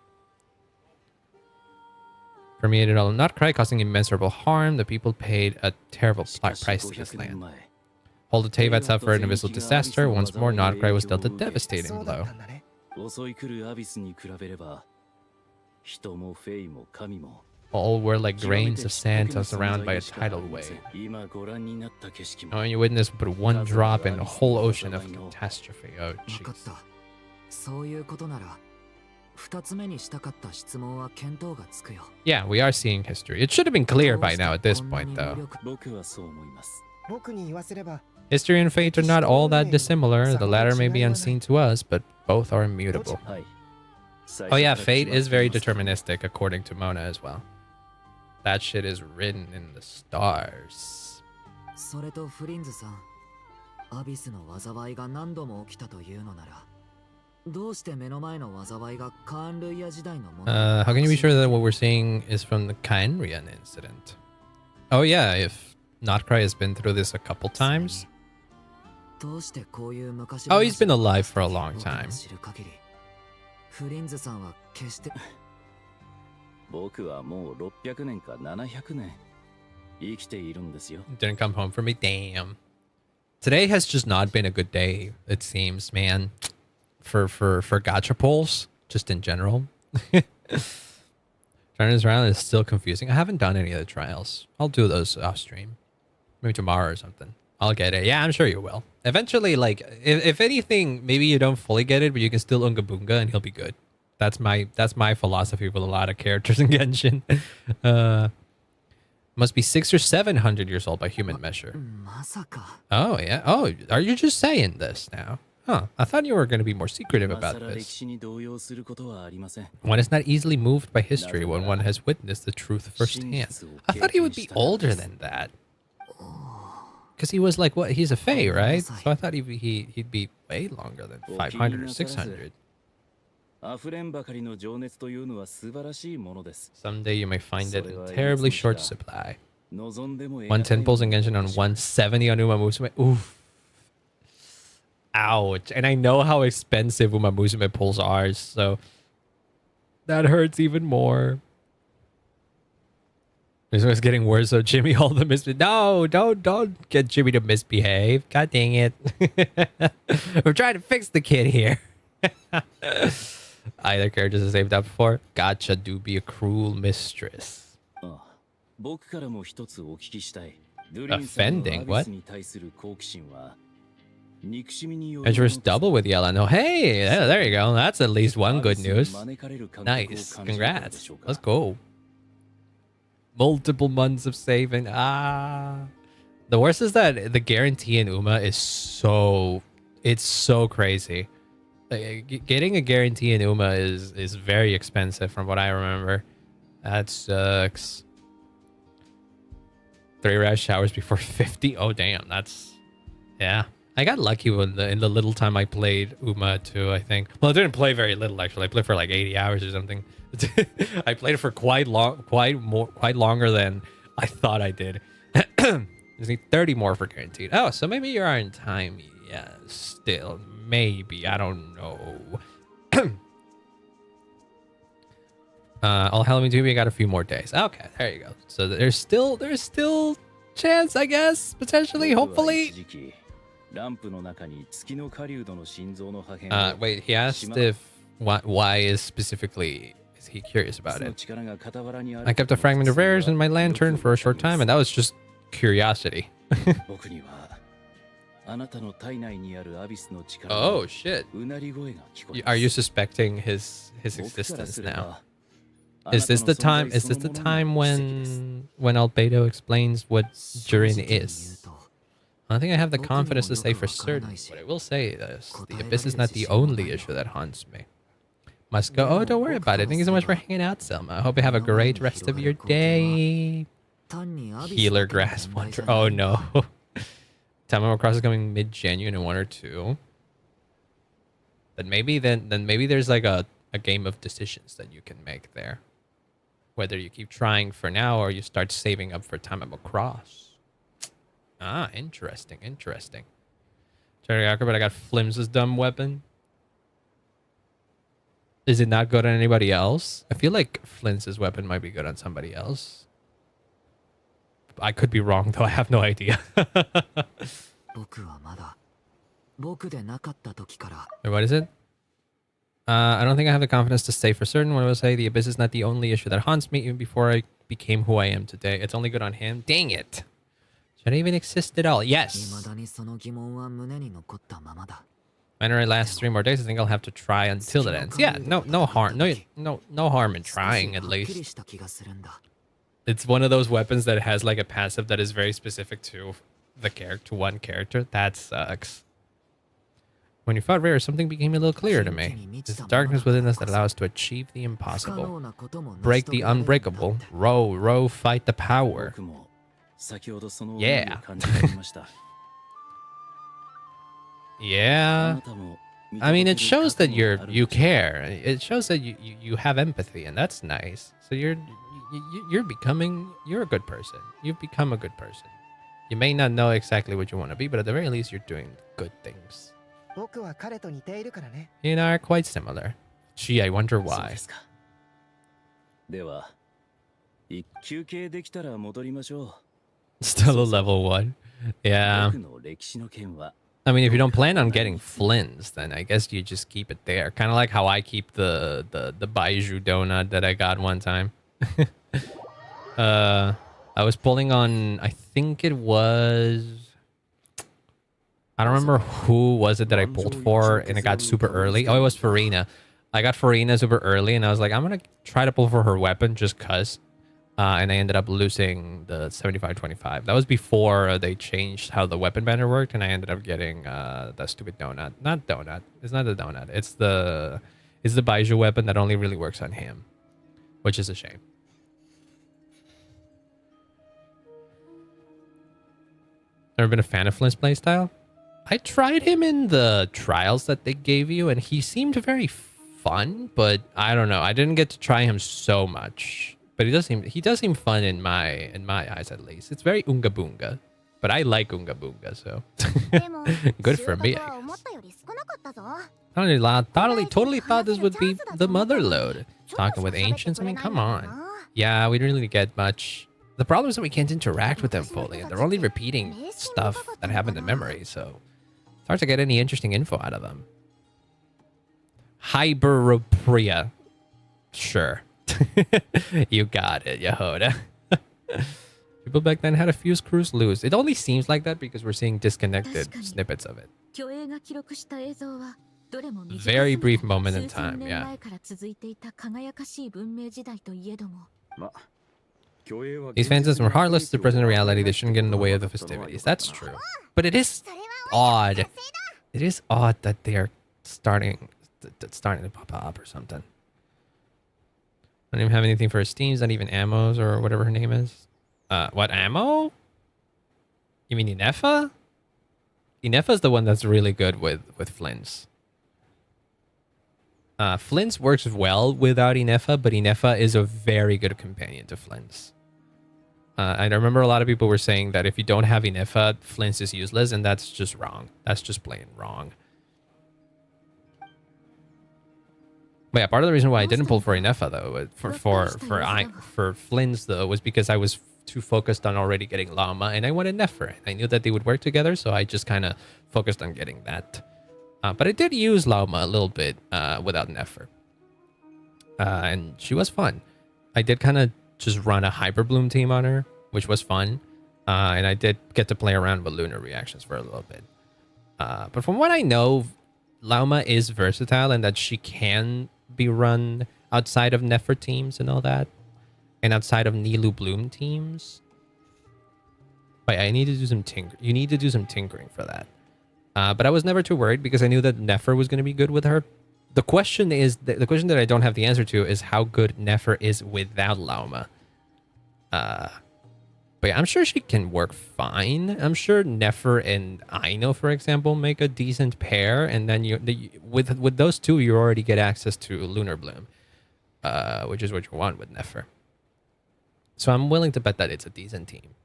Permeated all nod-krai, causing immeasurable harm. The people paid a terrible price to this land. All the Teyvat suffered an abyssal disaster. Once more, nod-krai was dealt a devastating blow. All were like grains of sand tossed around by a tidal wave. Oh, and you witness but one drop in a whole ocean of catastrophe. Oh, jeez. Yeah, we are seeing history. It should have been clear by now at this point, though. History and fate are not all that dissimilar. The latter may be unseen to us, but both are immutable. Oh yeah, fate is very deterministic, according to Mona as well. That shit is written in the stars. How can you be sure that what we're seeing is from the Kanrian incident? Oh yeah, if nod-krai has been through this a couple times. Oh, he's been alive for a long time. Didn't come home for me. Damn. Today has just not been a good day, it seems, man. For gacha pulls, just in general. Trying this around is still confusing. I haven't done any of the trials. I'll do those off stream. Maybe tomorrow or something. I'll get it. Yeah, I'm sure you will. Eventually, like, if anything, maybe you don't fully get it, but you can still Unga Boonga and he'll be good. That's my philosophy with a lot of characters in Genshin. Must be 600 or 700 years old by human measure. Oh, yeah. Oh, are you just saying this now? Huh. I thought you were going to be more secretive about this. One is not easily moved by history when one has witnessed the truth firsthand. I thought he would be older than that. Because he was like, what? He's a Fae, right? So I thought he'd be way longer than 500 or 600. Someday you may find it in terribly short supply. 110 pulls in Genshin on 170 on Uma Musume. Oof. Ouch. And I know how expensive Uma Musume pulls are, so that hurts even more. This one's getting worse, so Jimmy, all the misbehave. No, don't get Jimmy to misbehave. God dang it. We're trying to fix the kid here. Either characters have saved up before. Gotcha, do be a cruel mistress. Offending? What? Adventurous double with Yella. No, hey, there you go. That's at least one good news. Nice. Congrats. Let's go. Multiple months of saving. Ah. The worst is that the guarantee in Uma is so crazy. Getting a guarantee in Uma is very expensive from what I remember. That sucks. 3 rush showers before 50. Oh damn, that's yeah. I got lucky when in the little time I played Uma too, I think. Well, I didn't play very little actually. I played for like 80 hours or something. I played it for quite longer than I thought I did. Just need 30 more for guaranteed. Oh, so maybe you are in time. Yeah, still maybe. I don't know. All Halloween 2, we got a few more days. Okay, there you go. So there's still chance, I guess, potentially, hopefully. Wait, he asked if why is he curious about it. I kept a fragment of rares in my lantern for a short time, and that was just curiosity. Oh shit. Are you suspecting his existence now? Is this the time when Albedo explains what Jurin is? I don't think I have the confidence to say for certain, but I will say this. The abyss is not the only issue that haunts me. Must go. Oh, don't worry about it. Thank you so much for hanging out, Selma. I hope you have a great rest of your day. Healer Grass Wonder. Oh no. Time Cross is coming mid-January in 1 or 2. But maybe then maybe there's like a game of decisions that you can make there. Whether you keep trying for now or you start saving up for Time Cross. Ah, interesting. Cherry but I got Flims's dumb weapon. Is it not good on anybody else? I feel like Flims's weapon might be good on somebody else. I could be wrong, though. I have no idea. Wait, what is it? I don't think I have the confidence to say for certain what I will say. The abyss is not the only issue that haunts me even before I became who I am today. It's only good on him. Dang it. Should I even exist at all? Yes. When I last 3 more days, I think I'll have to try until it ends. Yeah, no harm. No harm in trying, at least. It's one of those weapons that has like a passive that is very specific to the character, one character. That sucks. When you fought Rare, something became a little clearer to me. It's the darkness within us that allows us to achieve the impossible. Break the unbreakable. Row, fight the power. Yeah. Yeah. I mean, it shows that you care. It shows that you have empathy, and that's nice. So you're a good person. You've become a good person. You may not know exactly what you want to be, but at the very least, you're doing good things. You and I are quite similar. Gee, I wonder why. Still a level 1. Yeah. I mean, if you don't plan on getting Flins, then I guess you just keep it there. Kind of like how I keep the Baiju donut that I got one time. I was pulling on, I think it was... I don't remember who was it that I pulled for, and it got super early. Oh, it was Farina. I got Farina super early, and I was like, I'm going to try to pull for her weapon just because. And I ended up losing the 75-25. That was before they changed how the weapon banner worked, and I ended up getting that stupid donut. Not donut. It's not the donut. It's the Baiju weapon that only really works on him, which is a shame. Never been a fan of Flint's playstyle? I tried him in the trials that they gave you, and he seemed very fun, but I don't know. I didn't get to try him so much. But he does seem fun in my eyes, at least. It's very Unga Boonga. But I like Unga Boonga, so good for me, I guess. Totally thought this would be the mother load. Talking with ancients, I mean, come on. Yeah, we didn't really get much. The problem is that we can't interact with them fully, and they're only repeating stuff that happened in memory, so it's hard to get any interesting info out of them. Hyperopria. Sure. You got it, Yehoda. People back then had a few screws loose. It only seems like that because we're seeing disconnected snippets of it. Very brief moment in time, yeah. These fansies were heartless to the present reality. They shouldn't get in the way of the festivities. That's true. But it is odd. It is odd that they're starting to pop up or something. I don't even have anything for her steams, not even ammos or whatever her name is. What, ammo? You mean Inefa? Inefa's the one that's really good with Flins. Flins works well without Inefa, but Inefa is a very good companion to Flins. I remember a lot of people were saying that if you don't have Inefa, Flins is useless, and that's just wrong. That's just plain wrong. But yeah, part of the reason why I didn't pull for Inefa though, for Flins though, was because I was too focused on already getting Llama, and I wanted Nefer. I knew that they would work together, so I just kind of focused on getting that. But I did use Llama a little bit without Nefer, and she was fun. I did kind of just run a Hyper Bloom team on her, which was fun, and I did get to play around with lunar reactions for a little bit. But from what I know, Llama is versatile and that she can be run outside of Nefer teams and all that, and outside of Nilu Bloom teams. But I need to do some you need to do some tinkering for that. But I was never too worried because I knew that Nefer was going to be good with her. The question is, the question that I don't have the answer to is how good Nefer is without Llama. But yeah, I'm sure she can work fine. I'm sure Nefer and Aino, for example, make a decent pair, and then with those two, you already get access to Lunar Bloom, which is what you want with Nefer. So I'm willing to bet that it's a decent team.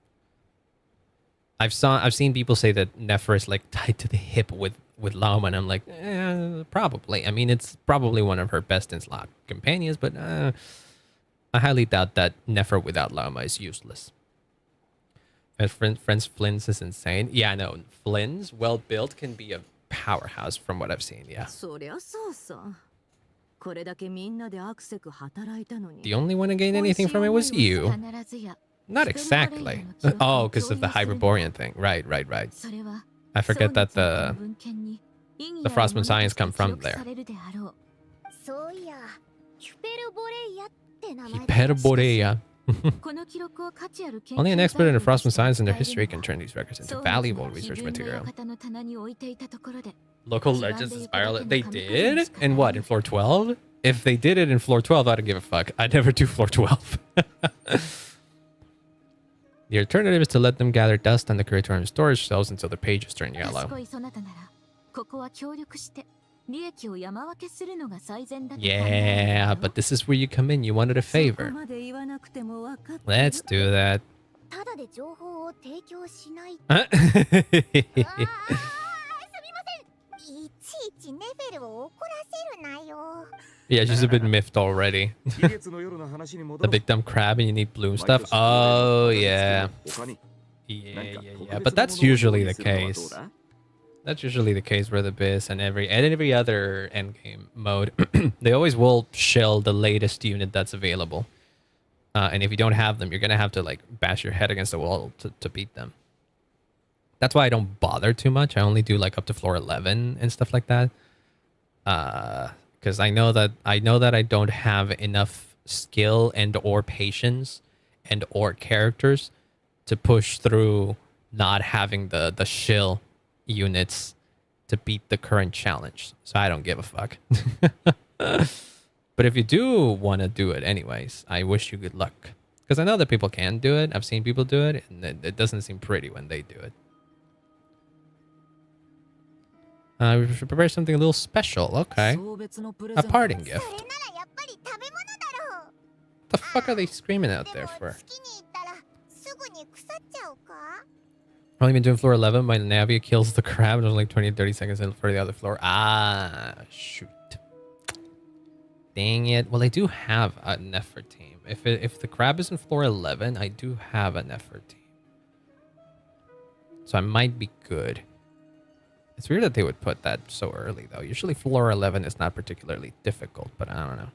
I've seen people say that Nefer is like tied to the hip with Llama, and I'm like, probably. I mean, it's probably one of her best in slot companions, but I highly doubt that Nefer without Llama is useless. And friends Flins is insane. Yeah, no, Flins, well built, can be a powerhouse from what I've seen. Yeah. The only one to gain anything from it was you. Not exactly. Oh, because of the Hyperborean thing. Right. I forget that the Frostmoon Science come from there. Hyperborea. Only an expert in the Frostmoon Science and their history can turn these records into valuable research material. Local legends inspire. They did? And what, in floor 12? If they did it in floor 12, I don't give a fuck. I'd never do floor 12. The alternative is to let them gather dust on the curatorium storage shelves until the pages turn yellow. Yeah, but this is where you come in. You wanted a favor. Let's do that. Yeah, she's a bit miffed already. The big dumb crab and you need bloom stuff. Oh, yeah. Yeah. But that's usually the case. That's usually the case with Abyss and every other endgame mode. They always will shill the latest unit that's available. And if you don't have them, you're gonna have to like bash your head against the wall to beat them. That's why I don't bother too much. I only do like up to floor 11 and stuff like that. Because I know that I don't have enough skill and or patience and or characters to push through not having the shill units to beat the current challenge. So I don't give a fuck. But if you do want to do it anyways, I wish you good luck. Because I know that people can do it. I've seen people do it, and it doesn't seem pretty when they do it. We should prepare something a little special. Okay. A parting gift. What the fuck are they screaming out there for? I've only been doing floor 11. My Navia kills the crab. There's like 20 to 30 seconds for the other floor. Ah, shoot. Dang it. Well, I do have an effort team. If the crab is in floor 11, I do have an effort team. So I might be good. It's weird that they would put that so early, though. Usually floor 11 is not particularly difficult, but I don't know.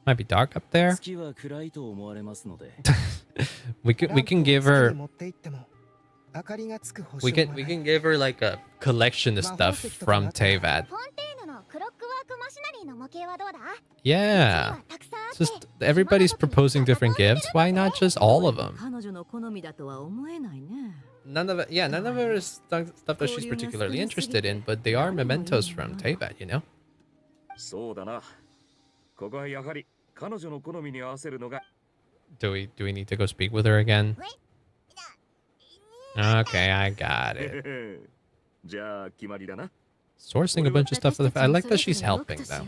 Might be dark up there. we can give her like a collection of stuff from Teyvat. Yeah. It's just everybody's proposing different gifts. Why not just all of them? None of it is stuff that she's particularly interested in, but they are mementos from Teyvat, you know? Do we need to go speak with her again? Okay, I got it. Sourcing a bunch of stuff for the... I like that she's helping, though.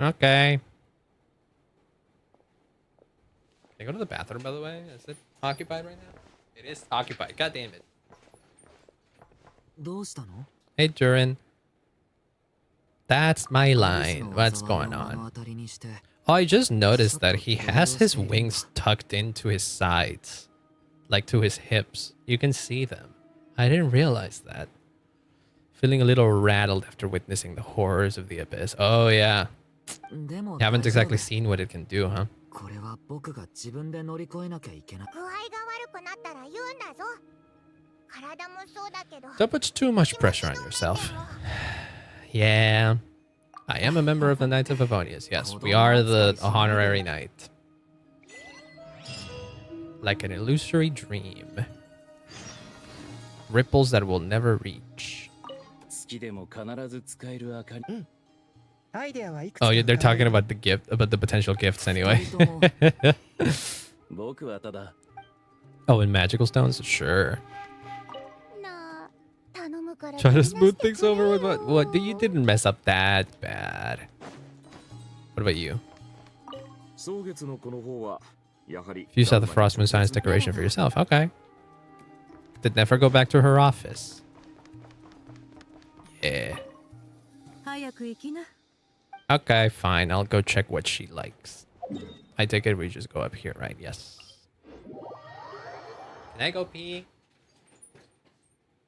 Okay. Can I go to the bathroom, by the way? Is it occupied right now? It is occupied. God damn it. Hey, Durin. That's my line. What's going on? Oh, I just noticed that he has his wings tucked into his sides. Like to his hips. You can see them. I didn't realize that. Feeling a little rattled after witnessing the horrors of the Abyss. Oh, yeah. You haven't exactly seen what it can do, huh? Don't put too much pressure on yourself. Yeah. I am a member of the Knights of Favonius. Yes, we are the honorary knight. Like an illusory dream. Ripples that will never reach. Oh, yeah, they're talking about the gift, about the potential gifts anyway. Oh, and magical stones? Sure. Try to smooth things over with what? What? You didn't mess up that bad. What about you? If you saw the Frost Moon Science decoration for yourself, okay. Did never go back to her office. Yeah. Okay, fine. I'll go check what she likes. I take it we just go up here, right? Yes. Can I go pee?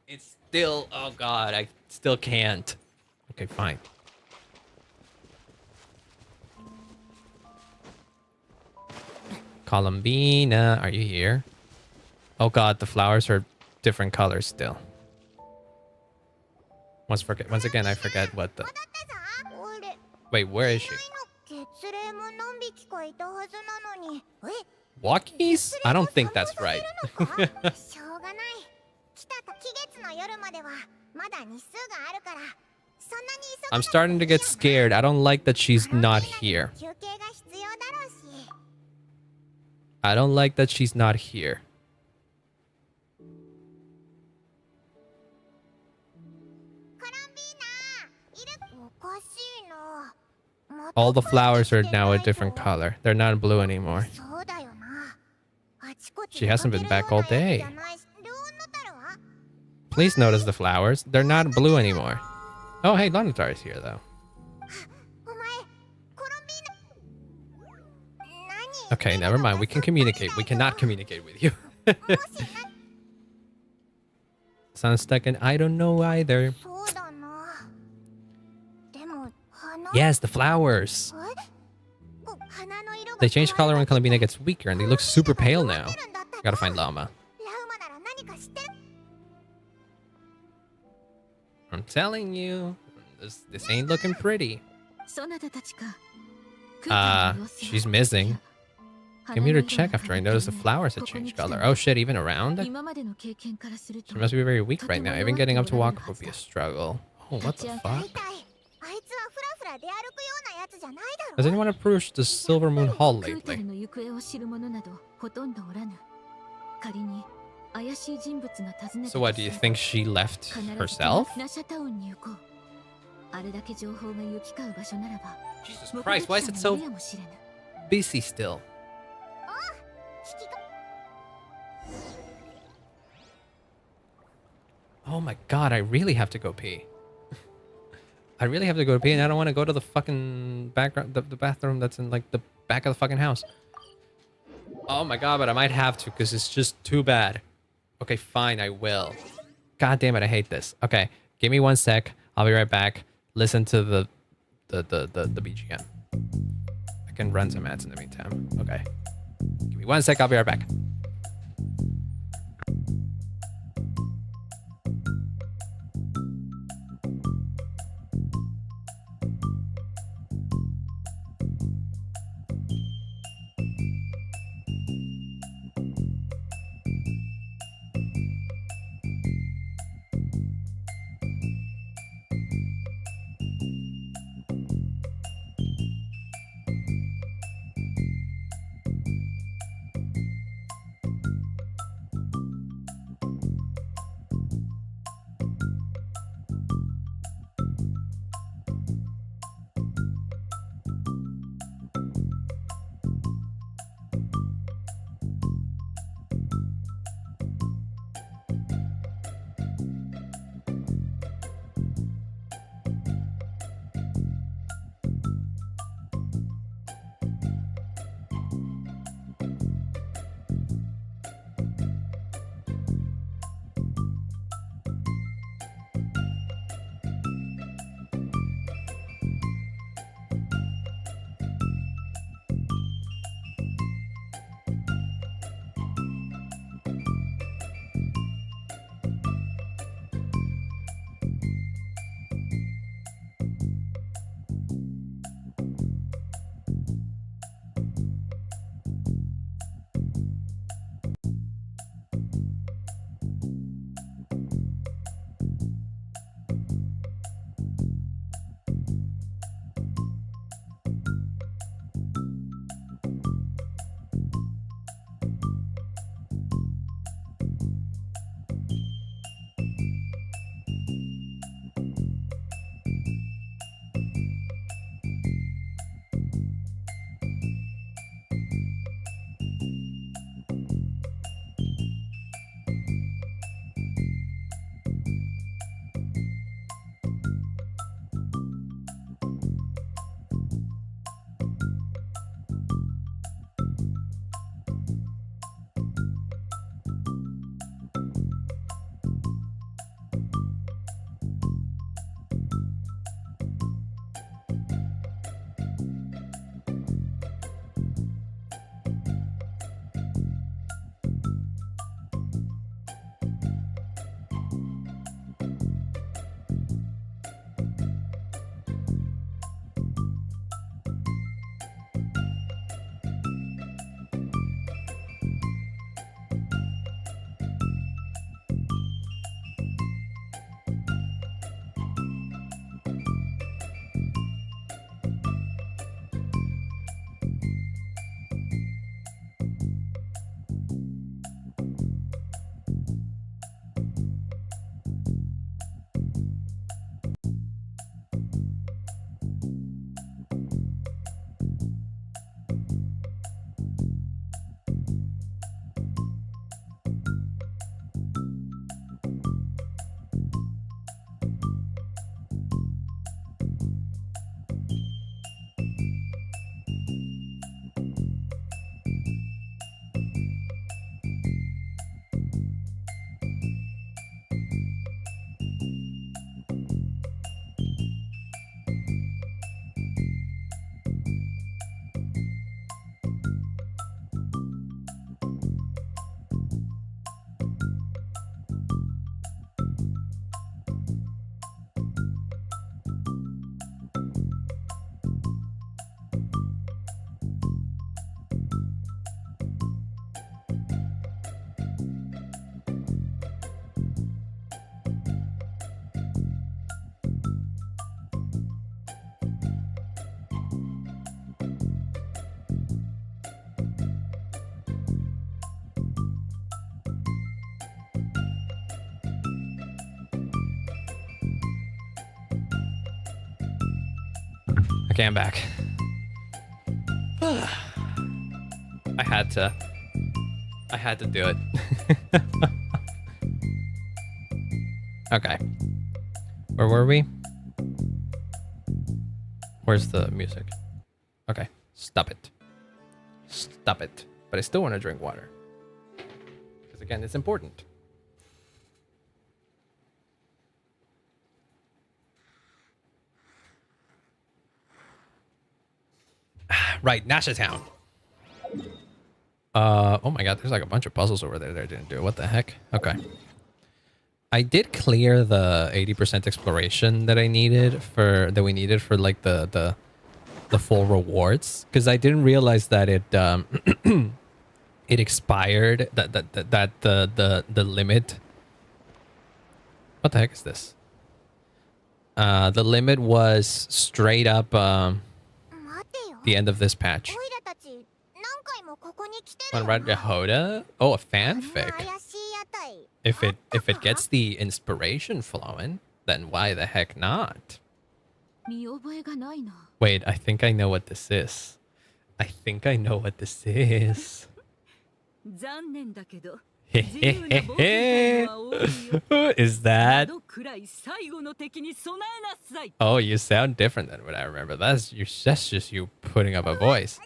It's still... Oh, God. I still can't. Okay, fine. Columbina, are you here? Oh, God. The flowers are different colors still. Once again, I forget what the... Wait, where is she? Walkies? I don't think that's right. I'm starting to get scared. I don't like that she's not here. I don't like that she's not here. All the flowers are now a different color. They're not blue anymore. She hasn't been back all day. Please notice the flowers. They're not blue anymore. Oh, hey, nod-krai is here, though. Okay, never mind. We can communicate. We cannot communicate with you. Sounds stuck in I don't know either. Yes, the flowers. They change color when Columbina gets weaker, and they look super pale now. Gotta find Llama. I'm telling you, this ain't looking pretty. She's missing. Came here to check after I noticed the flowers had changed color. Oh shit, even around? She must be very weak right now. Even getting up to walk would be a struggle. Oh, what the fuck? Has anyone approached the Silver Moon Hall lately? So what, do you think she left herself? Jesus Christ, why is it so busy still? Oh my god, I really have to go pee. I really have to go pee, and I don't want to go to the fucking background, the bathroom that's in like the back of the fucking house. Oh my god, but I might have to because it's just too bad. Okay, fine, I will. God damn it, I hate this. Okay, give me 1 sec. I'll be right back. Listen to the BGM. I can run some ads in the meantime. Okay. Give me 1 sec, I'll be right back. Okay, I'm back. I had to do it. Okay. Where were we? Where's the music? Okay. Stop it. Stop it. But I still want to drink water. Because again, it's important. Right, Nasha Town. Oh my god, there's like a bunch of puzzles over there that I didn't do. What the heck? Okay. I did clear the 80% exploration that we needed for like the full rewards, because I didn't realize that it it expired, that the limit. What the heck is this? The limit was straight up the end of this patch. On Red Yehoda? Oh, a fanfic. If it gets the inspiration flowing, then why the heck not? Wait, I think I know what this is. I think I know what this is. Is that? Oh, you sound different than what I remember. That's just you putting up a voice.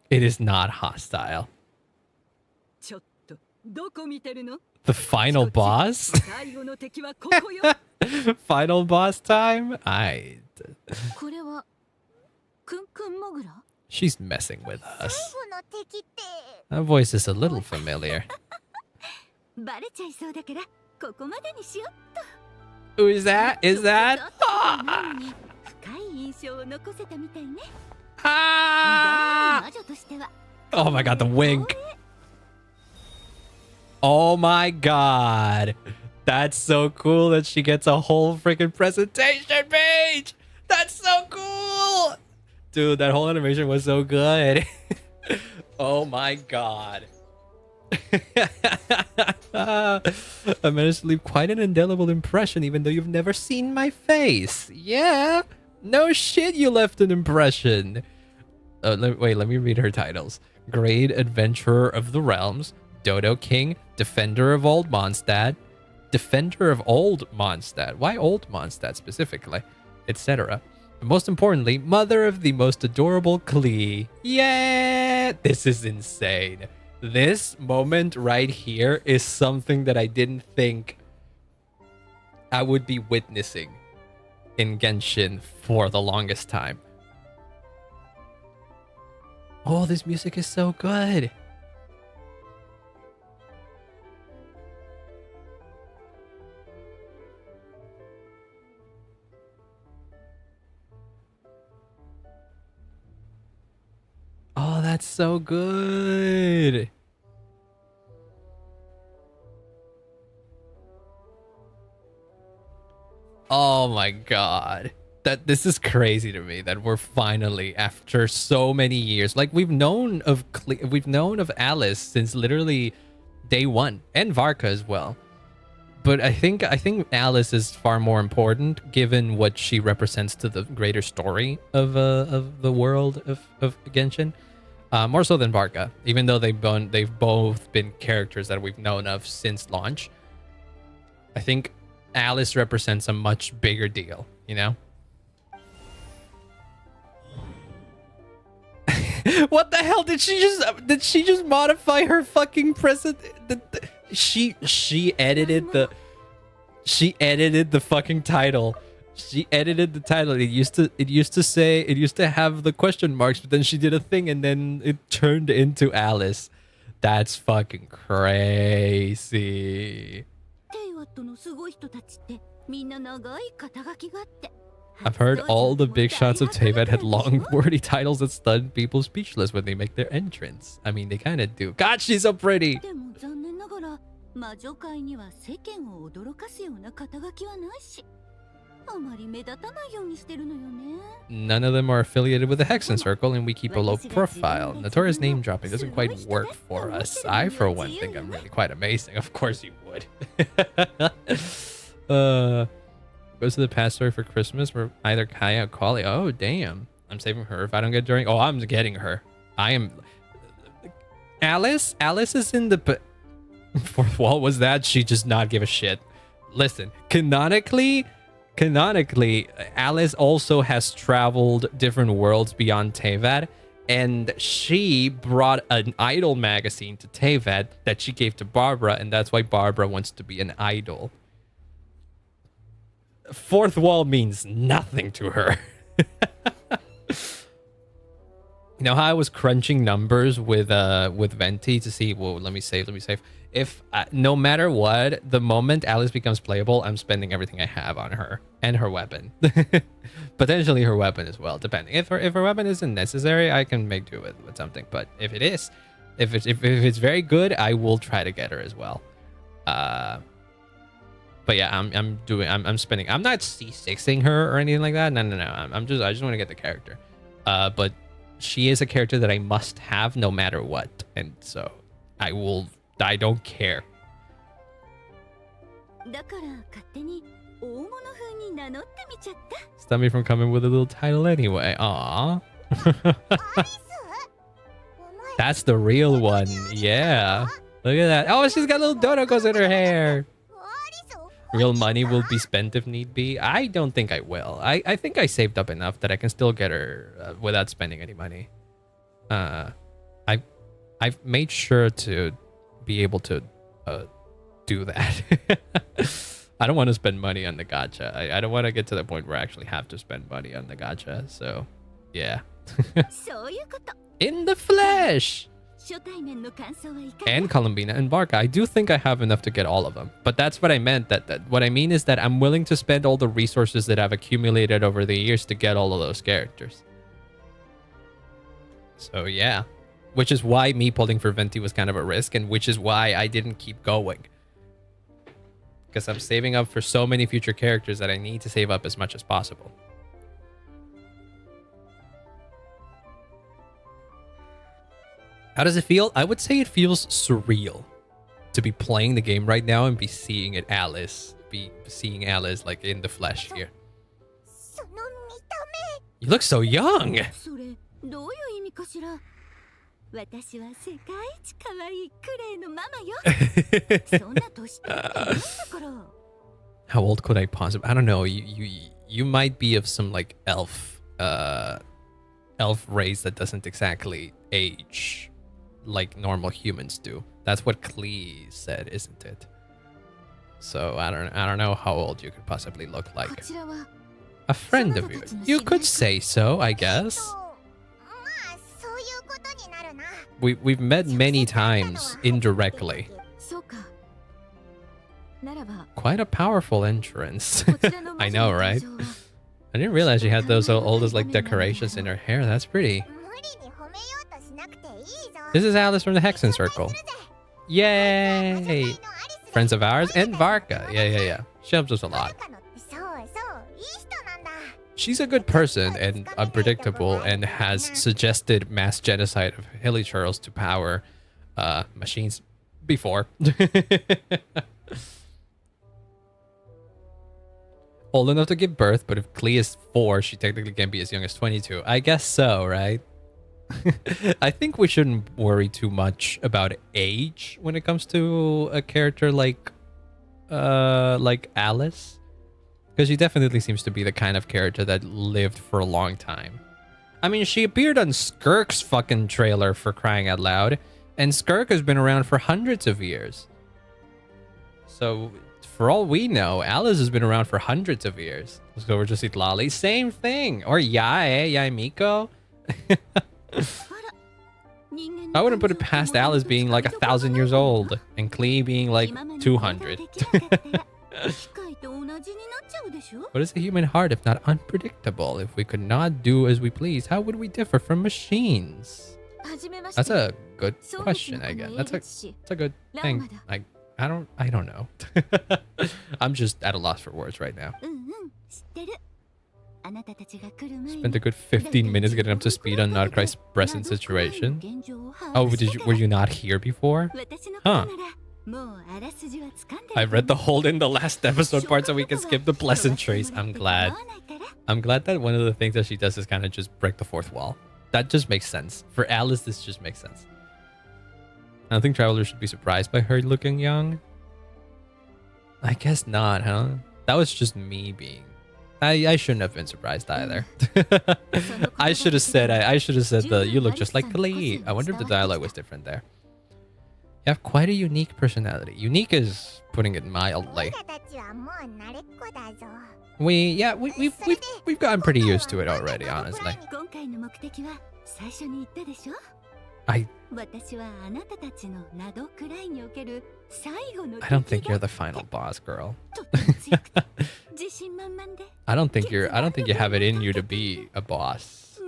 It is not hostile. The final boss? Final boss time? She's messing with us. That voice is a little familiar. Who is that? Is that? Ah! Oh my god, the wink. Oh my god. That's so cool that she gets a whole freaking presentation page. That's so cool. Dude, that whole animation was so good. Oh my god. I managed to leave quite an indelible impression even though you've never seen my face. Yeah. No shit, you left an impression. Wait, let me read her titles. Great Adventurer of the Realms, Dodo King, Defender of Old Mondstadt, Defender of Old Mondstadt. Why Old Mondstadt specifically? Etc. But most importantly, Mother of the most adorable Klee. Yeah! This is insane. This moment right here is something that I didn't think I would be witnessing in Genshin for the longest time. Oh, this music is so good. Oh, that's so good. Oh my god. This is crazy to me that we're finally, after so many years, like we've known of Alice since literally day one, and Varka as well. But I think Alice is far more important given what she represents to the greater story of the world of Genshin. More so than Varka, even though they've both been characters that we've known of since launch. I think Alice represents a much bigger deal, you know? What the hell did she just modify her fucking present? She edited the fucking title. She edited the title. It used to have the question marks, but then she did a thing and then it turned into Alice. That's fucking crazy. I've heard all the big shots of Teyvat had long wordy titles that stun people speechless when they make their entrance. I mean, they kind of do. God, she's so pretty. None of them are affiliated with the Hexen Circle, and we keep a low profile. Notorious name dropping doesn't quite work for us. I, for one, think I'm really quite amazing. Of course you would. Goes to the past story for Christmas for either Kaya or Kali. Oh, damn. I'm saving her if I don't get during. Oh, I'm getting her. I am. Alice is in the fourth wall. Was that? She just not give a shit. Listen, canonically, Alice also has traveled different worlds beyond Tevad, and she brought an idol magazine to Tevad that she gave to Barbara, and that's why Barbara wants to be an idol. Fourth wall means nothing to her. You know how I was crunching numbers with Venti to see, well, let me save. If no matter what, the moment Alice becomes playable, I'm spending everything I have on her and her weapon. Potentially her weapon as well, depending. If her weapon isn't necessary, I can make do with something. But if it is, if it's very good, I will try to get her as well. But yeah, I'm spending. I'm not C6ing her or anything like that. No. I just want to get the character. But she is a character that I must have no matter what, and so I don't care. Stop me from coming with a little title anyway. Aww. That's the real one. Yeah. Look at that. Oh, she's got little donocos in her hair. Real money will be spent if need be. I don't think I will. I think I saved up enough that I can still get her without spending any money. I've made sure to be able to do that. I don't want to spend money on the gacha. I don't want to get to the point where I actually have to spend money on the gacha. So, yeah. In the flesh! And Columbina and Barca. I do think I have enough to get all of them. But that's what I meant. That what I mean is that I'm willing to spend all the resources that I've accumulated over the years to get all of those characters. So yeah. Which is why me pulling for Venti was kind of a risk, and which is why I didn't keep going. Because I'm saving up for so many future characters that I need to save up as much as possible. How does it feel? I would say it feels surreal to be playing the game right now and be seeing Alice like in the flesh here. You look so young. How old could I possibly? I don't know. You might be of some like elf race that doesn't exactly age like normal humans do. That's what Klee said, isn't it? So I don't know how old you could possibly look like. A friend of yours. You could say so, I guess. We've met many times indirectly. Quite a powerful entrance. I know, right? I didn't realize she had those oldest like decorations in her hair. That's pretty. This is Alice from the Hexen Circle. Yay! Friends of ours and Varka. Yeah. She helps us a lot. She's a good person and unpredictable and has suggested mass genocide of hilly churls to power machines before. Old enough to give birth, but if Klee is 4, she technically can be as young as 22. I guess so, right? I think we shouldn't worry too much about age when it comes to a character like Alice, because she definitely seems to be the kind of character that lived for a long time. I mean, she appeared on Skirk's fucking trailer, for crying out loud, and Skirk has been around for hundreds of years. So for all we know, Alice has been around for hundreds of years. Let's go over to see Lolly. Same thing. Or Yae Miko. I wouldn't put it past Alice being like 1,000 years old and Klee being like 200. What is the human heart if not unpredictable? If we could not do as we please, how would we differ from machines? That's a good question, I guess. That's a good thing. Like, I don't know. I'm just at a loss for words right now. Spent a good 15 minutes getting up to speed on nod-krai's present situation. Oh, were you not here before? Huh. I read the whole in the last episode part so we can skip the pleasantries. I'm glad. I'm glad that one of the things that she does is kind of just break the fourth wall. That just makes sense. For Alice, this just makes sense. I don't think travelers should be surprised by her looking young. I guess not, huh? That was just me being... I shouldn't have been surprised either. I should have said you look just like Klee. I wonder if the dialogue was different there. You have quite a unique personality. Unique is putting it mildly. We've gotten pretty used to it already, honestly. I don't think you're the final boss, girl. I don't think you have it in you to be a boss.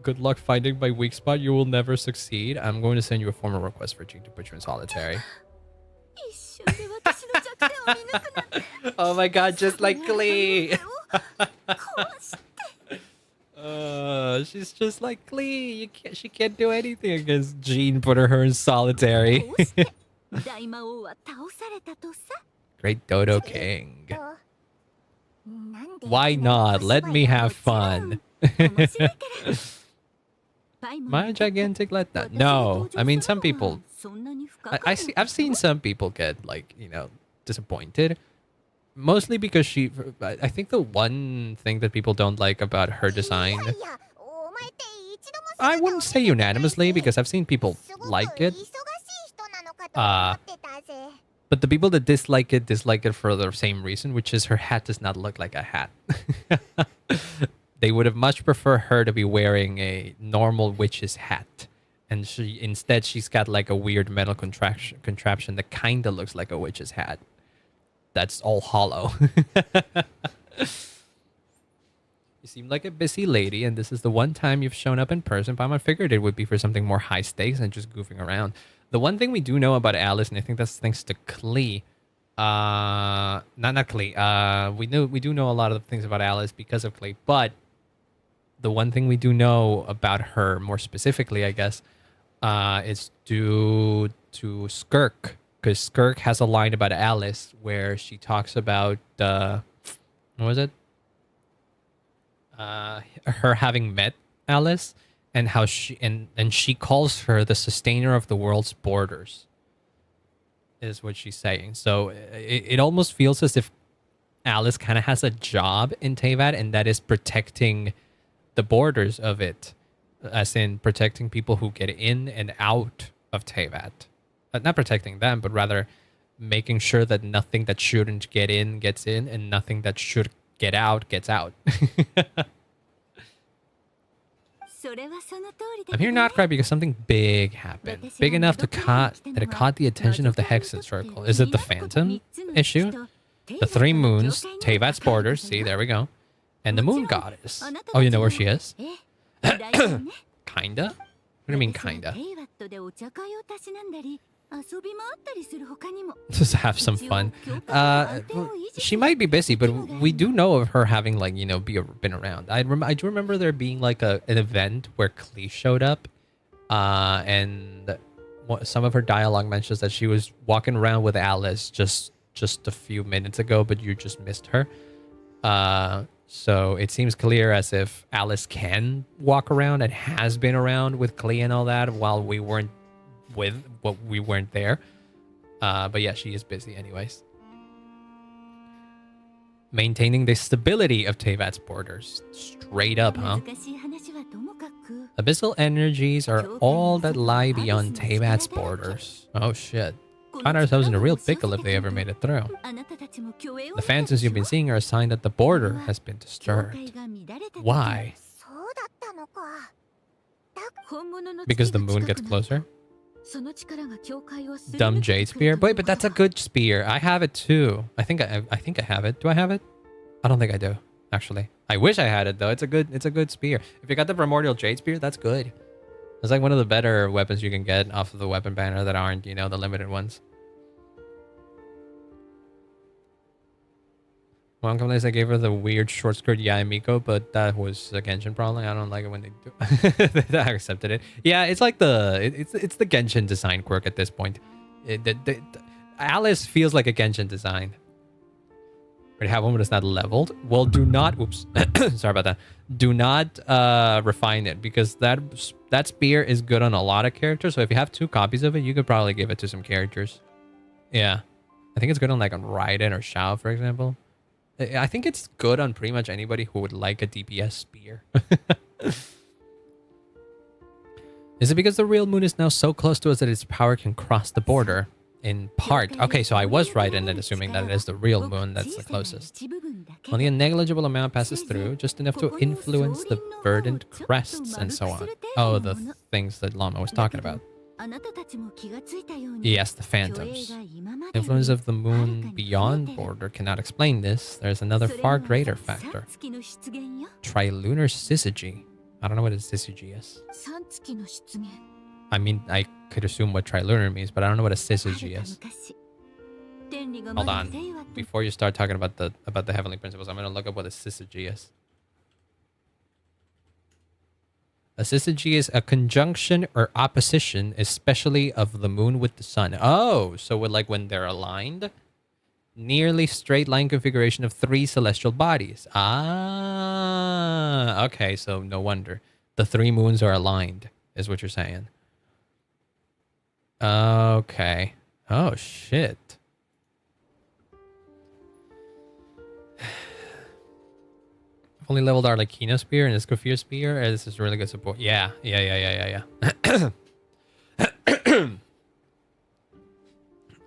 Good luck finding my weak spot. You will never succeed. I'm going to send you a formal request for Jing to put you in solitary. Oh my god, just like Glee. She's just like Glee. She can't do anything against Jean. Put her in solitary. Great Dodo King. Why not? Let me have fun. My gigantic letdown. No, I mean some people. I've seen some people get like disappointed, mostly because she. I think the one thing that people don't like about her design. I wouldn't say unanimously because I've seen people like it. But the people that dislike it for the same reason, which is her hat does not look like a hat. They would have much preferred her to be wearing a normal witch's hat. And instead she's got like a weird metal contraption that kind of looks like a witch's hat. That's all hollow. You seem like a busy lady, and this is the one time you've shown up in person, but I figured it would be for something more high stakes than just goofing around. The one thing we do know about Alice, and I think that's thanks to Klee, not Klee, we do know a lot of things about Alice because of Klee, but the one thing we do know about her more specifically, I guess, is due to Skirk, because Skirk has a line about Alice where she talks about, what was it? Her having met Alice. And how she and she calls her the sustainer of the world's borders, is what she's saying. So it almost feels as if Alice kind of has a job in Teyvat, and that is protecting the borders of it, as in protecting people who get in and out of Teyvat. Not protecting them, but rather making sure that nothing that shouldn't get in gets in, and nothing that should get out gets out. I'm here nod-krai because something big happened. Big enough that it caught the attention of the Hexen Circle. Is it the Phantom issue? The three moons, Teyvat's borders, see, there we go. And the Moon Goddess. Oh, you know where she is? Kinda? What do you mean, kinda? Just have some fun. She might be busy, but we do know of her having been around. I do remember there being like an event where Klee showed up, and some of her dialogue mentions that she was walking around with Alice just a few minutes ago, but you just missed her. So it seems clear as if Alice can walk around and has been around with Klee and all that while we weren't there. But yeah, she is busy anyways. Maintaining the stability of Teyvat's borders. Straight up, huh? Abyssal energies are all that lie beyond Teyvat's borders. Oh shit. Found ourselves in a real pickle if they ever made it through. The phantoms you've been seeing are a sign that the border has been disturbed. Why? Because the moon gets closer? Dumb jade spear? Wait, but that's a good spear. I have it too. I think I have it. Do I have it? I don't think I do, actually. I wish I had it though. It's a good spear. If you got the primordial jade spear, that's good. It's like one of the better weapons you can get off of the weapon banner that aren't, the limited ones. One complaint is I gave her the weird short skirt Yae Miko, but that was a Genshin problem. I don't like it when they do. I accepted it. Yeah, it's like it's the Genshin design quirk at this point. Alice feels like a Genshin design. But have one that's not leveled. Well, do not. Oops, sorry about that. Do not refine it because that spear is good on a lot of characters. So if you have 2 copies of it, you could probably give it to some characters. Yeah, I think it's good on like on Raiden or Shao, for example. I think it's good on pretty much anybody who would like a DPS spear. Is it because the real moon is now so close to us that its power can cross the border? In part. Okay, so I was right in assuming that it is the real moon that's the closest. Only a negligible amount passes through, just enough to influence the verdant crests and so on. Oh, the things that Llama was talking about. Yes, the phantoms. Influence of the moon beyond border cannot explain this. There's another far greater factor. Trilunar syzygy. I don't know what a syzygy is. I mean, I could assume what trilunar means, but I don't know what a syzygy is. Hold on. Before you start talking about the heavenly principles, I'm gonna look up what a syzygy is. A syzygy is a conjunction or opposition, especially of the moon with the sun. Oh, so like when they're aligned? Nearly straight line configuration of 3 celestial bodies. Ah, okay, so no wonder. The 3 moons are aligned, is what you're saying. Okay. Oh, shit. Only leveled our like Kino Spear and Escoffier Spear. This is really good support. Yeah.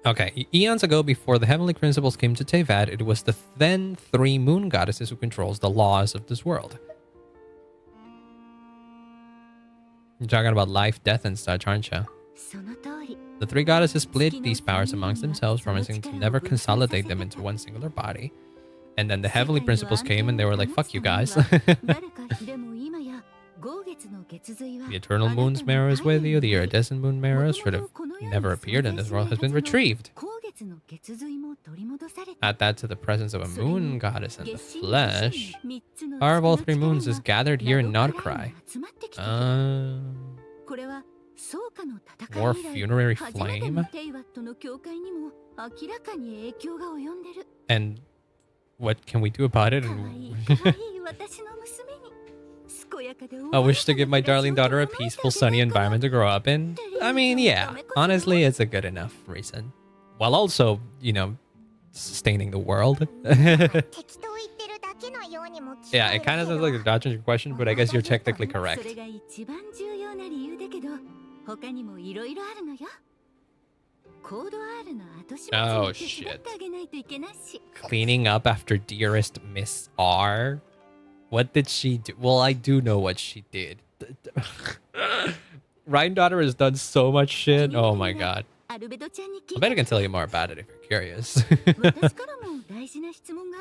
Okay, eons ago, before the heavenly principles came to Tevad, it was the then 3 moon goddesses who controls the laws of this world. You're talking about life, death, and such, aren't you? The 3 goddesses split these powers amongst themselves, promising to never consolidate them into one singular body. And then the heavenly principles came and they were like, fuck you guys. The eternal moon's marrow is with you. The iridescent moon marrow should have never appeared in this world has been retrieved. Add that to the presence of a moon goddess in the flesh. Power of all 3 moons is gathered here in nod-krai. More funerary flame? And what can we do about it? I wish to give my darling daughter a peaceful, sunny environment to grow up in. I mean, yeah, honestly, it's a good enough reason. While also, you know, sustaining the world. Yeah, it kind of sounds like you're dodging your question, but I guess you're technically correct. Oh, shit. Cleaning up after dearest Miss R? What did she do? Well, I do know what she did. Ryan daughter has done so much shit. Oh my god. I bet I can tell you more about it if you're curious.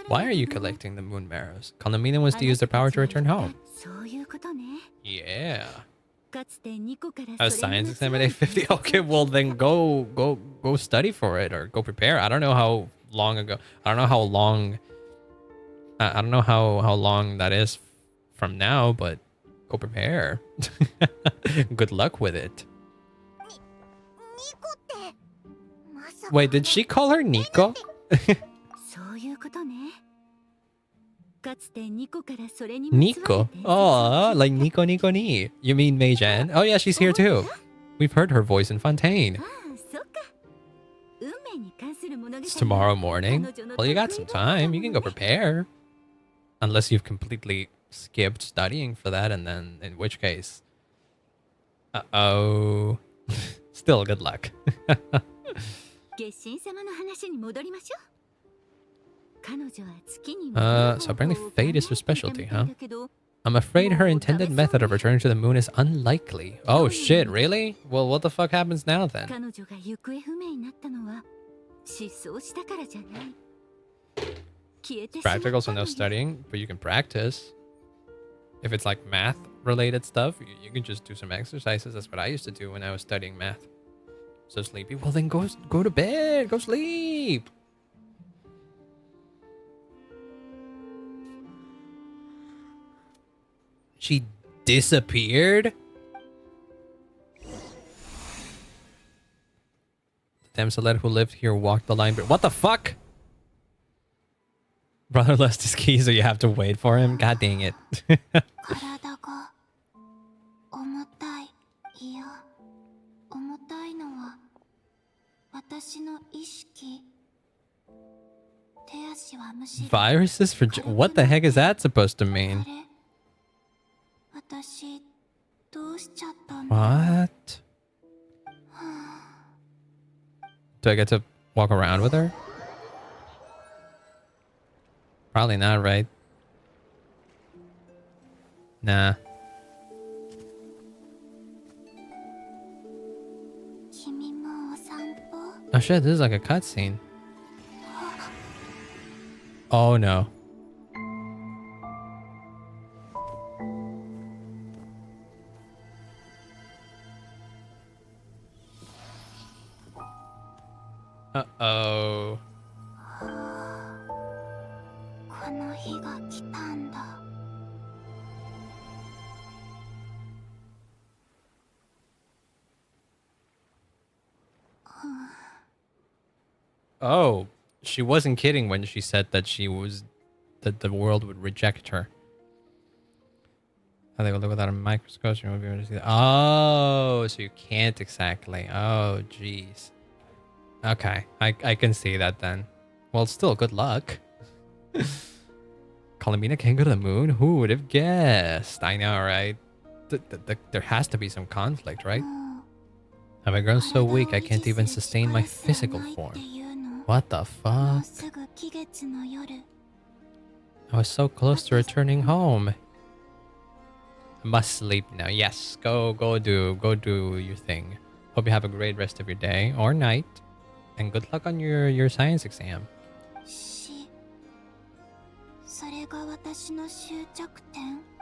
Why are you collecting the moon marrows? Konamina wants to use their power to return home. Yeah. A science exam at 8:50. Okay, well then go study for it or go prepare. I don't know how long ago. I don't know how long. I don't know how long that is from now, but go prepare. Good luck with it. Wait, did she call her Nico? Nico? Oh, like Nico Nico Ni. You mean Mei Jan? Oh yeah, she's here too. We've heard her voice in Fontaine. It's tomorrow morning. Well, you got some time. You can go prepare. Unless you've completely skipped studying for that, and then in which case... Uh-oh. Still, good luck. So apparently fate is her specialty, huh? I'm afraid her intended method of returning to the moon is unlikely. Oh shit, really? Well, what the fuck happens now then? It's practical, so no studying, but you can practice. If it's like math related stuff, you can just do some exercises. That's what I used to do when I was studying math. So sleepy? Well then go to bed, go sleep. She disappeared? The damsel who lived here walked the line. What the fuck? Brother lost his key, so you have to wait for him? God dang it. Viruses for... What the heck is that supposed to mean? What? Do I get to walk around with her? Probably not, right? Nah. Oh shit, this is like a cutscene. Oh no. Uh-oh. Oh, she wasn't kidding when she said that that the world would reject her. How they will look without a microscope, you won't be able to see that. Oh, so you can't exactly. Oh, jeez. Okay, I can see that then. Well, still, good luck. Columbina can't go to the moon? Who would have guessed? I know, right? There has to be some conflict, right? Have I grown so weak I can't even sustain my physical form? What the fuck? I was so close to returning home. I must sleep now. Yes, go do your thing. Hope you have a great rest of your day or night. And good luck on your science exam.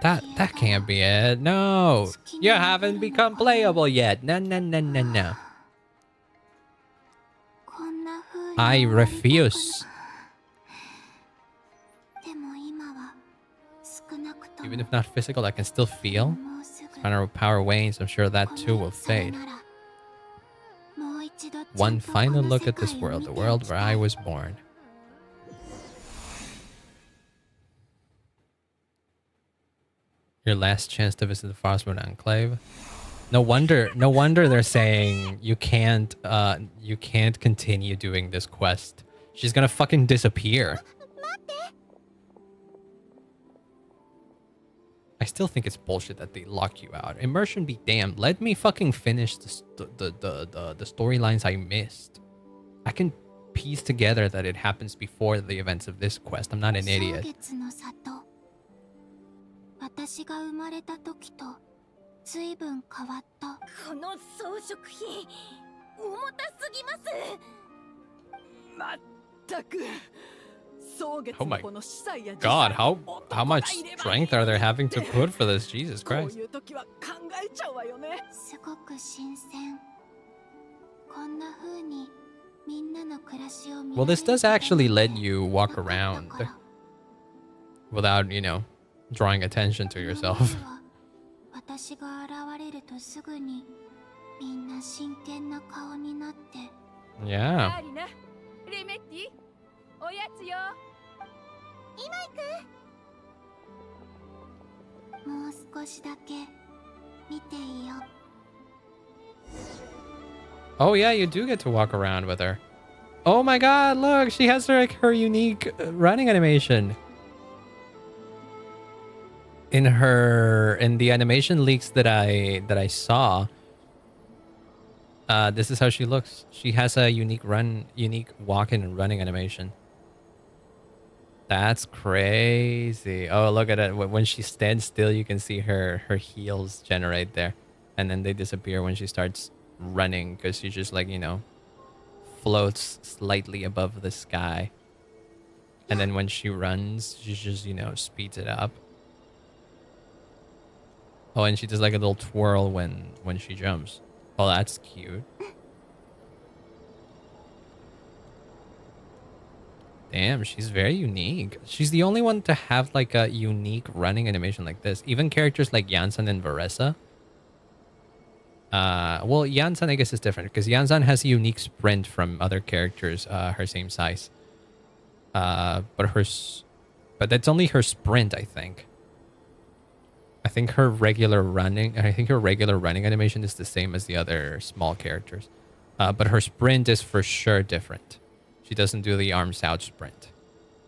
That can't be it. No. You haven't become playable yet. No. I refuse. Even if not physical, I can still feel. As power wanes, I'm sure that too will fade. One final look at this world, the world where I was born. Your last chance to visit the Frostmoon Enclave. No wonder they're saying you can't continue doing this quest. She's gonna fucking disappear. I still think it's bullshit that they lock you out. Immersion be damned. Let me fucking finish the storylines I missed. I can piece together that it happens before the events of this quest. I'm not an idiot. Oh my god, how much strength are they having to put for this? Jesus Christ. Well, this does actually let you walk around without, you know, drawing attention to yourself. Yeah. Oh yeah, you do get to walk around with her. Oh my god, look, she has her unique running animation. In the animation leaks that I saw, this is how she looks. She has a unique walking and running animation. That's crazy. Oh, look at it. When she stands still, you can see her heels generate there. And then they disappear when she starts running because she just, like, you know, floats slightly above the sky. And then when she runs, she just, you know, speeds it up. Oh, and she does like a little twirl when she jumps. Oh, that's cute. Damn, she's very unique. She's the only one to have like a unique running animation like this. Even characters like Yansan and Varesa. Well, Yansan I guess is different because Yansan has a unique sprint from other characters her same size. But that's only her sprint, I think. I think her regular running animation is the same as the other small characters. But her sprint is for sure different. She doesn't do the arms out sprint.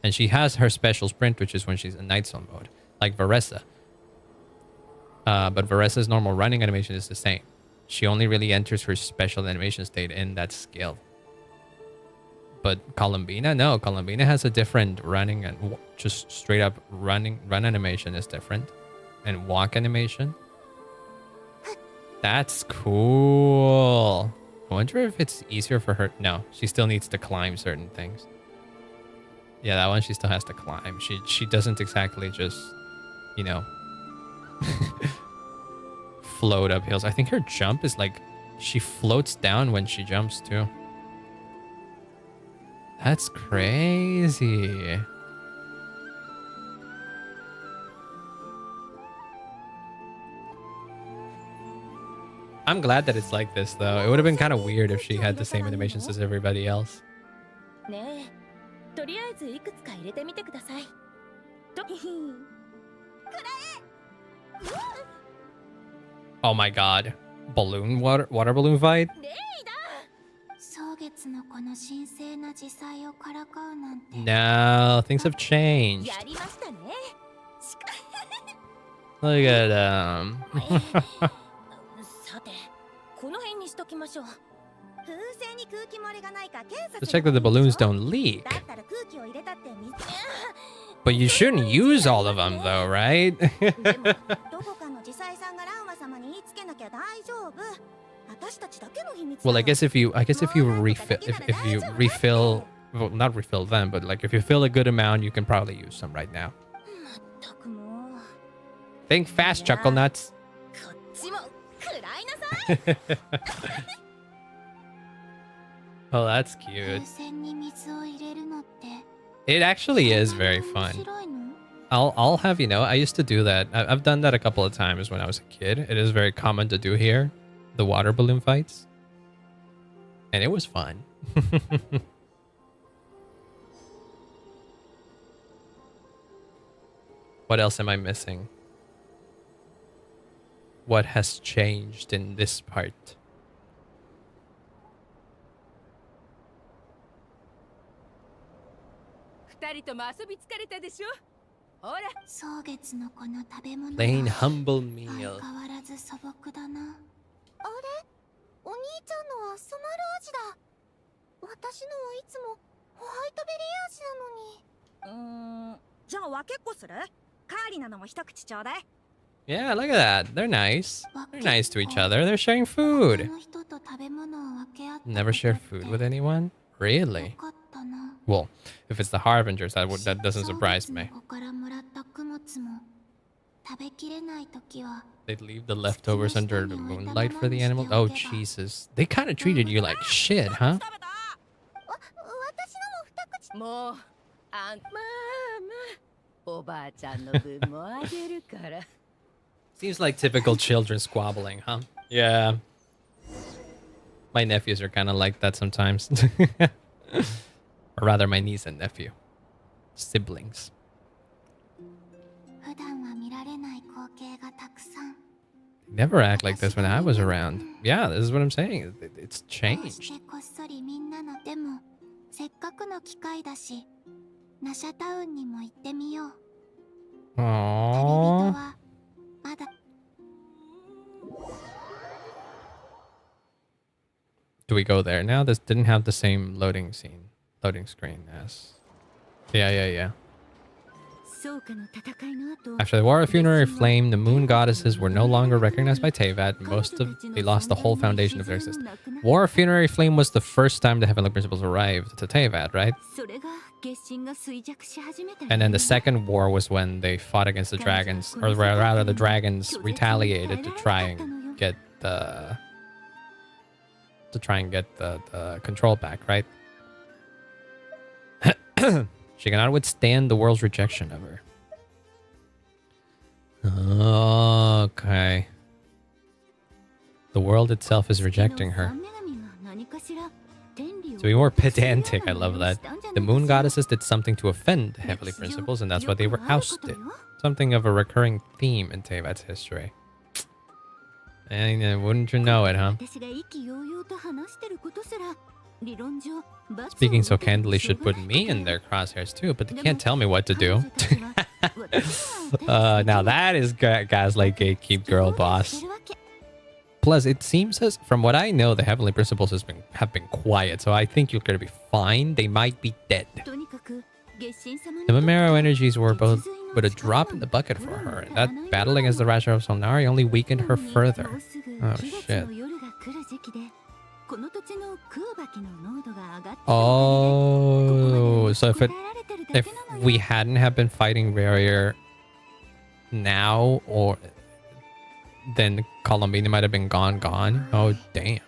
And she has her special sprint, which is when she's in Night Zone mode, like Varesa. But Varesa's normal running animation is the same. She only really enters her special animation state in that skill. But Columbina, no. Columbina has a different running and just straight up run animation is different. And walk animation. That's cool. I wonder if it's easier for her. No, she still needs to climb certain things. Yeah, that one she still has to climb. She doesn't exactly just, you know, float up hills. I think her jump is like she floats down when she jumps too. That's crazy. I'm glad that it's like this though. It would have been kind of weird if she had the same animations as everybody else. Oh my god. Water balloon fight? No, things have changed. Look at Let's check that the balloons don't leak. But you shouldn't use all of them though, right? Well, I guess if you refill, well, not refill them, but like if you fill a good amount, you can probably use some right now. Think fast, Chuckle Nuts. Oh, that's cute. It actually is very fun. I'll have you know, I used to do that. I've done that a couple of times when I was a kid. It is very common to do here, the water balloon fights. And it was fun. What else am I missing? What has changed in this part? Plain humble meal. Yeah, look at that. They're nice. They're nice to each other. They're sharing food. Never share food with anyone? Really? Well, if it's the Harbingers, that doesn't surprise me. They'd leave the leftovers under the moonlight for the animals? Oh, Jesus. They kind of treated you like shit, huh? Seems like typical children squabbling, huh? Yeah. My nephews are kind of like that sometimes. Or rather, my niece and nephew. Siblings. Never act like this when I was around. Yeah, this is what I'm saying. It's changed. Aww. Do we go there now? This didn't have the same loading screen as... Yeah. After the War of Funerary Flame, the moon goddesses were no longer recognized by Teyvat. They lost the whole foundation of their existence. War of Funerary Flame was the first time the Heavenly Principles arrived to Teyvat, right? And then the second war was when they fought against the dragons, or rather the dragons retaliated to try and get the control back, right? She cannot withstand the world's rejection of her. Okay. The world itself is rejecting her. To be more pedantic, I love that. The moon goddesses did something to offend the heavenly principles, and that's why they were ousted. Something of a recurring theme in Teyvat's history. And wouldn't you know it, huh? Speaking so candidly should put me in their crosshairs too, but they can't tell me what to do. Now that is gaslight gatekeep girl boss. Plus, it seems as from what I know, the heavenly principles have been quiet, so I think you're gonna be fine. They might be dead. The Mamero energies were both but a drop in the bucket for her, and that battle against the Rasha of Solnari only weakened her further. Oh shit. Oh, so if we hadn't have been fighting Barrier now, or then Columbine might have been gone. Oh damn.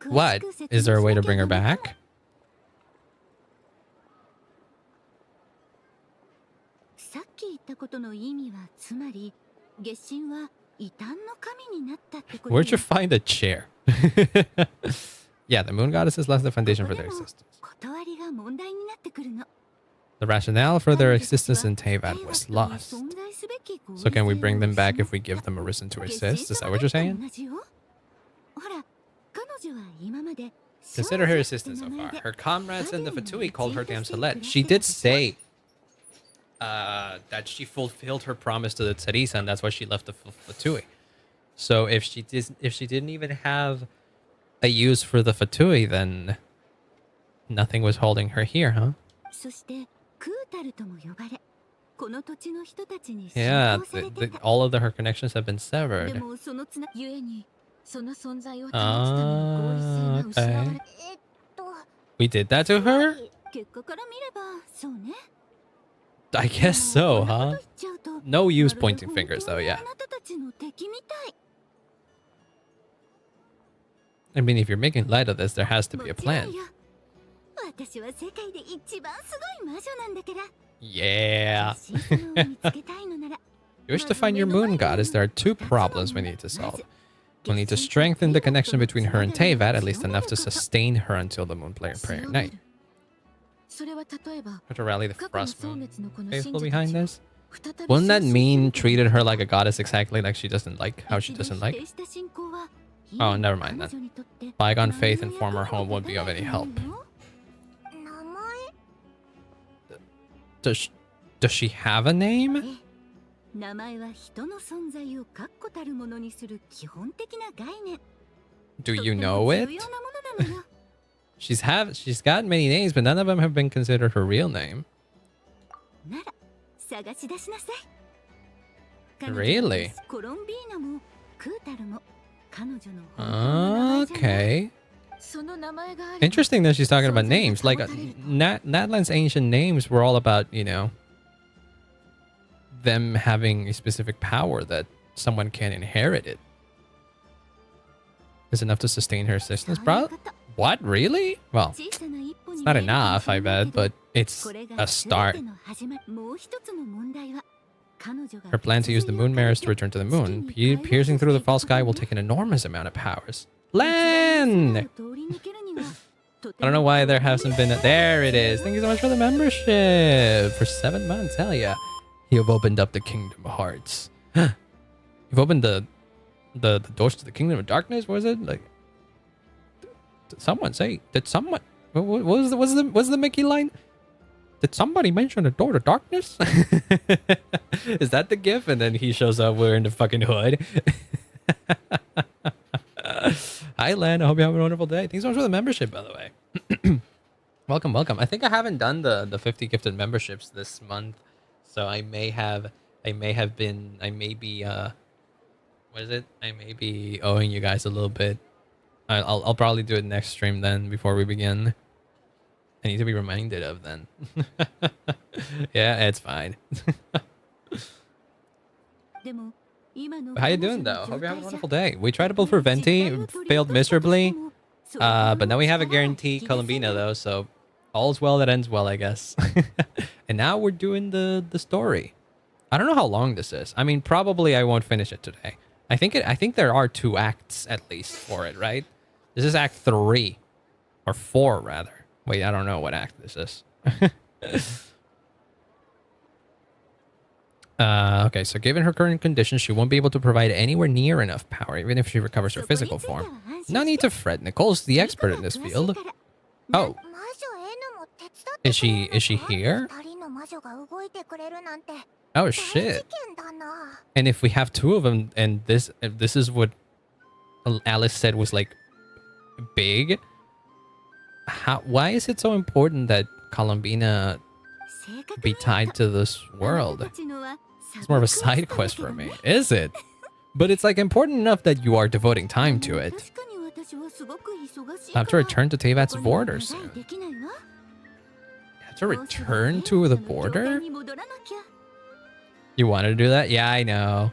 What? Is there a way to bring her back? Where'd you find a chair? Yeah, the moon goddesses left the foundation for their existence. The rationale for their existence in Teyvat was lost. So can we bring them back if we give them a reason to exist? Is that what you're saying? Consider her assistance so far. Her comrades in the Fatui called her Damselette. She did say that she fulfilled her promise to the Teresa, and that's why she left the Fatui. So if she didn't even have a use for the Fatui, then nothing was holding her here, huh? Yeah, all of her connections have been severed. Okay. We did that to her? I guess so, huh? No use pointing fingers, though, yeah. I mean, if you're making light of this, there has to be a plan. Yeah. You wish to find your moon goddess, there are two problems we need to solve. We'll need to strengthen the connection between her and Teyvat, at least enough to sustain her until the moon prayer night. Or to rally the frost moon faithful behind this? Wouldn't that mean treated her like a goddess exactly like she doesn't like how she doesn't like? Oh, never mind then. Bygone faith in former home won't be of any help. Does she have a name? Do you know it? She's got many names, but none of them have been considered her real name. Really? Okay. Interesting that she's talking about names. Like, Natlan's ancient names were all about, you know, them having a specific power that someone can inherit it. Is enough to sustain her existence, bro? What? Really? Well, it's not enough, I bet, but it's a start. Her plan to use the moon mirrors to return to the moon. Piercing through the false sky will take an enormous amount of powers. Len! I don't know why there hasn't been there it is. Thank you so much for the membership. For 7 months. Hell yeah. You've opened up the Kingdom of Hearts. You've opened the doors to the Kingdom of Darkness? What was it? Like, did someone say? Did someone? What was the Mickey line? Did somebody mention a door to darkness? Is that the gif? And then he shows up wearing the fucking hood. Hi, Len. I hope you have a wonderful day. Thanks so much for the membership, by the way. Welcome. I think I haven't done the 50 gifted memberships this month, so I may be owing you guys a little bit. I'll probably do it next stream then before we begin. I need to be reminded of then. Yeah, it's fine. How you doing though? Hope you're having a wonderful day. We tried to pull for Venti, failed miserably. But now we have a guarantee Columbina though, so all's well that ends well, I guess. And now we're doing the story. I don't know how long this is. I mean, probably I won't finish it today. I think there are 2 acts at least for it, right? This is act 3 or 4 rather. Wait, I don't know what act this is. Okay, so given her current condition, she won't be able to provide anywhere near enough power, even if she recovers her physical form. No need to fret. Nicole's the expert in this field. Oh. Is she here? Oh shit. And if we have 2 of them, and if this is what Alice said was like big, why is it so important that Columbina be tied to this world? It's more of a side quest for me. Is it? But it's like important enough that you are devoting time to it. I have to return to Teyvat's border soon. You have to return to the border? You wanted to do that? Yeah, I know.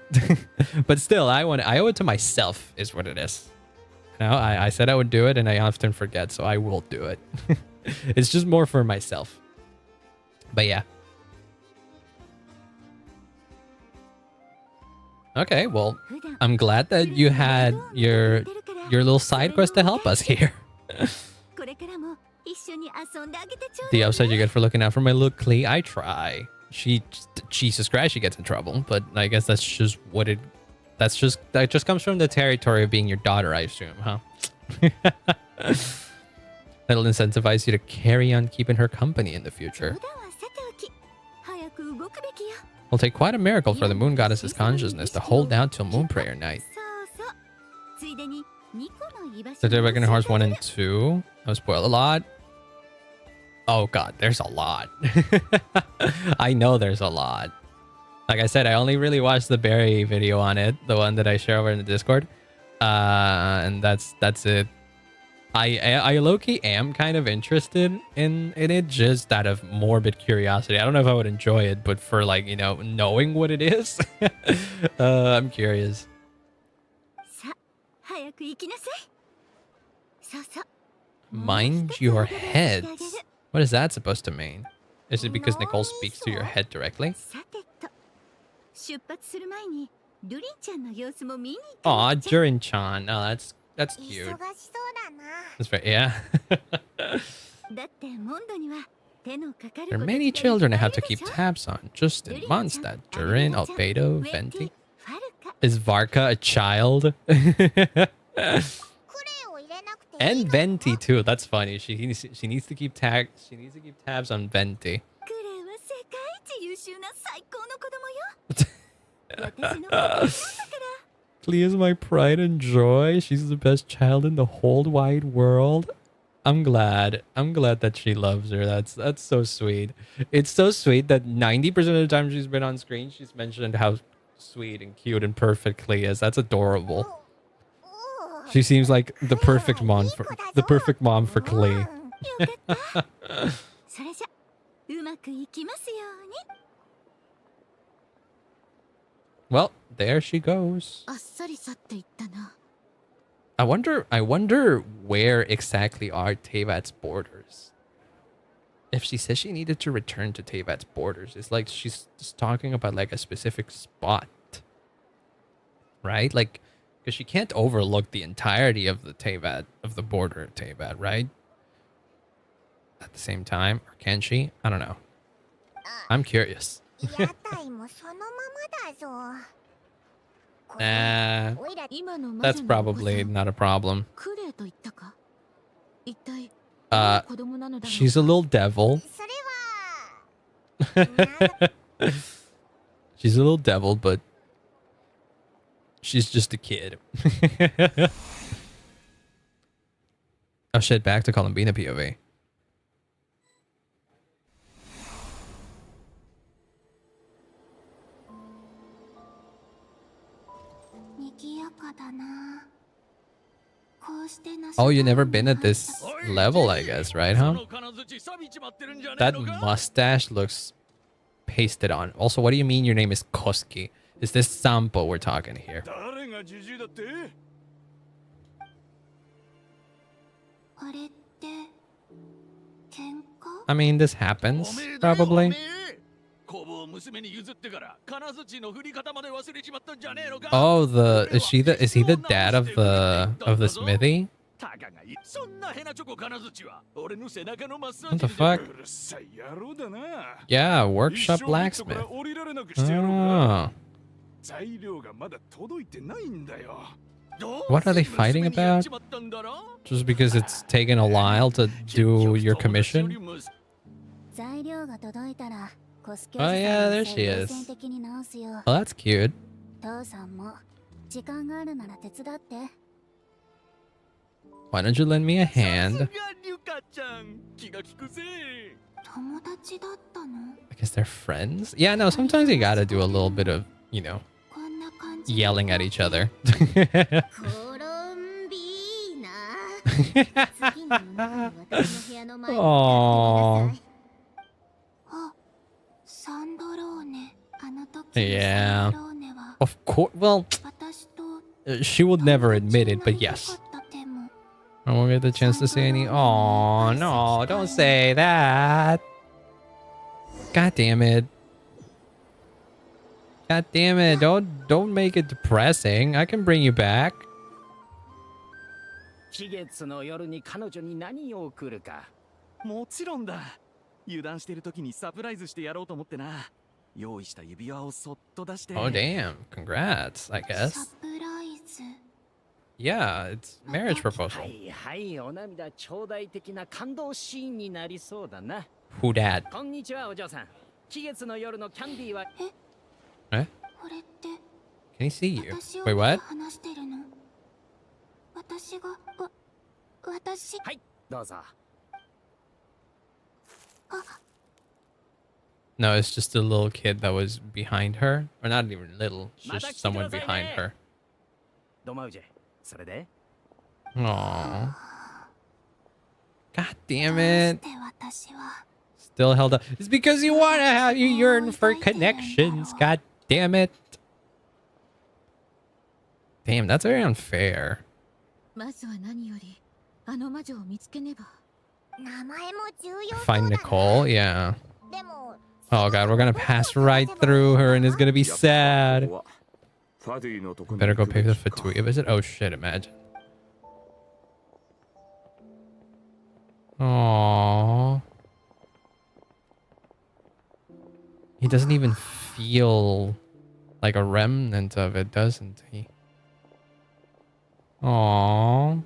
But still, I owe it to myself is what it is. You know, I said I would do it and I often forget, so I will do it. It's just more for myself. But yeah. Okay, well, I'm glad that you had your little side quest to help us here. The upside you get for looking out for my little Klee, I try. Jesus Christ, she gets in trouble, but I guess that's just what it. That just comes from the territory of being your daughter, I assume, huh? That'll incentivize you to carry on keeping her company in the future. It'll take quite a miracle for the moon goddess's consciousness to hold out till moon prayer night. So they're back in Horse 1 and 2. I'll spoil a lot. Oh god, there's a lot. I know there's a lot. Like I said, I only really watched the Barry video on it, the one that I share over in the Discord. And that's it. I low-key am kind of interested in it just out of morbid curiosity. I don't know if I would enjoy it, but for like, you know, knowing what it is, I'm curious. Mind your heads. What is that supposed to mean? Is it because Nicole speaks to your head directly? Aw, Jurin-chan. Oh, that's cute. That's right, yeah. There are many children I have to keep tabs on. Just in Mondstadt, Jurin, Albedo, Venti. Is Varka a child? And Venti too. That's funny. She needs to keep tabs on Venti. Klee is my pride and joy. She's the best child in the whole wide world. I'm glad that she loves her. That's so sweet. It's so sweet that 90% of the time she's been on screen, she's mentioned how sweet and cute and perfect Klee is. That's adorable. She seems like the perfect mom for Klee. Well, there she goes. I wonder where exactly are Teyvat's borders. If she says she needed to return to Teyvat's borders, it's like she's just talking about like a specific spot. Right? Like, because she can't overlook the entirety of the Teyvat, of the border of Teyvat, right? At the same time, or can she? I don't know. I'm curious. Nah, that's probably not a problem. She's a little devil. She's a little devil, but she's just a kid. Oh shit, back to Columbina POV. Oh, you never been at this level, I guess, right, huh? That mustache looks pasted on. Also, what do you mean your name is Koski? Is this sample we're talking here? I mean, this happens, probably. Oh, is he the dad of the smithy? What the fuck? Yeah, workshop blacksmith. Oh. What are they fighting about? Just because it's taken a while to do your commission? Oh yeah, there she is. Oh, that's cute. Why don't you lend me a hand? I guess they're friends? Yeah, no, sometimes you gotta do a little bit of, you know, yelling at each other. Aww. Yeah. Of course. Well, she would never admit it, but yes. I won't get the chance to say any. Oh no! Don't say that. God damn it! God damn it! Don't make it depressing. I can bring you back. Oh damn! Congrats, I guess. Yeah, it's marriage proposal. Who dat? Eh? Can he see you? Wait, what? No, it's just a little kid that was behind her. Or not even little, just someone behind her. Aww. God damn it. Still held up. It's because you want to have, you yearn for connections. God damn it. Damn, that's very unfair. Find Nicole? Yeah. Oh god, we're gonna pass right through her and it's gonna be sad. Better go pay for the Fatui visit. Oh shit, imagine. Aww. He doesn't even feel like a remnant of it, doesn't he? Aww.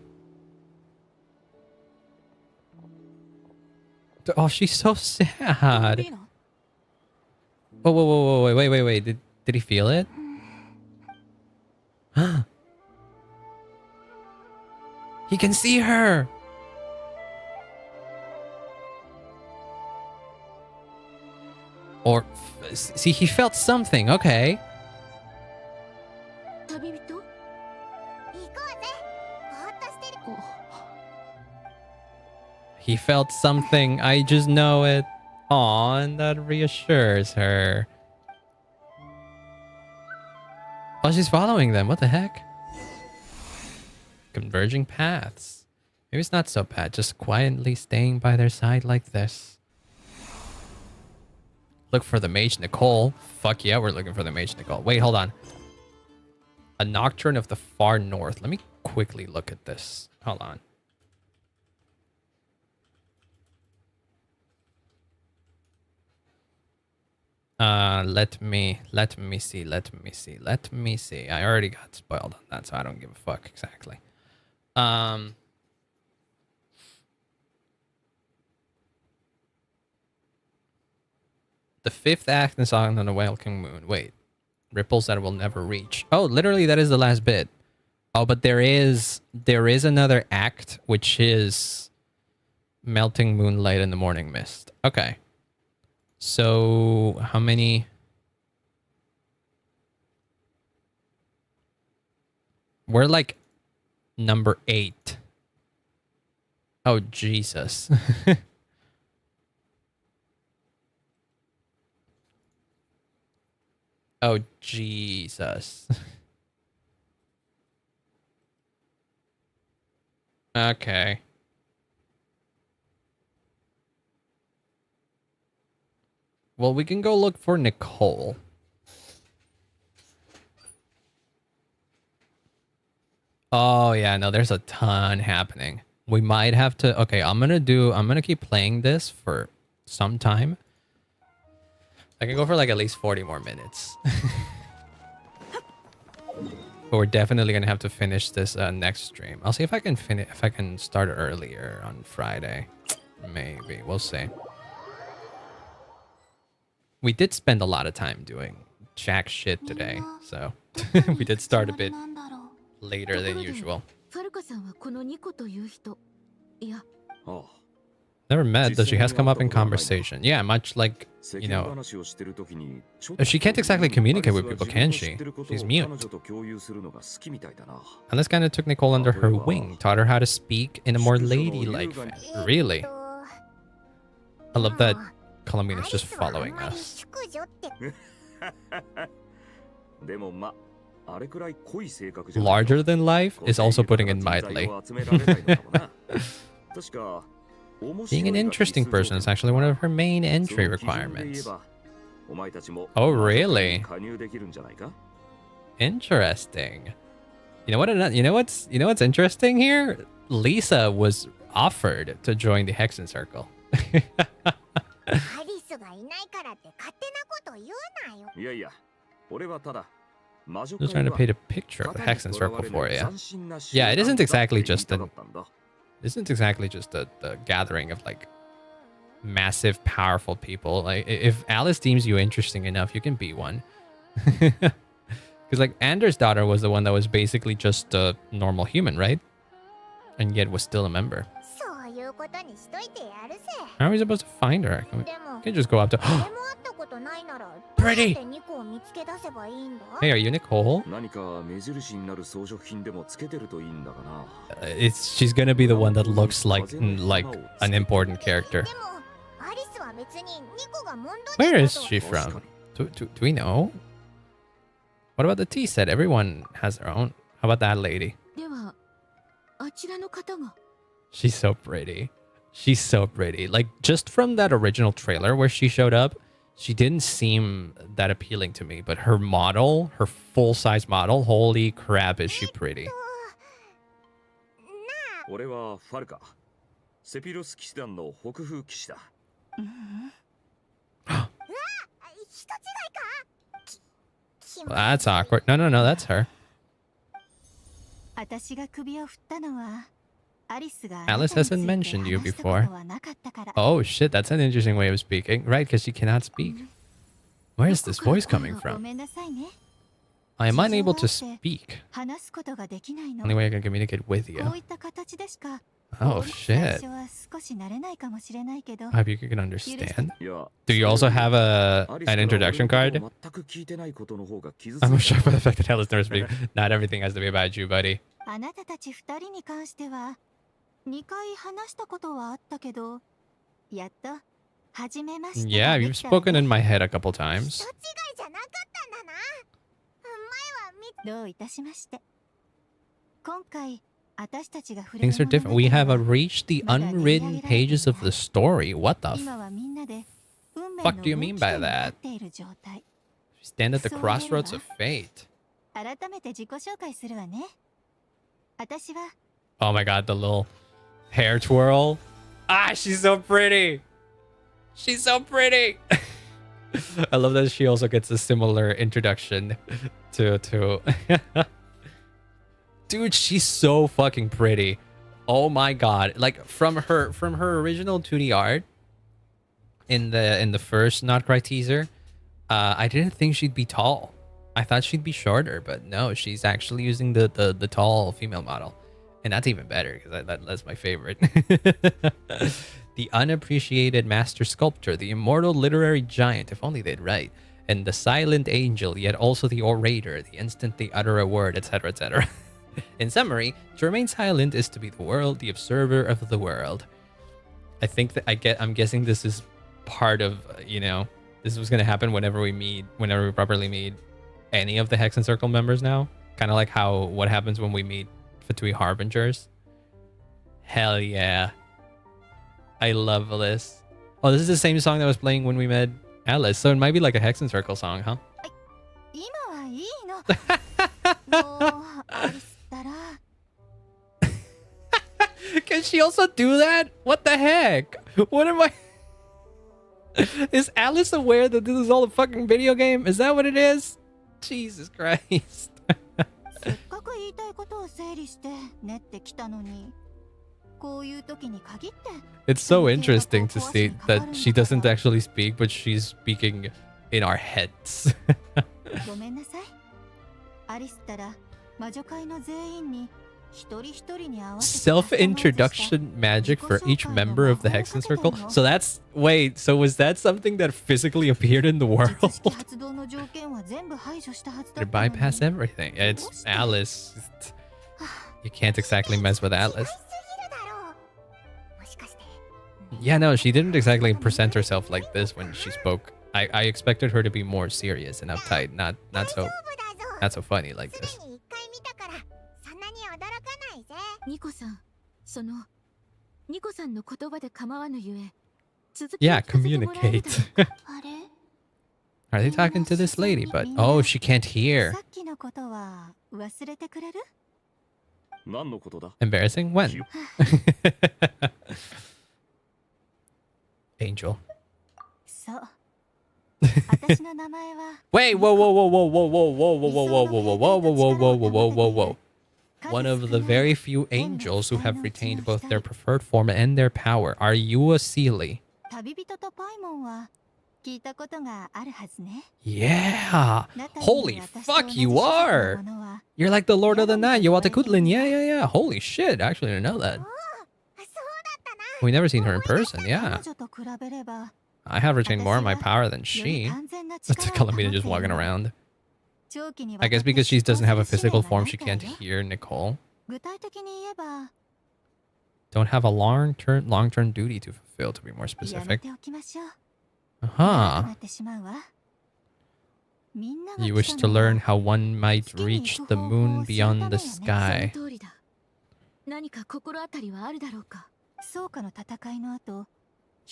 Oh, she's so sad. Whoa, whoa, whoa, whoa, wait. Did he feel it? He can see her. Or, see, he felt something. Okay. He felt something. I just know it. Aw, and that reassures her. Oh, she's following them. What the heck? Converging paths. Maybe it's not so bad. Just quietly staying by their side like this. Look for the mage Nicole. Fuck yeah, we're looking for the mage Nicole. Wait, hold on. A nocturne of the far north. Let me quickly look at this. Hold on. Let me see. I already got spoiled on that, so I don't give a fuck exactly. The fifth act in Song on the Welcome Moon. Wait. Ripples that will never reach. Oh, literally that is the last bit. Oh, but there is another act, which is Melting Moonlight in the Morning Mist. Okay. So, how many? We're like number 8. Oh, Jesus. Oh, Jesus. Okay. Well, we can go look for Nicole. Oh, yeah, no, there's a ton happening. We might have to... Okay, I'm gonna keep playing this for some time. I can go for like at least 40 more minutes. But we're definitely gonna have to finish this next stream. I'll see if I can finish, if I can start earlier on Friday. Maybe, we'll see. We did spend a lot of time doing jack shit today, so we did start a bit later than usual. Never met, though she has come up in conversation. Yeah, much like, you know, she can't exactly communicate with people, can she? She's mute. And this kind of took Nicole under her wing, taught her how to speak in a more ladylike fashion. Really? I love that Colombian is just following us. Larger than life is also putting it mildly. Being an interesting person is actually one of her main entry requirements. Oh, really? Interesting. You know what? You know what's interesting here? Lisa was offered to join the Hexen Circle. Just trying to paint a picture of the Hexen Circle for you. Yeah, it isn't exactly just a gathering of like massive, powerful people. Like if Alice deems you interesting enough, you can be one. Because like Anders' daughter was the one that was basically just a normal human, right? And yet was still a member. How are we supposed to find her? We can just go up to... Pretty! Hey, are you Nicole? She's gonna be the one that looks like an important character. Where is she from? Do we know? What about the tea set? Everyone has their own. How about that lady? She's so pretty. She's so pretty. Like, just from that original trailer where she showed up, she didn't seem that appealing to me. But her model, her full-size model, holy crap, is she pretty. Well, that's awkward. No, that's her. Alice hasn't mentioned you before. Oh shit, that's an interesting way of speaking. Right, because she cannot speak. Where is this voice coming from? I am unable to speak. Only way I can communicate with you. Oh shit. I hope you can understand. Do you also have an introduction card? I'm shocked by the fact that Alice never speaks. Not everything has to be about you, buddy. Yeah, you've spoken in my head a couple times. Things are different. We have reached the unwritten pages of the story. What the fuck do you mean by that? We stand at the crossroads of fate. Oh my god, the little hair twirl. Ah, she's so pretty. She's so pretty. I love that she also gets a similar introduction to Dude, she's so fucking pretty. Oh my god. Like from her original 2D art in the first nod-krai teaser, I didn't think she'd be tall. I thought she'd be shorter, but no, she's actually using the tall female model. And that's even better because that's my favorite. The unappreciated master sculptor, the immortal literary giant, if only they'd write, and the silent angel, yet also the orator, the instant they utter a word, etc., etc. In summary, to remain silent is to be the world, the observer of the world. I think that I'm guessing this is part of, you know, this was going to happen whenever we properly meet any of the Hex and Circle members now. Kind of like what happens when we meet Fatui Harbingers. Hell yeah. I love this. Oh, this is the same song that was playing when we met Alice, so it might be like a Hex and Circle song, huh? Can she also do that? What the heck? What am I... Is Alice aware that this is all a fucking video game? Is that what it is? Jesus Christ. It's so interesting to see that she doesn't actually speak, but she's speaking in our heads. Self-introduction magic for each member of the Hex and Circle. So that's... Wait, so was that something that physically appeared in the world? They bypass everything. It's Alice. You can't exactly mess with Alice. Yeah, no, she didn't exactly present herself like this when she spoke. I expected her to be more serious and uptight, not so funny like this. Yeah, communicate. Are they talking to this lady? But oh, she can't hear. Embarrassing? When? Angel. Wait, whoa, whoa, whoa, whoa, whoa, whoa, whoa, whoa, whoa, whoa, whoa, whoa, whoa, whoa, whoa, whoa, whoa, whoa. One of the very few angels who have retained both their preferred form and their power. Are you a silly? Yeah. Holy fuck, you are. You're like the Lord of the Night, Yawatakutlin. Yeah. Holy shit, I actually didn't know that. We've never seen her in person, yeah. I have retained more of my power than she. That's Kalamina just walking around. I guess because she doesn't have a physical form, she can't hear Nicole. Don't have a long-term duty to fulfill, to be more specific. Uh-huh. You wish to learn how one might reach the moon beyond the sky.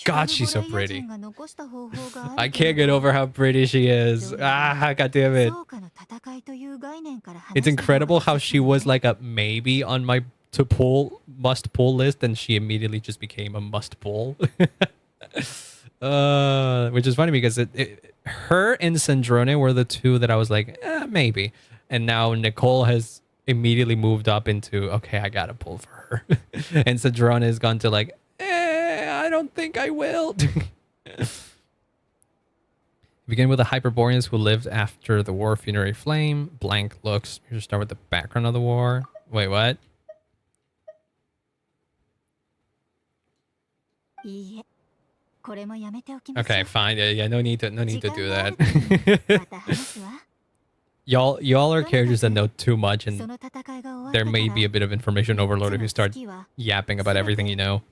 God, she's so pretty. I can't get over how pretty she is. Ah, god damn it. It's incredible how she was like a maybe on my must pull list, and she immediately just became a must pull. Which is funny because her and Sandrone were the two that I was like, maybe. And now Nicole has immediately moved up into, okay, I gotta pull for her. And Sandrone has gone to like, I don't think I will. Begin with the Hyperboreans who lived after the war, funerary flame. Blank looks. You should start with the background of the war. Wait, what? Okay, fine. Yeah, no need to do that. Y'all are characters that know too much, and there may be a bit of information overload if you start yapping about everything you know.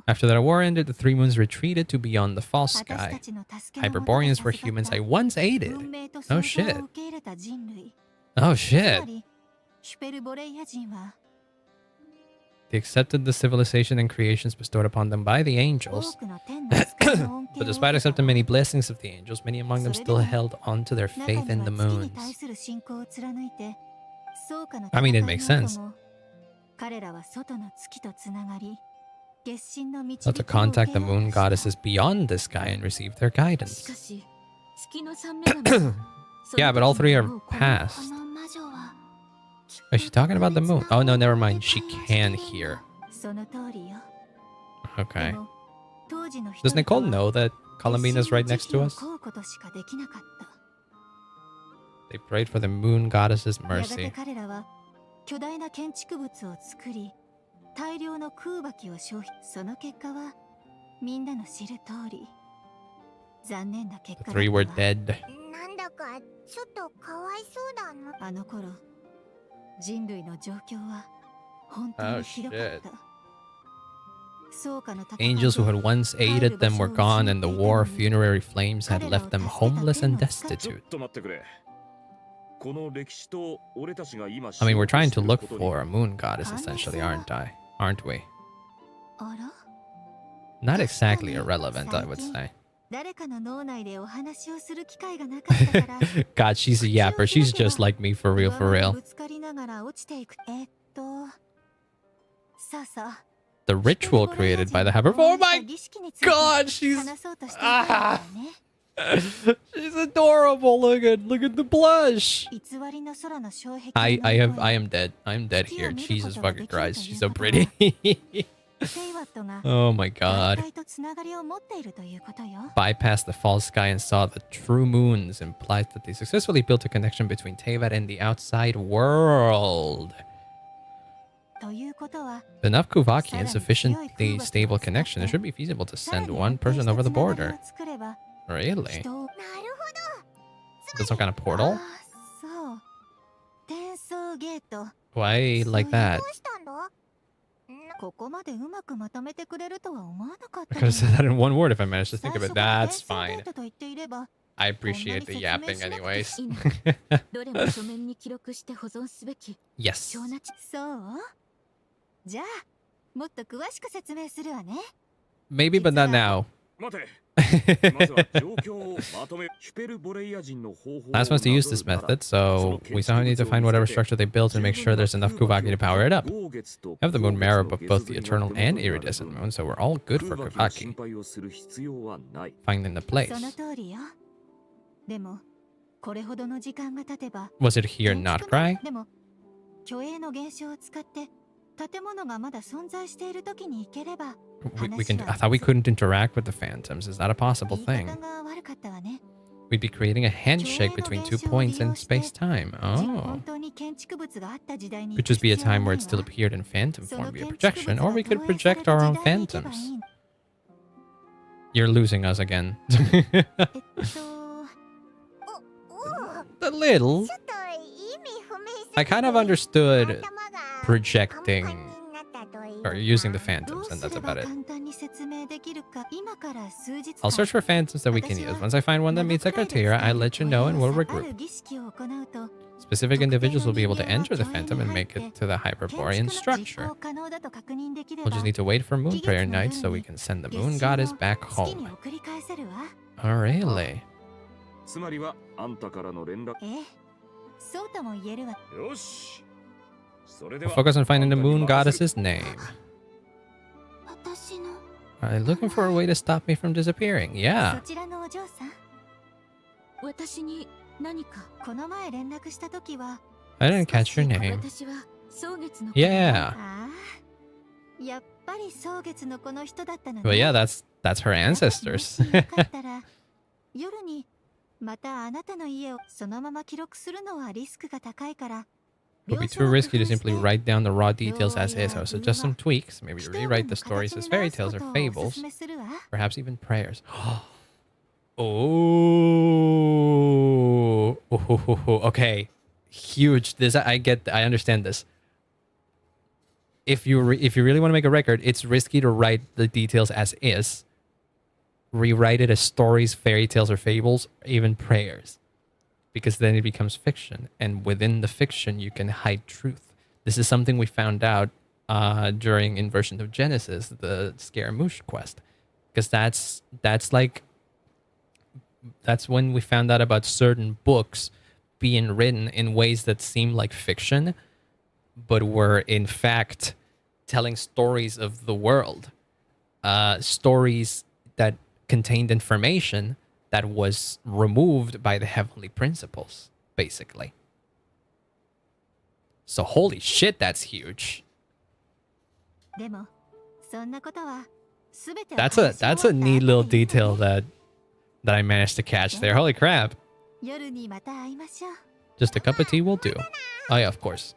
After that war ended, the three moons retreated to beyond the false sky. Hyperboreans were humans I once aided. Oh shit. Oh shit. They accepted the civilization and creations bestowed upon them by the angels. But despite accepting many blessings of the angels, many among them still held on to their faith in the moons. I mean, it makes sense. So to contact the moon goddesses beyond the sky and receive their guidance. Yeah, but all three are past. Is she talking about the moon? Oh no, never mind. She can hear. Okay. Does Nicole know that Kalamina's right next to us? They prayed for the moon goddess's mercy. The three were dead. Oh shit. Angels who had once aided them were gone, and the war of funerary flames had left them homeless and destitute. I mean, we're trying to look for a moon goddess, essentially, aren't we? Not exactly irrelevant, I would say. God, she's a yapper. She's just like me, for real, for real. The ritual created by the Hyper... Oh my god, she's... Ah! She's adorable. Look at the blush. I am dead. I'm dead here. Jesus fucking Christ. She's so pretty. Oh my god. Bypassed the false sky and saw the true moons implies that they successfully built a connection between Teyvat and the outside world. The enough Kuvakian sufficiently stable connection, it should be feasible to send one person over the border. Really? Is that some kind of portal? Why like that? I could have said that in one word if I managed to think of it. That's fine. I appreciate the yapping anyways. Yes. Maybe, but not now. Last one's to use this method, so we somehow need to find whatever structure they built and make sure there's enough Kuvaki to power it up. I have the moon mirror of both the eternal and iridescent moon, so we're all good for Kuvaki. Finding the place. Was it here nod-krai? I thought we couldn't interact with the phantoms. Is that a possible thing? We'd be creating a handshake between 2 points in space-time. Oh. Could just be a time where it still appeared in phantom form via projection, or we could project our own phantoms. You're losing us again. A little. I kind of understood projecting or using the phantoms, and that's about it. I'll search for phantoms that we can use. Once I find one that meets the criteria, I'll let you know and we'll regroup. Specific individuals will be able to enter the phantom and make it to the Hyperborean structure. We'll just need to wait for Moon Prayer Night so we can send the Moon Goddess back home. Oh, really? We'll focus on finding the Moon Goddess's name. Are they looking for a way to stop me from disappearing? Yeah. I didn't catch your name. Yeah. Well, yeah, that's her ancestors. It would be too risky to simply write down the raw details as is. I would suggest some tweaks. Maybe rewrite the stories as fairy tales or fables. Perhaps even prayers. Oh. Okay. Huge. I understand this. If you really want to make a record, it's risky to write the details as is. Rewrite it as stories, fairy tales, or fables, or even prayers. Because then it becomes fiction, and within the fiction you can hide truth. This is something we found out during Inversion of Genesis, the Scaramouche quest, because that's when we found out about certain books being written in ways that seem like fiction, but were in fact telling stories of the world, stories that contained information that was removed by the heavenly principles, basically. So holy shit, that's huge. That's a neat little detail that I managed to catch there. Holy crap. Just a cup of tea will do. Oh yeah, of course.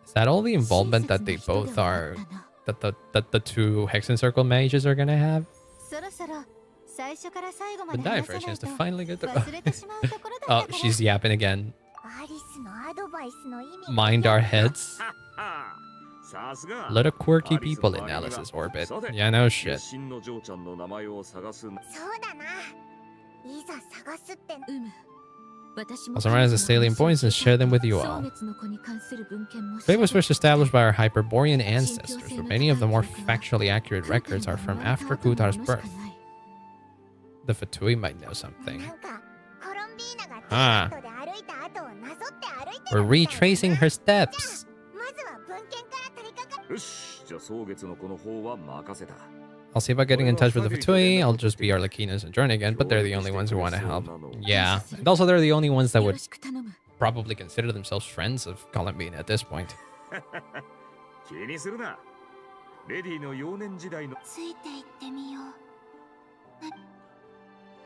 Is that all the involvement that they both are, that the two Hexen Circle mages are gonna have? The diversion is to finally get the... Oh, she's yapping again. Mind our heads. A lot of quirky people in Alice's orbit. Yeah, no shit. I'll summarize the salient points and share them with you all. Fate was first established by our Hyperborean ancestors, but many of the more factually accurate records are from after Kutar's birth. The Fatui might know something. Ah. We're retracing her steps. I'll see about getting in touch with the Fatui. I'll just be Arlequina's and join again, but they're the only ones who want to help. Yeah. And also they're the only ones that would probably consider themselves friends of Columbina at this point.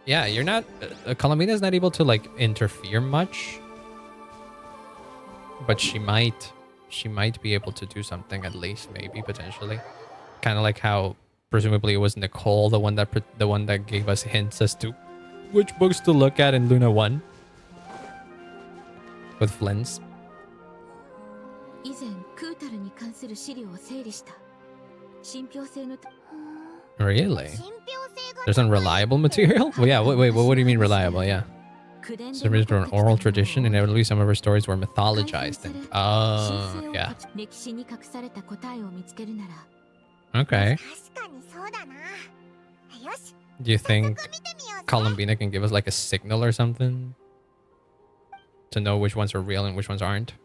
Yeah, you're not... Columbina's not able to, like, interfere much. But she might be able to do something at least, maybe, potentially. Kind of like how... Presumably it was Nicole, the one that gave us hints as to which books to look at in Luna 1. With Flynn's. Really? There's unreliable material? Well, yeah, wait, what do you mean reliable? Yeah. Submitted to an oral tradition, and inevitably some of her stories were mythologized. And, yeah. Okay. Do you think Columbina can give us like a signal or something to know which ones are real and which ones aren't?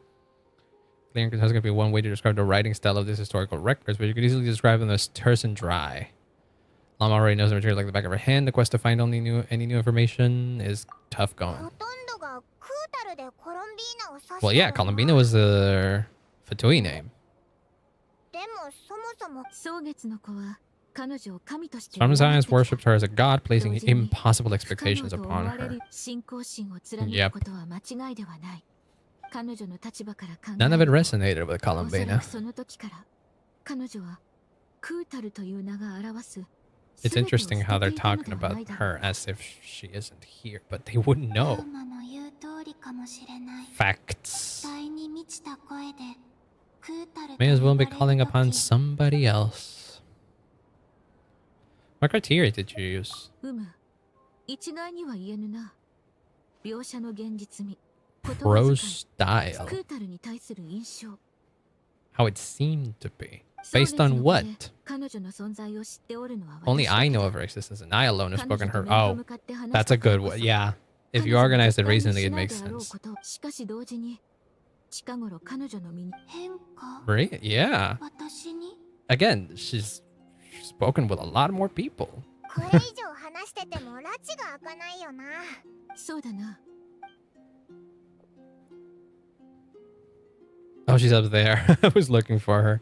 Clear and concise could be one way to describe the writing style of these historical records, but you could easily describe them as terse and dry. Lama already knows the material like the back of her hand. The quest to find any new information is tough going. Well, yeah, Columbina was the Fatui name. Some science worshipped her as a god, placing impossible expectations upon her. Yep. None of it resonated with Columbina. It's interesting how they're talking about her as if she isn't here, but they wouldn't know. Facts. May as well be calling upon somebody else. What criteria did you use? Prose style. How it seemed to be. Based on what? Only I know of her existence, and I alone have spoken her. Oh, that's a good one. Yeah. If you organized it recently, it makes sense. Right? Yeah. Again, she's spoken with a lot more people. Oh, she's up there. I was looking for her.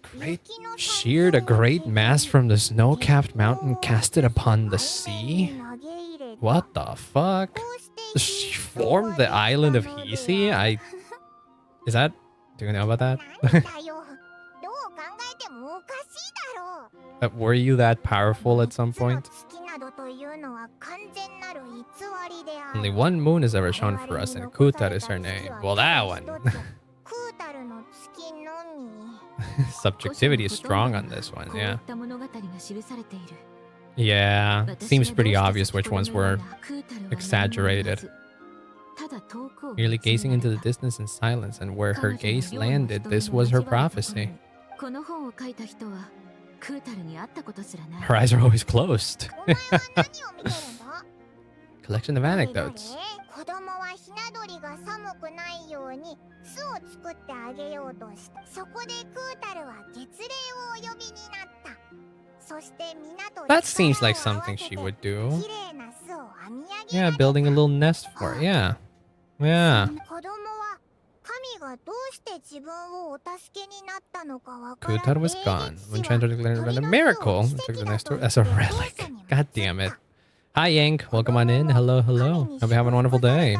Great, sheared a great mass from the snow-capped mountain, cast it upon the sea? What the fuck? She formed the island of Hisi? Is that... Do you know about that? Were you that powerful at some point? Only one moon has ever shone for us, and Kutar is her name. Well, that one. Subjectivity is strong on this one, yeah. Yeah, seems pretty obvious which ones were exaggerated. Merely gazing into the distance in silence, and where her gaze landed, this was her prophecy. Her eyes are always closed. Collection of anecdotes. That seems like something she would do. Yeah, building a little nest for it. Yeah. Yeah. Kutar was gone. When trying to declare it a miracle, took the next door as a relic. God damn it. Hi, Yank. Welcome on in. Hello, hello. Hope you're having a wonderful day.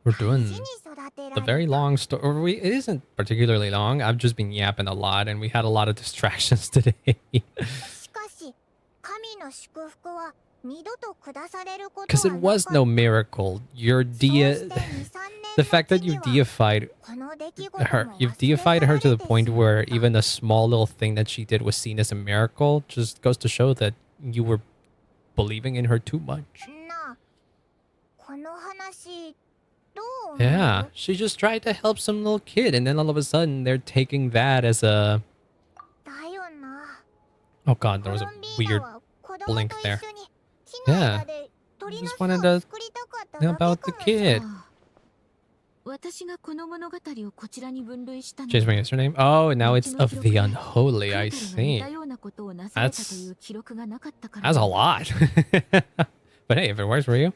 We're doing the very long story. It isn't particularly long. I've just been yapping a lot, and we had a lot of distractions today. Because it was no miracle. The fact that you've deified her to the point where even a small little thing that she did was seen as a miracle just goes to show that you were believing in her too much. Yeah, she just tried to help some little kid, and then all of a sudden they're taking that as a... Oh god, there was a weird blink there. Yeah, just wanted to know about the kid. Change my username? Oh, now it's of the unholy, I see. That's a lot. But hey, if it works for you.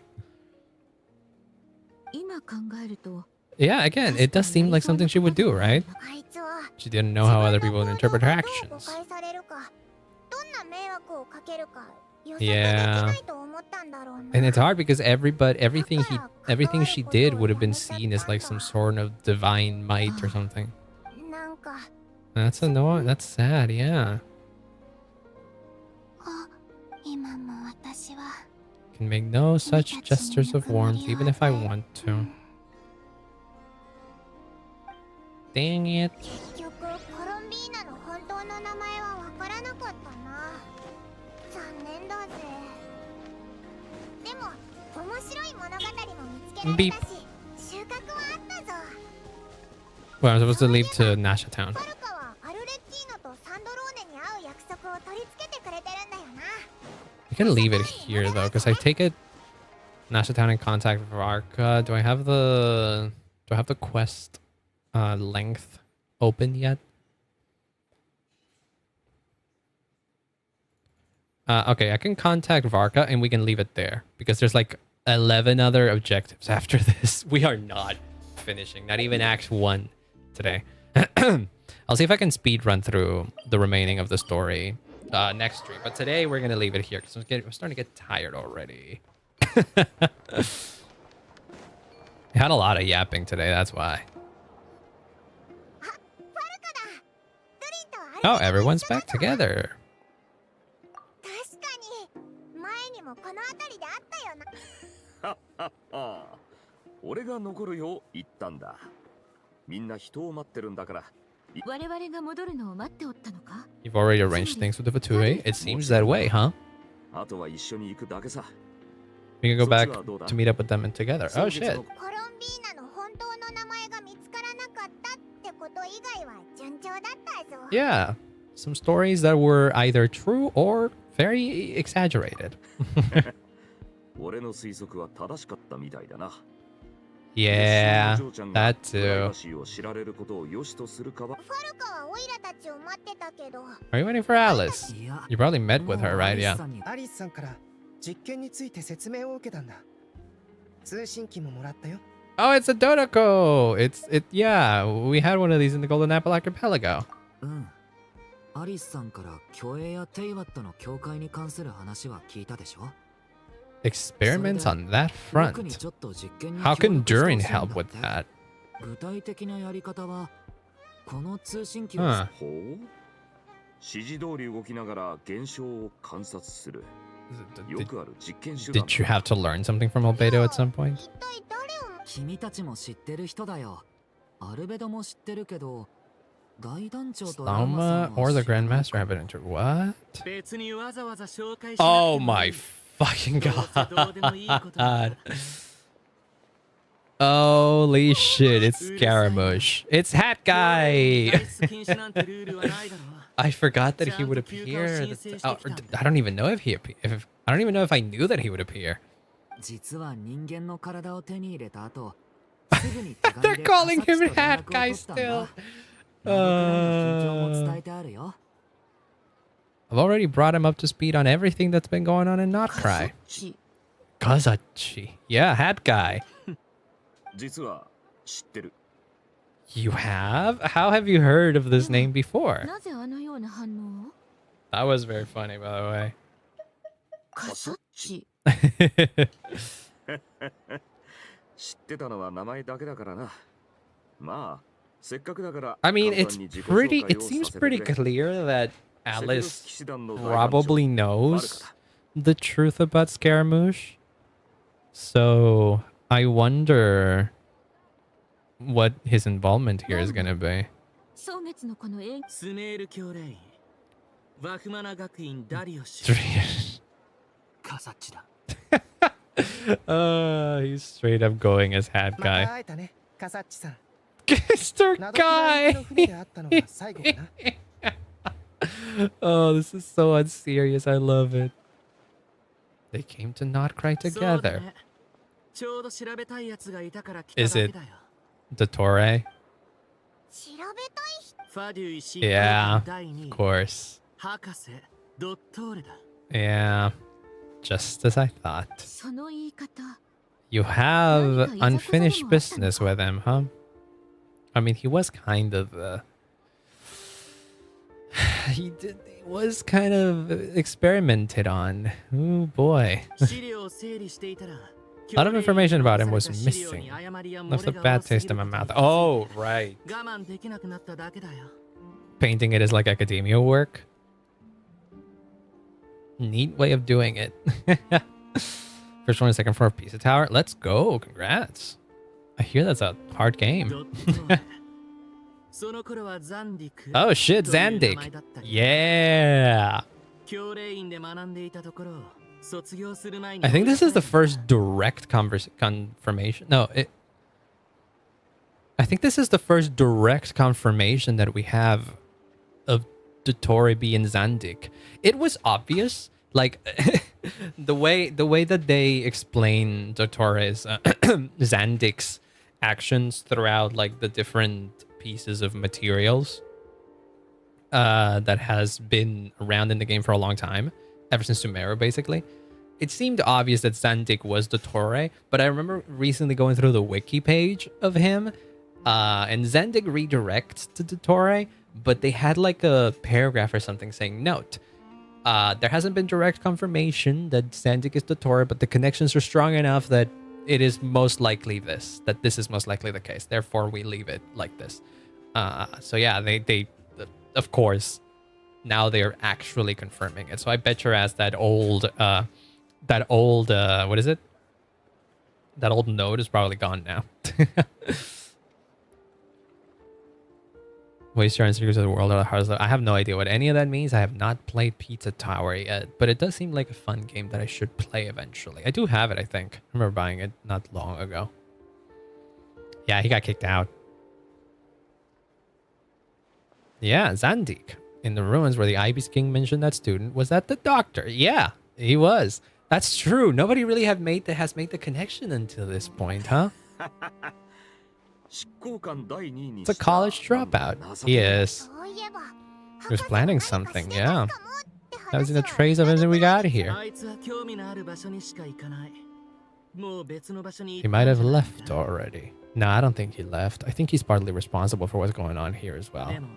Yeah, again, it does seem like something she would do, right? She didn't know how other people would interpret her actions. Yeah. And it's hard because everything she did would have been seen as like some sort of divine might or something. That's annoying. That's sad, yeah. Can make no such gestures of warmth even if I want to. Dang it. Beep. Well, I'm supposed to leave to Nasha Town. You can leave it here though, because I take it Nasha Town and contact Varka. Do I have the quest length open yet? Okay, I can contact Varka and we can leave it there because there's like 11 other objectives after this. We are not finishing, not even Act 1 today. I'll see if I can speed run through the remaining of the story next stream. But today we're going to leave it here because I'm starting to get tired already. I had a lot of yapping today, that's why. Oh, everyone's back together. 俺が残るよ言ったんだ。みんな人を待ってるんだから。我々が戻るのを待っておったのか? You've already arranged things with the vtuber? It seems that way, huh? あとは一緒に行くだけさ。We can go back to meet up with them and together. Oh shit. Yeah, some stories that were either true or very exaggerated. Yeah, that too. Are you waiting for Alice? You probably met with her, right? Yeah. Oh, it's a Dodoko! Yeah, we had one of these in the Golden Apple Archipelago. Experiments on that front. How can Durin help with that? Huh. Did you have to learn something from Albedo at some point? Slama or the Grandmaster have been entered. What? Oh my fucking god. Holy shit, it's Scaramouche. It's Hat Guy! I forgot that he would appear. Oh, I don't even know if he appeared. I don't even know if I knew that he would appear. They're calling him Hat Guy still. I've already brought him up to speed on everything that's been going on in nod-krai. Kazachi. Yeah, Hat Guy. You have? How have you heard of this name before? That was very funny, by the way. I mean, it seems pretty clear that Alice probably knows the truth about Scaramouche. So I wonder what his involvement here is gonna be. 草月のこの演スネール教練ワフマナ学院ダリオ氏カサッチだ He's straight up going as hat また guy. 会えたね、カサッチさん。 Mr. などくらい Guy! の船で会ったのが最後かな。Oh, this is so unserious. I love it. They came to nod-krai そうだ together. ねちょうど調べたいやつがいたから来た Is だ it けだよ Dottore? ファデュイ氏 Yeah, 第2 of 位 course. 博士ドットーレだ Yeah, just as I thought. その言い方 You have unfinished business with him, huh? I mean, he was kind of he was kind of experimented on. Oh boy. 資料を整理していたら A lot of information about him was missing. Left a bad taste in my mouth. Oh, right. 我慢できなくなっただけだよ Painting it as like academia work. Neat way of doing it. First one and second floor of Pizza Tower. Let's go. Congrats. I hear that's a hard ド game. ットーレその頃はザンディク Oh shit, という名前 Zandik. だったり Yeah. 教令院で学んでいたところ卒業する前に I think this is the first direct confirmation. No, I think this is the first direct confirmation that we have of Dottore being Zandik. It was obvious, like the way that they explain Dottore's Zandik's actions throughout like the different pieces of materials that has been around in the game for a long time, ever since Sumeru, basically. It seemed obvious that Zandik was Dottore, but I remember recently going through the wiki page of him, and Zandik redirects to Dottore, but they had like a paragraph or something saying, note, there hasn't been direct confirmation that Zandik is Dottore, but the connections are strong enough that it is most likely that this is most likely the case. Therefore, we leave it like this. So yeah, they of course, now they're actually confirming it. So I bet your ass that old, what is it? That old node is probably gone now. Waste your secrets of the world. I have no idea what any of that means. I have not played Pizza Tower yet, but it does seem like a fun game that I should play eventually. I do have it, I think. I remember buying it not long ago. Yeah, he got kicked out. Yeah, Zandik. In the ruins where the Ibis King mentioned that student, was that the doctor? Yeah, he was. That's true. Nobody really has made the connection until this point, huh? It's a college dropout. He is. He was planning something, yeah. That was in the trace of everything we got here. あいつは興味のある場所にしか行かないもう別の場所に He might have left already. No, I don't think he left. I think he's partly responsible for what's going on here as well. でも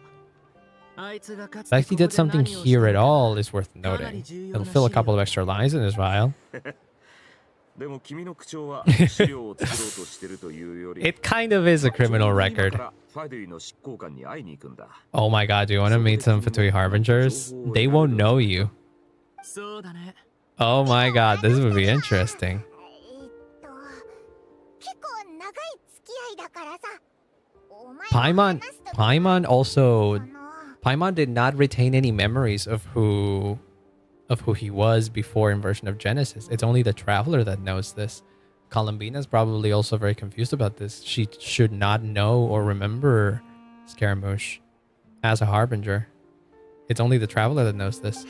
あいつがかつ The て fact he did ここで something 何をした here の at か all is worth noting. He'll fill a couple of extra lines in his file. でも君の口調は資料を作ろうとしてるというより It kind of is a criminal record. ファデュイの執行官に会いに行くんだ Oh my god, do you want to meet some Fatui Harbingers? They won't know you. そうだね Oh my god, this would be interesting. 結構長い付き合いだからさ。お前が話すとき Paimon also かな Paimon did not retain any memories of who he was before inversion of Genesis. It's only the traveler that knows this. Columbina's probably also very confused about this. She should not know or remember Scaramouche as a harbinger. It's only the traveler that knows this.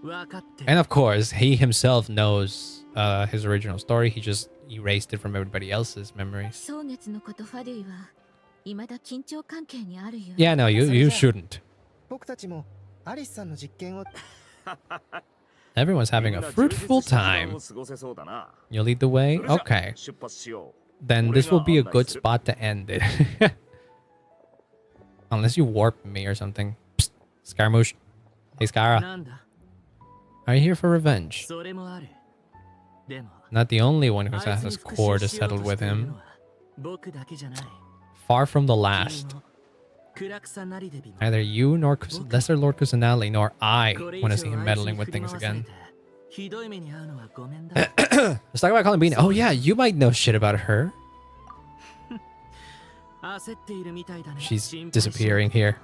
分かってる And of course, he himself knows his original story. He just erased it from everybody else's memories. 草月のことファデュイは未だ緊張関係にあるよ Yeah, no, you shouldn't. 僕たちもアリスさんの実験を Everyone's having a fruitful time. 過ごせそうだな You'll lead the way? それじゃ Okay. 出発しよ Then this will be a good spot to end it. Unless you warp me or something. Psst, Scaramouche. Hey, Scara. なんだ Are you here for revenge? それもあるでも Not the only one who あい has つに his 復 core 讐 to しよう settle と with している him. のは僕だけじゃない Far from the 君 last. も暗草なりでびも Neither you nor Lesser Lord Kusanali nor I want to see him meddling with things again. Let's talk about Columbine. Oh yeah, you might know shit about her. She's disappearing here.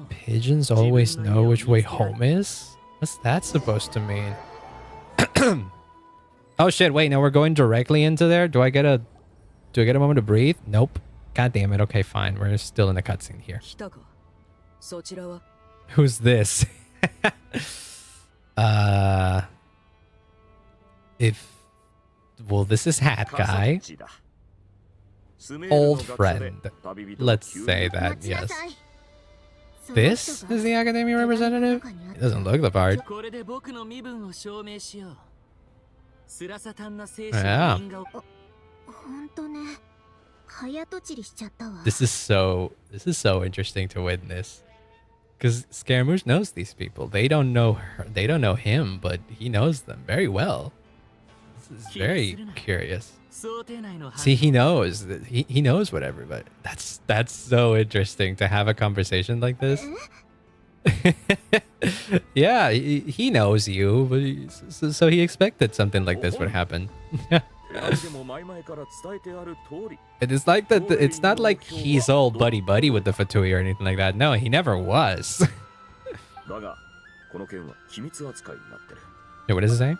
Pigeons always know which way home is? What's that supposed to mean? Oh shit, wait, no, we're going directly into there? Do I get a moment to breathe? Nope. God damn it. Okay, fine. We're still in the cutscene here. Who's this? This is Hat Guy. Old friend. Let's say that, yes. This is the academia representative? It doesn't look the part. Yeah. This is so interesting to witness. Because Scaramouche knows these people. They don't know her. They don't know him, but he knows them very well. This is very curious. See, he knows. He knows what everybody. That's so interesting to have a conversation like this. Yeah, he knows you, but so he expected something like this would happen. It is like that. It's not like he's all buddy with the Fatui or anything like that. No, he never was. Hey, what does it say?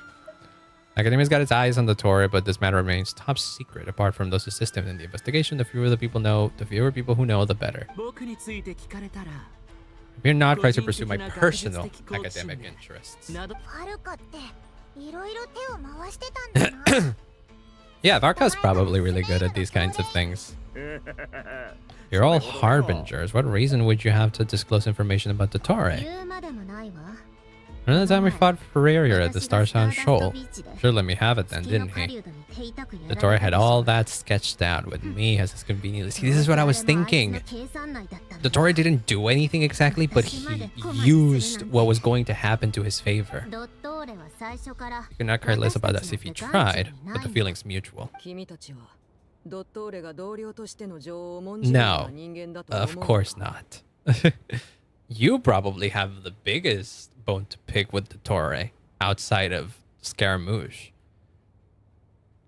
Academia's got its eyes on the Torah, but this matter remains top secret. Apart from those assisting in the investigation, the fewer people who know, the better. We're not trying to pursue my personal academic interests. Yeah, Varka's probably really good at these kinds of things. You're all harbingers. What reason would you have to disclose information about the Torah? Another time we fought Ferreira at the Starsound Shoal. Sure let me have it then, didn't he? The Torah had all that sketched out with me as his convenience. See, this is what I was thinking. The Torah didn't do anything exactly, but he used what was going to happen to his favor. You cannot care less about us if he tried, but the feeling's mutual. No, of course not. You probably have the biggest bone to pick with the Torah outside of Scaramouche.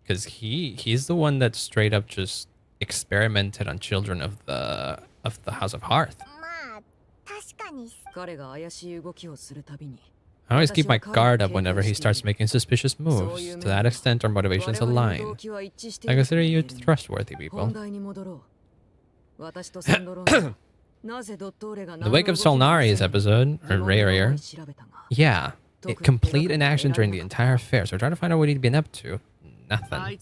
Because he's the one that straight up just experimented on children of the House of Hearth. I always keep my guard up whenever he starts making suspicious moves. To that extent, our motivations align. I consider you trustworthy people. The wake of Solnari's episode, or Rarier. Yeah, complete inaction during the entire affair, so try to find out what he'd been up to. Nothing.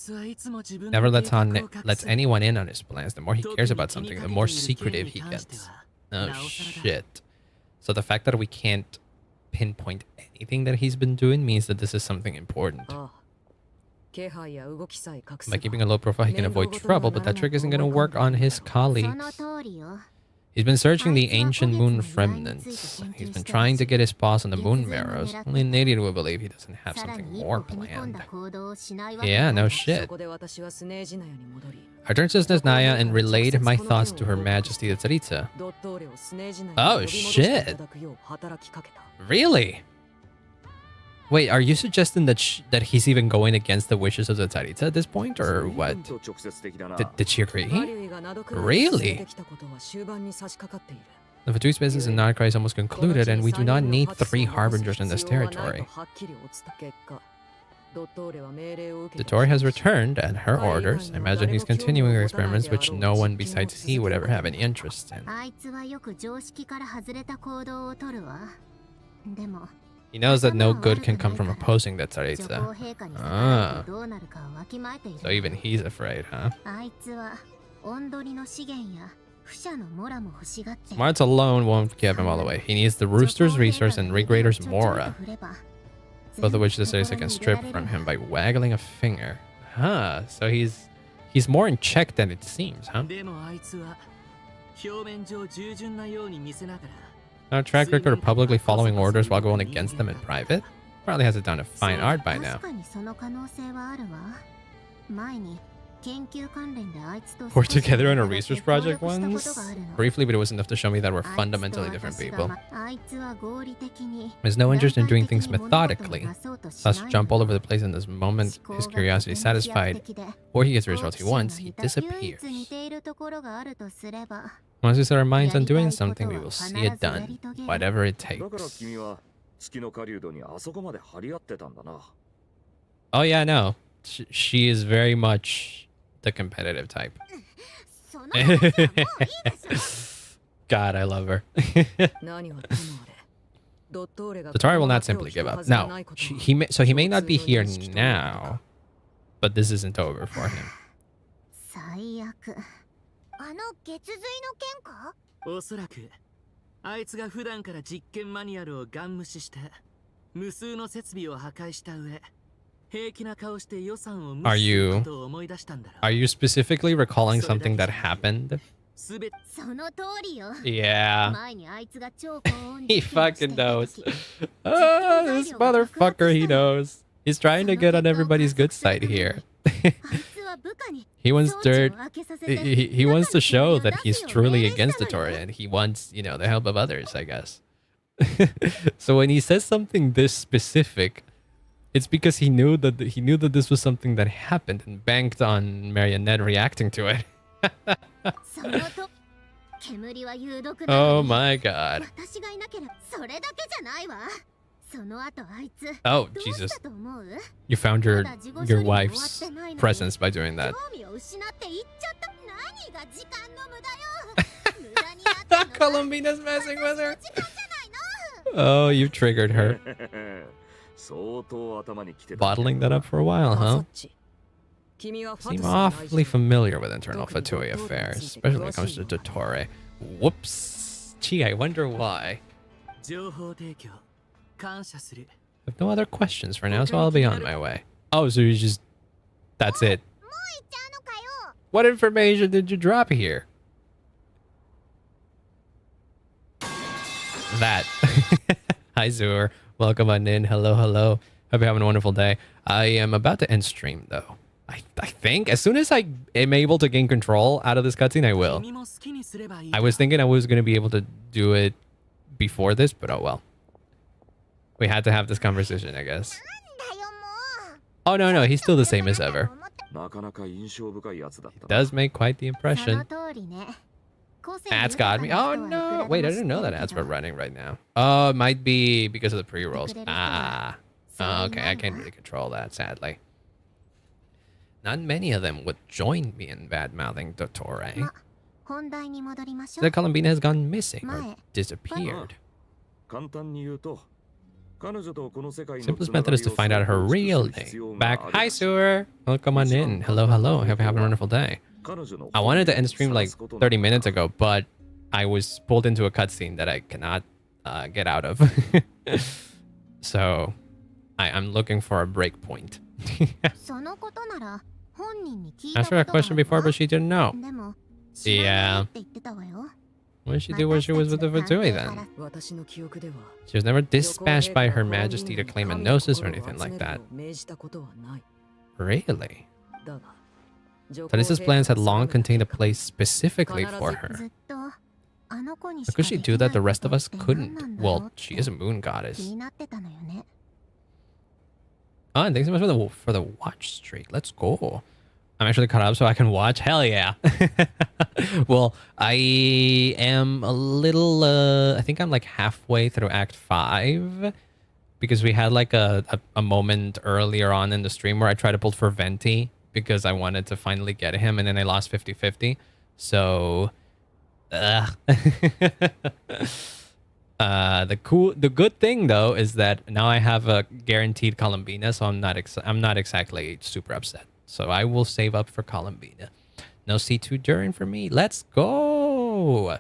Never lets anyone in on his plans. The more he cares about something, the more secretive he gets. Oh shit. So the fact that we can't pinpoint anything that he's been doing means that this is something important. By keeping a low profile, he can avoid trouble, but that trick isn't going to work on his colleagues. He's been searching the ancient moon remnants. He's been trying to get his paws on the moon marrows. Only an idiot would believe he doesn't have something more planned. Yeah, no shit. I turned to Snezhnaya and relayed my thoughts to Her Majesty the Tsaritsa. Oh shit! Really? Wait, are you suggesting that he's even going against the wishes of the Tsaritsa at this point, or what? Did she agree? Really? The Vatu's business in nod-krai is almost concluded, and we do not need 3 harbingers in this territory. The Tori has returned at her orders. I imagine he's continuing experiments which no one besides he would ever have any interest in. He knows that no good can come from opposing the Tsaritsa. Ah. So even he's afraid, huh? Smarts alone won't give him all away. He needs the Rooster's resource and Regrader's Mora. Both of which the Tsaritsa can strip from him by waggling a finger. Huh, so he's more in check than it seems, huh? No track record of publicly following orders while going against them in private? Probably has it down to fine art by now. We're together on a research project once. Briefly, but it was enough to show me that we're fundamentally different people. There's no interest in doing things methodically. Thus, jump all over the place in this moment. His curiosity is satisfied, or he gets the results he wants, he disappears. Once we set our minds on doing something, we will see it done, whatever it takes. Oh yeah, no. She is very much the competitive type. God, I love her. Tori will not simply give up. No, he may not be here now, but this isn't over for him. おそらくあいつが普段から実験マニュアルをガン無視して無数の設備を破壊した上平気な顔して予算を無視することを思い出したんだろ Are you specifically recalling something that happened? Yeah. He fucking knows. Oh, this motherfucker, he knows. He's trying to get on everybody's good side here. He wants he wants to show that he's truly against the Tori, and he wants, you know, the help of others, I guess. So when he says something this specific, it's because he knew that this was something that happened and banked on Marionette reacting to it. Oh my god. Oh, Jesus. You found your wife's presence by doing that. Columbina's messing with her. Oh, you triggered her. Bottling that up for a while, huh? Seem awfully familiar with internal Fatui affairs, especially when it comes to Dottore. Whoops. Gee, I wonder why. I have no other questions for now, so I'll be on my way. Oh, so you just... That's it. What information did you drop here? That. Hi, Zur. Welcome on in. Hello, hello. Hope you're having a wonderful day. I am about to end stream, though. I think as soon as I am able to gain control out of this cutscene, I will. I was thinking I was going to be able to do it before this, but oh well. We had to have this conversation, I guess. Oh, no, he's still the same as ever. He does make quite the impression. Ads got me. Oh, no. Wait, I didn't know that ads were running right now. Oh, it might be because of the pre-rolls. Ah. Oh, okay, I can't really control that, sadly. Not many of them would join me in bad-mouthing Dottore. The Columbina has gone missing or disappeared. Simplest method is to find out her real name. Back. Hi, Sewer. Welcome on in. Hello, hello. Hope you're having a wonderful day. I wanted to end stream like 30 minutes ago, but I was pulled into a cutscene that I cannot get out of. So I'm looking for a break point. Asked her that question before, but she didn't know. Yeah. What did she do when she was with the Fatui then? She was never dispatched by Her Majesty to claim a gnosis or anything like that. Really? Tanissa's plans had long contained a place specifically for her. How could she do that the rest of us couldn't? Well, she is a moon goddess. Oh, and thanks so much for the watch streak. Let's go. I'm actually caught up so I can watch. Hell yeah. Well, I am a little, I think I'm like halfway through Act 5. Because we had like a moment earlier on in the stream where I tried to pull for Venti. Because I wanted to finally get him and then I lost 50-50. So, the good thing though is that now I have a guaranteed Columbina, so I'm not exactly super upset. So I will save up for Columbina. No C2 Durin for me. Let's go.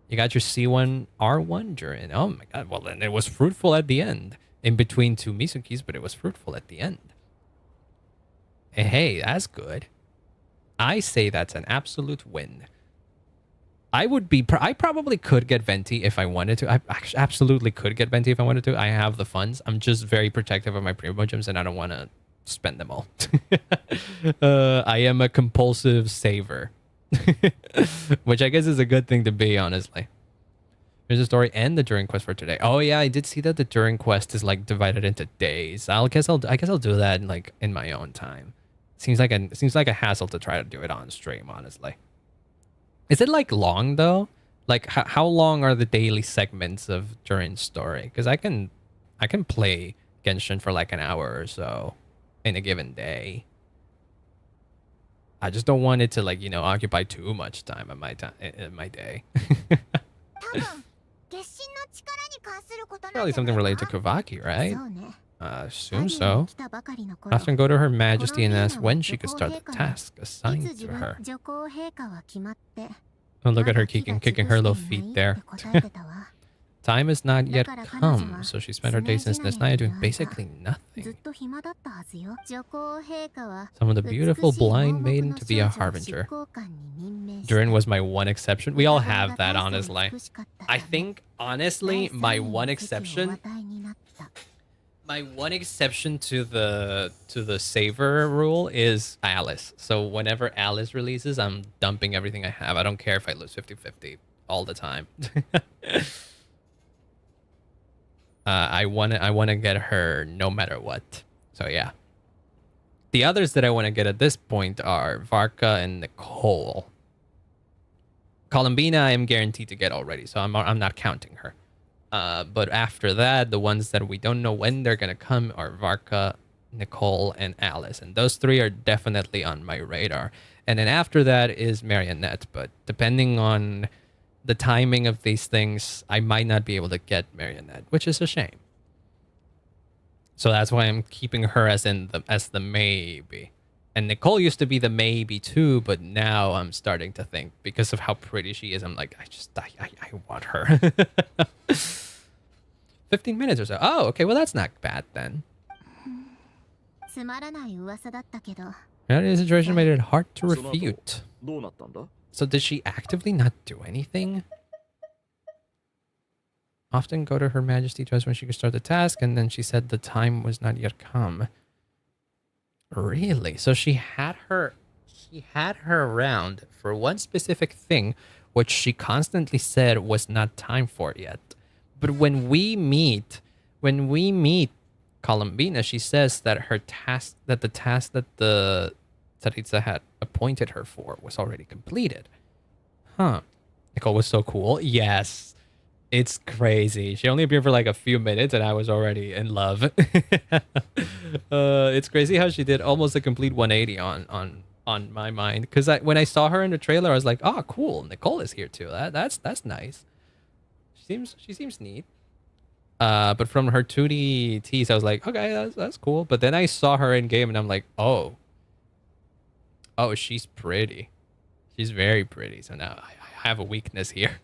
You got your C1 R1 Durin. Oh my god. Well, then it was fruitful at the end. In between two Misukis, but it was fruitful at the end. Hey, that's good. I say that's an absolute win. I probably could get Venti if I wanted to. I absolutely could get Venti if I wanted to. I have the funds. I'm just very protective of my Primo Gems and I don't want to spend them all. I am a compulsive saver. Which I guess is a good thing to be, honestly. Here's the story and the Turing quest for today. Oh yeah, I did see that the Turing quest is like divided into days. I guess I'll do that like in my own time. Seems like a hassle to try to do it on stream, honestly. Is it like long though? Like how long are the daily segments of Turing's story? Because I can play Genshin for like an hour or so in a given day. I just don't want it to like, you know, occupy too much time in my day. Probably something related to Kavaki, right? Assume so. Often go to Her Majesty and ask when she could start the task assigned to her. Oh, look at her kicking her little feet there. Time has not yet come, so she spent her day since last night doing basically nothing. Some of the beautiful blind maiden to be a harbinger. Durin was my one exception. We all have that, honestly. I think, honestly, my one exception to the saver rule is Alice. So whenever Alice releases, I'm dumping everything I have. I don't care if I lose 50-50 all the time. I wanna get her no matter what. So yeah. The others that I want to get at this point are Varka and Nicole. Columbina I am guaranteed to get already, so I'm not counting her. But after that, the ones that we don't know when they're gonna come are Varka, Nicole, and Alice, and those three are definitely on my radar. And then after that is Marionette, but depending on the timing of these things, I might not be able to get Marionette, which is a shame. So that's why I'm keeping her as the maybe. And Nicole used to be the maybe too, but now I'm starting to think, because of how pretty she is, I'm like, I want her. 15 minutes or so. Oh, okay, well that's not bad then. The situation made it hard to refute. So did she actively not do anything? Often go to Her Majesty to ask when she could start the task, and then she said the time was not yet come. Really? So she had her around for one specific thing, which she constantly said was not time for yet. But when we meet Columbina, she says that the task that the Tsaritsa had appointed her for was already completed. Huh. Nicole was so cool. Yes. It's crazy. She only appeared for like a few minutes and I was already in love. It's crazy how she did almost a complete 180 on my mind. Because when I saw her in the trailer, I was like, oh, cool. Nicole is here too. That's nice. She seems neat. But from her 2D tease, I was like, okay, that's cool. But then I saw her in game and I'm like, oh, she's pretty. She's very pretty. So now I have a weakness here.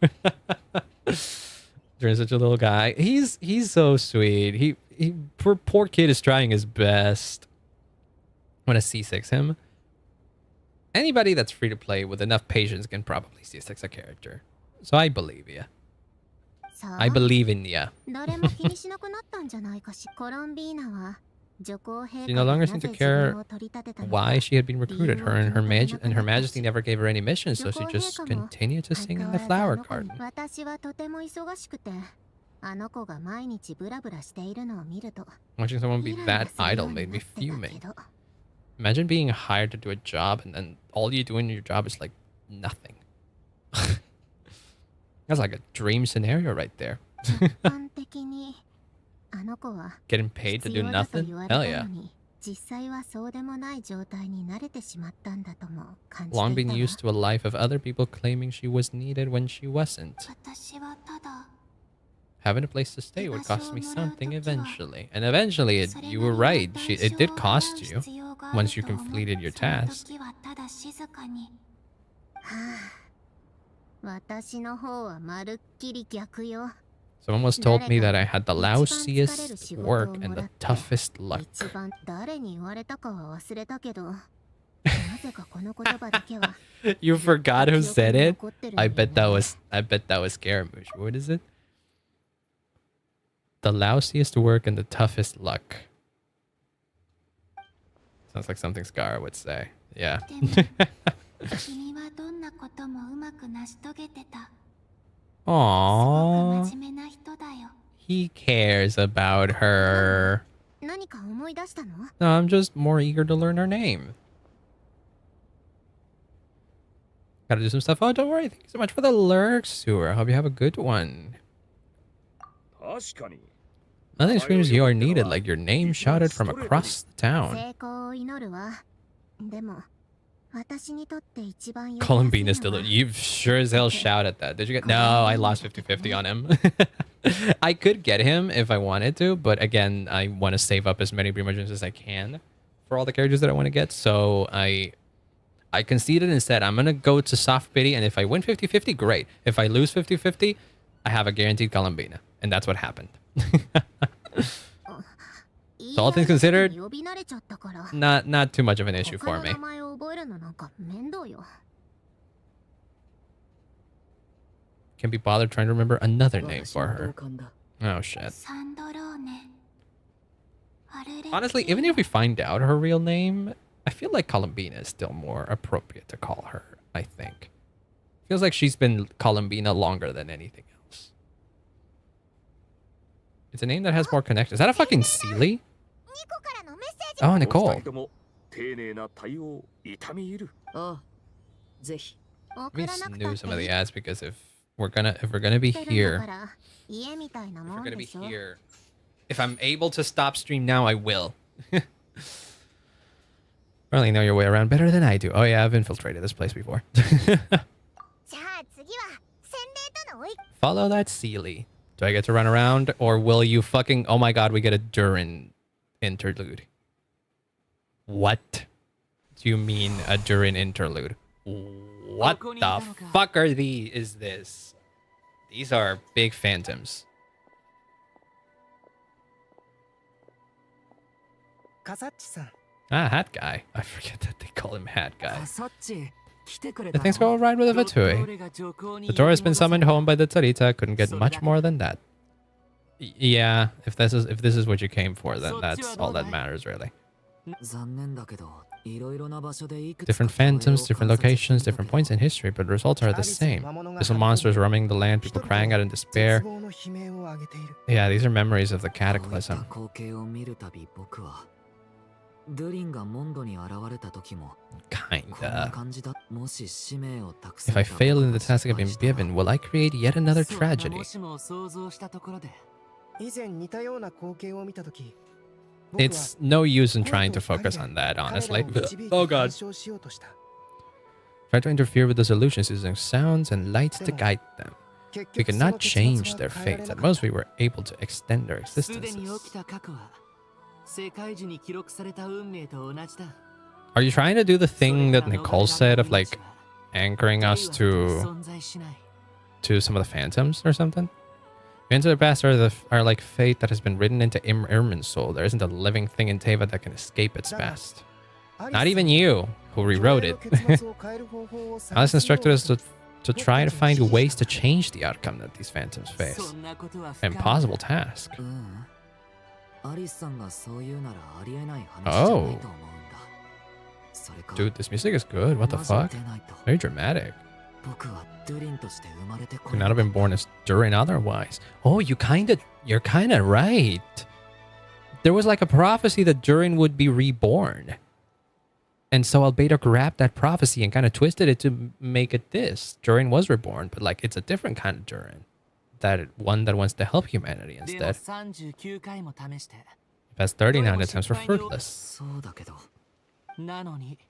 There's such a little guy. He's so sweet. He poor kid is trying his best. I want to C6 him. Anybody that's free to play with enough patience can probably C6 a character. So I believe you. I believe in ya. She no longer seemed to care why she had been recruited. Her Majesty never gave her any missions, so she just continued to sing in the flower garden. Watching someone be that idle made me fuming. Imagine being hired to do a job and then all you do in your job is like nothing. That's like a dream scenario right there. Getting paid to do nothing? Hell yeah. Long been used to a life of other people claiming she was needed when she wasn't. Having a place to stay would cost me something eventually. And eventually, you were right. It did cost you once you completed your task. Someone once told me that I had the lousiest work and the toughest luck. You forgot who said it? I bet that was Scaramouche. What is it? The lousiest work and the toughest luck. Sounds like something Scar would say. Yeah. 君はどんなこともうまく成し遂げてた。 Aww. 真面目な人だよ。 He cares about her. 何か思い出したの？ No, I'm just more eager to learn her name. Gotta do some stuff. Oh, don't worry. Thank you so much for the lurks, Sewer. I hope you have a good one. 確かに Nothing screams you are needed like your name shouted from across the town. 成功を祈るわ。でも、私にとって一番良い Columbine is still. You sure as hell shouted that. Did you get? No, I lost 50-50 on him. I could get him if I wanted to, but again, I want to save up as many Primogens as I can for all the characters that I want to get. So I conceded and said I'm gonna go to soft pity, and if I win 50-50, great. If I lose 50-50, I have a guaranteed Columbina, and that's what happened. So all things considered, not too much of an issue for me. Can be bothered trying to remember another name for her. Oh shit. Honestly, even if we find out her real name, I feel like Columbina is still more appropriate to call her, I think. Feels like she's been Columbina longer than anything else. It's a name that has more connections. Is that a fucking Sealy? Oh, Nicole. Let me snooze some of the ads because if we're gonna be here, if I'm able to stop stream now, I will. Really know your way around better than I do. Oh yeah, I've infiltrated this place before. Follow that Sealy. Do I get to run around, or will you fucking... Oh my god, we get a Durin interlude. What do you mean a Durin interlude? What the fuck are these? Is this? These are big phantoms. Ah, hat guy. I forget that they call him hat guy. The things go right with a Vatui. The door has been summoned home by the Tsarita. Couldn't get much more than that. Yeah, if this is what you came for, then that's all that matters, really. Different phantoms, different locations, different points in history, but the results are the same. There's some monsters roaming the land, people crying out in despair. Yeah, these are memories of the cataclysm. Kinda. If I fail in the task I've been given, will I create yet another tragedy? It's no use in trying to focus on that, honestly. Oh god. Try to interfere with the solutions using sounds and lights to guide them. We cannot change their fates. At most, we were able to extend their existences. Are you trying to do the thing that Nicole said of like anchoring us to some of the phantoms or something? Into the past are like fate that has been written into Irmin's soul. There isn't a living thing in Teva that can escape its past. Not even you, who rewrote it. Alice instructed us to try to find ways to change the outcome that these phantoms face. An impossible task. Oh. Dude, this music is good. What the fuck? Very dramatic. Could not have been born as Durin otherwise. Oh, you're kind of right. There was like a prophecy that Durin would be reborn. And so Albedo grabbed that prophecy and kind of twisted it to make it this. Durin was reborn, but like it's a different kind of Durin. That one that wants to help humanity instead. Past 39 attempts were fruitless.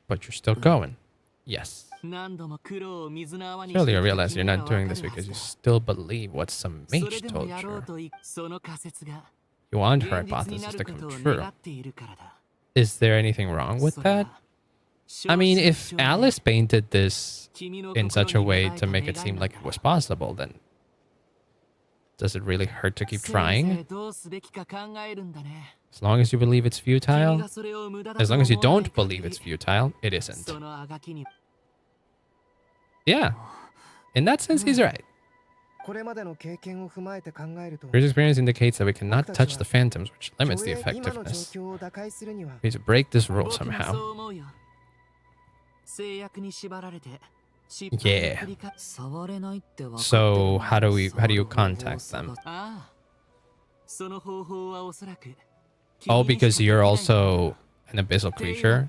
But you're still going. Yes. Surely you realize you're not doing this because you still believe what some mage told you. You want her hypothesis to come true. Is there anything wrong with that? I mean, if Alice painted this in such a way to make it seem like it was possible, then does it really hurt to keep trying? As long as you believe it's futile? As long as you don't believe it's futile, it isn't. Yeah. In that sense, he's right. Previous experience indicates that we cannot touch the phantoms, which limits the effectiveness. We need to break this rule somehow. Yeah. So how do you contact them? Oh, because you're also an abyssal creature.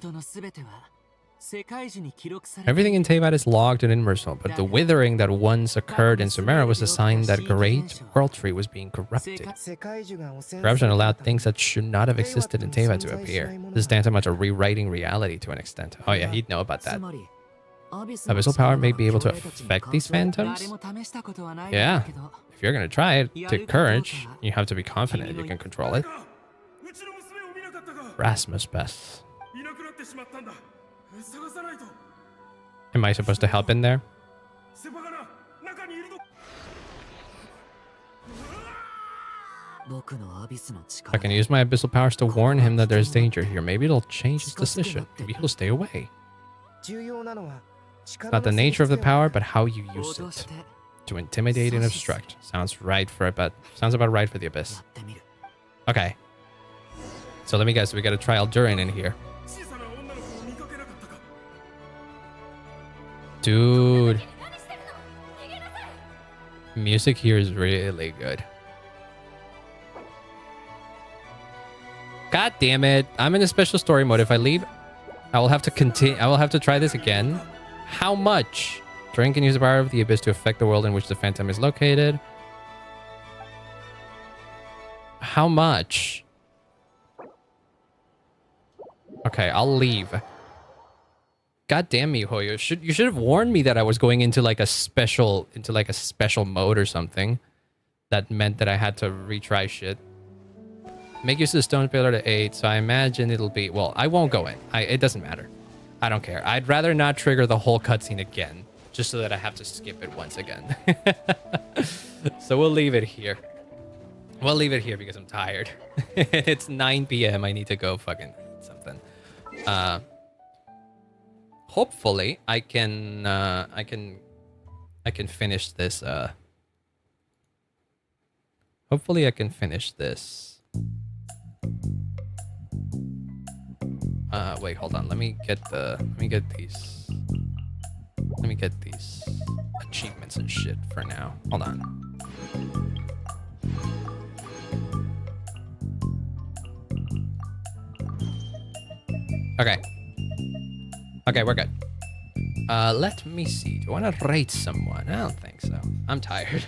Everything in Teyvat is logged and immersal, but the withering that once occurred in Sumeru was a sign that great world tree was being corrupted. Corruption allowed things that should not have existed in Teyvat to appear. This is tantamount to rewriting reality to an extent. Oh yeah, he'd know about that. Abyssal power may be able to affect these phantoms? Yeah. If you're gonna try it, take courage. You have to be confident you can control it. Rasmus Best. Am I supposed to help in there? I can use my abyssal powers to warn him that there's danger here. Maybe it'll change his decision. Maybe he'll stay away. Not the nature of the power, but how you use it. To intimidate and obstruct. Sounds about right for the abyss. Okay. So let me guess, we got a trial Durin in here. Dude. Music here is really good. God damn it. I'm in a special story mode. If I leave, I will have to continue. I will have to try this again. How much? Durin can use the power of the abyss to affect the world in which the phantom is located. How much? Okay, I'll leave. God damn me, Hoyo. You should have warned me that I was going into like a special mode or something. That meant that I had to retry shit. Make use of the stone pillar to 8, so I imagine it'll be... Well, I won't go in. It doesn't matter. I don't care. I'd rather not trigger the whole cutscene again, just so that I have to skip it once again. So we'll leave it here. We'll leave it here because I'm tired. It's 9 p.m. I need to go fucking eat something. Hopefully I can finish this. Hopefully I can finish this. Wait, hold on. Let me get these achievements and shit for now. Hold on. Okay. Okay, we're good. Let me see. Do I want to rate someone? I don't think so. I'm tired.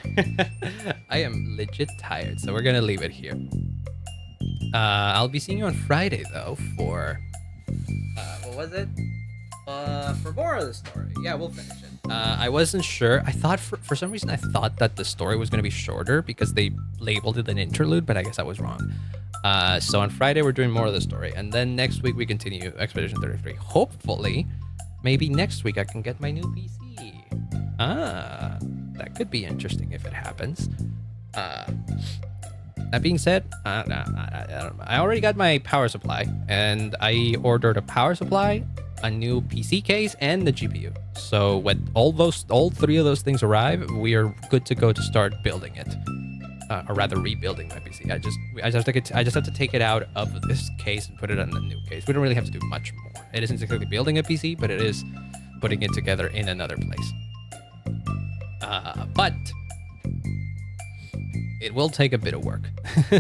I am legit tired, so we're gonna leave it here. I'll be seeing you on Friday, though, for... what was it? For more of the story. Yeah, we'll finish it. I wasn't sure. I thought, for some reason, I thought that the story was gonna be shorter because they labeled it an interlude, but I guess I was wrong. So on Friday, we're doing more of the story. And then next week, we continue Expedition 33. Hopefully, maybe next week I can get my new PC. That could be interesting if it happens. That being said, I don't know. I already got my power supply. And I ordered a power supply, a new PC case, and the GPU. So when all 3 of those things arrive, we are good to go to start building it. Or rather rebuilding my PC. I just have to take it out of this case and put it on the new case. We don't really have to do much more. It isn't exactly building a PC, but it is putting it together in another place. But it will take a bit of work.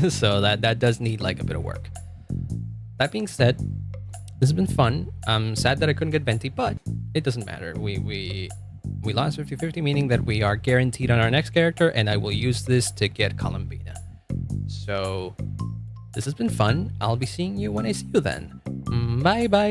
So that does need like a bit of work. That being said, this has been fun. I'm sad that I couldn't get Venti, but it doesn't matter. We lost 50-50, meaning that we are guaranteed on our next character, and I will use this to get Columbina. So, this has been fun. I'll be seeing you when I see you then. Bye-bye!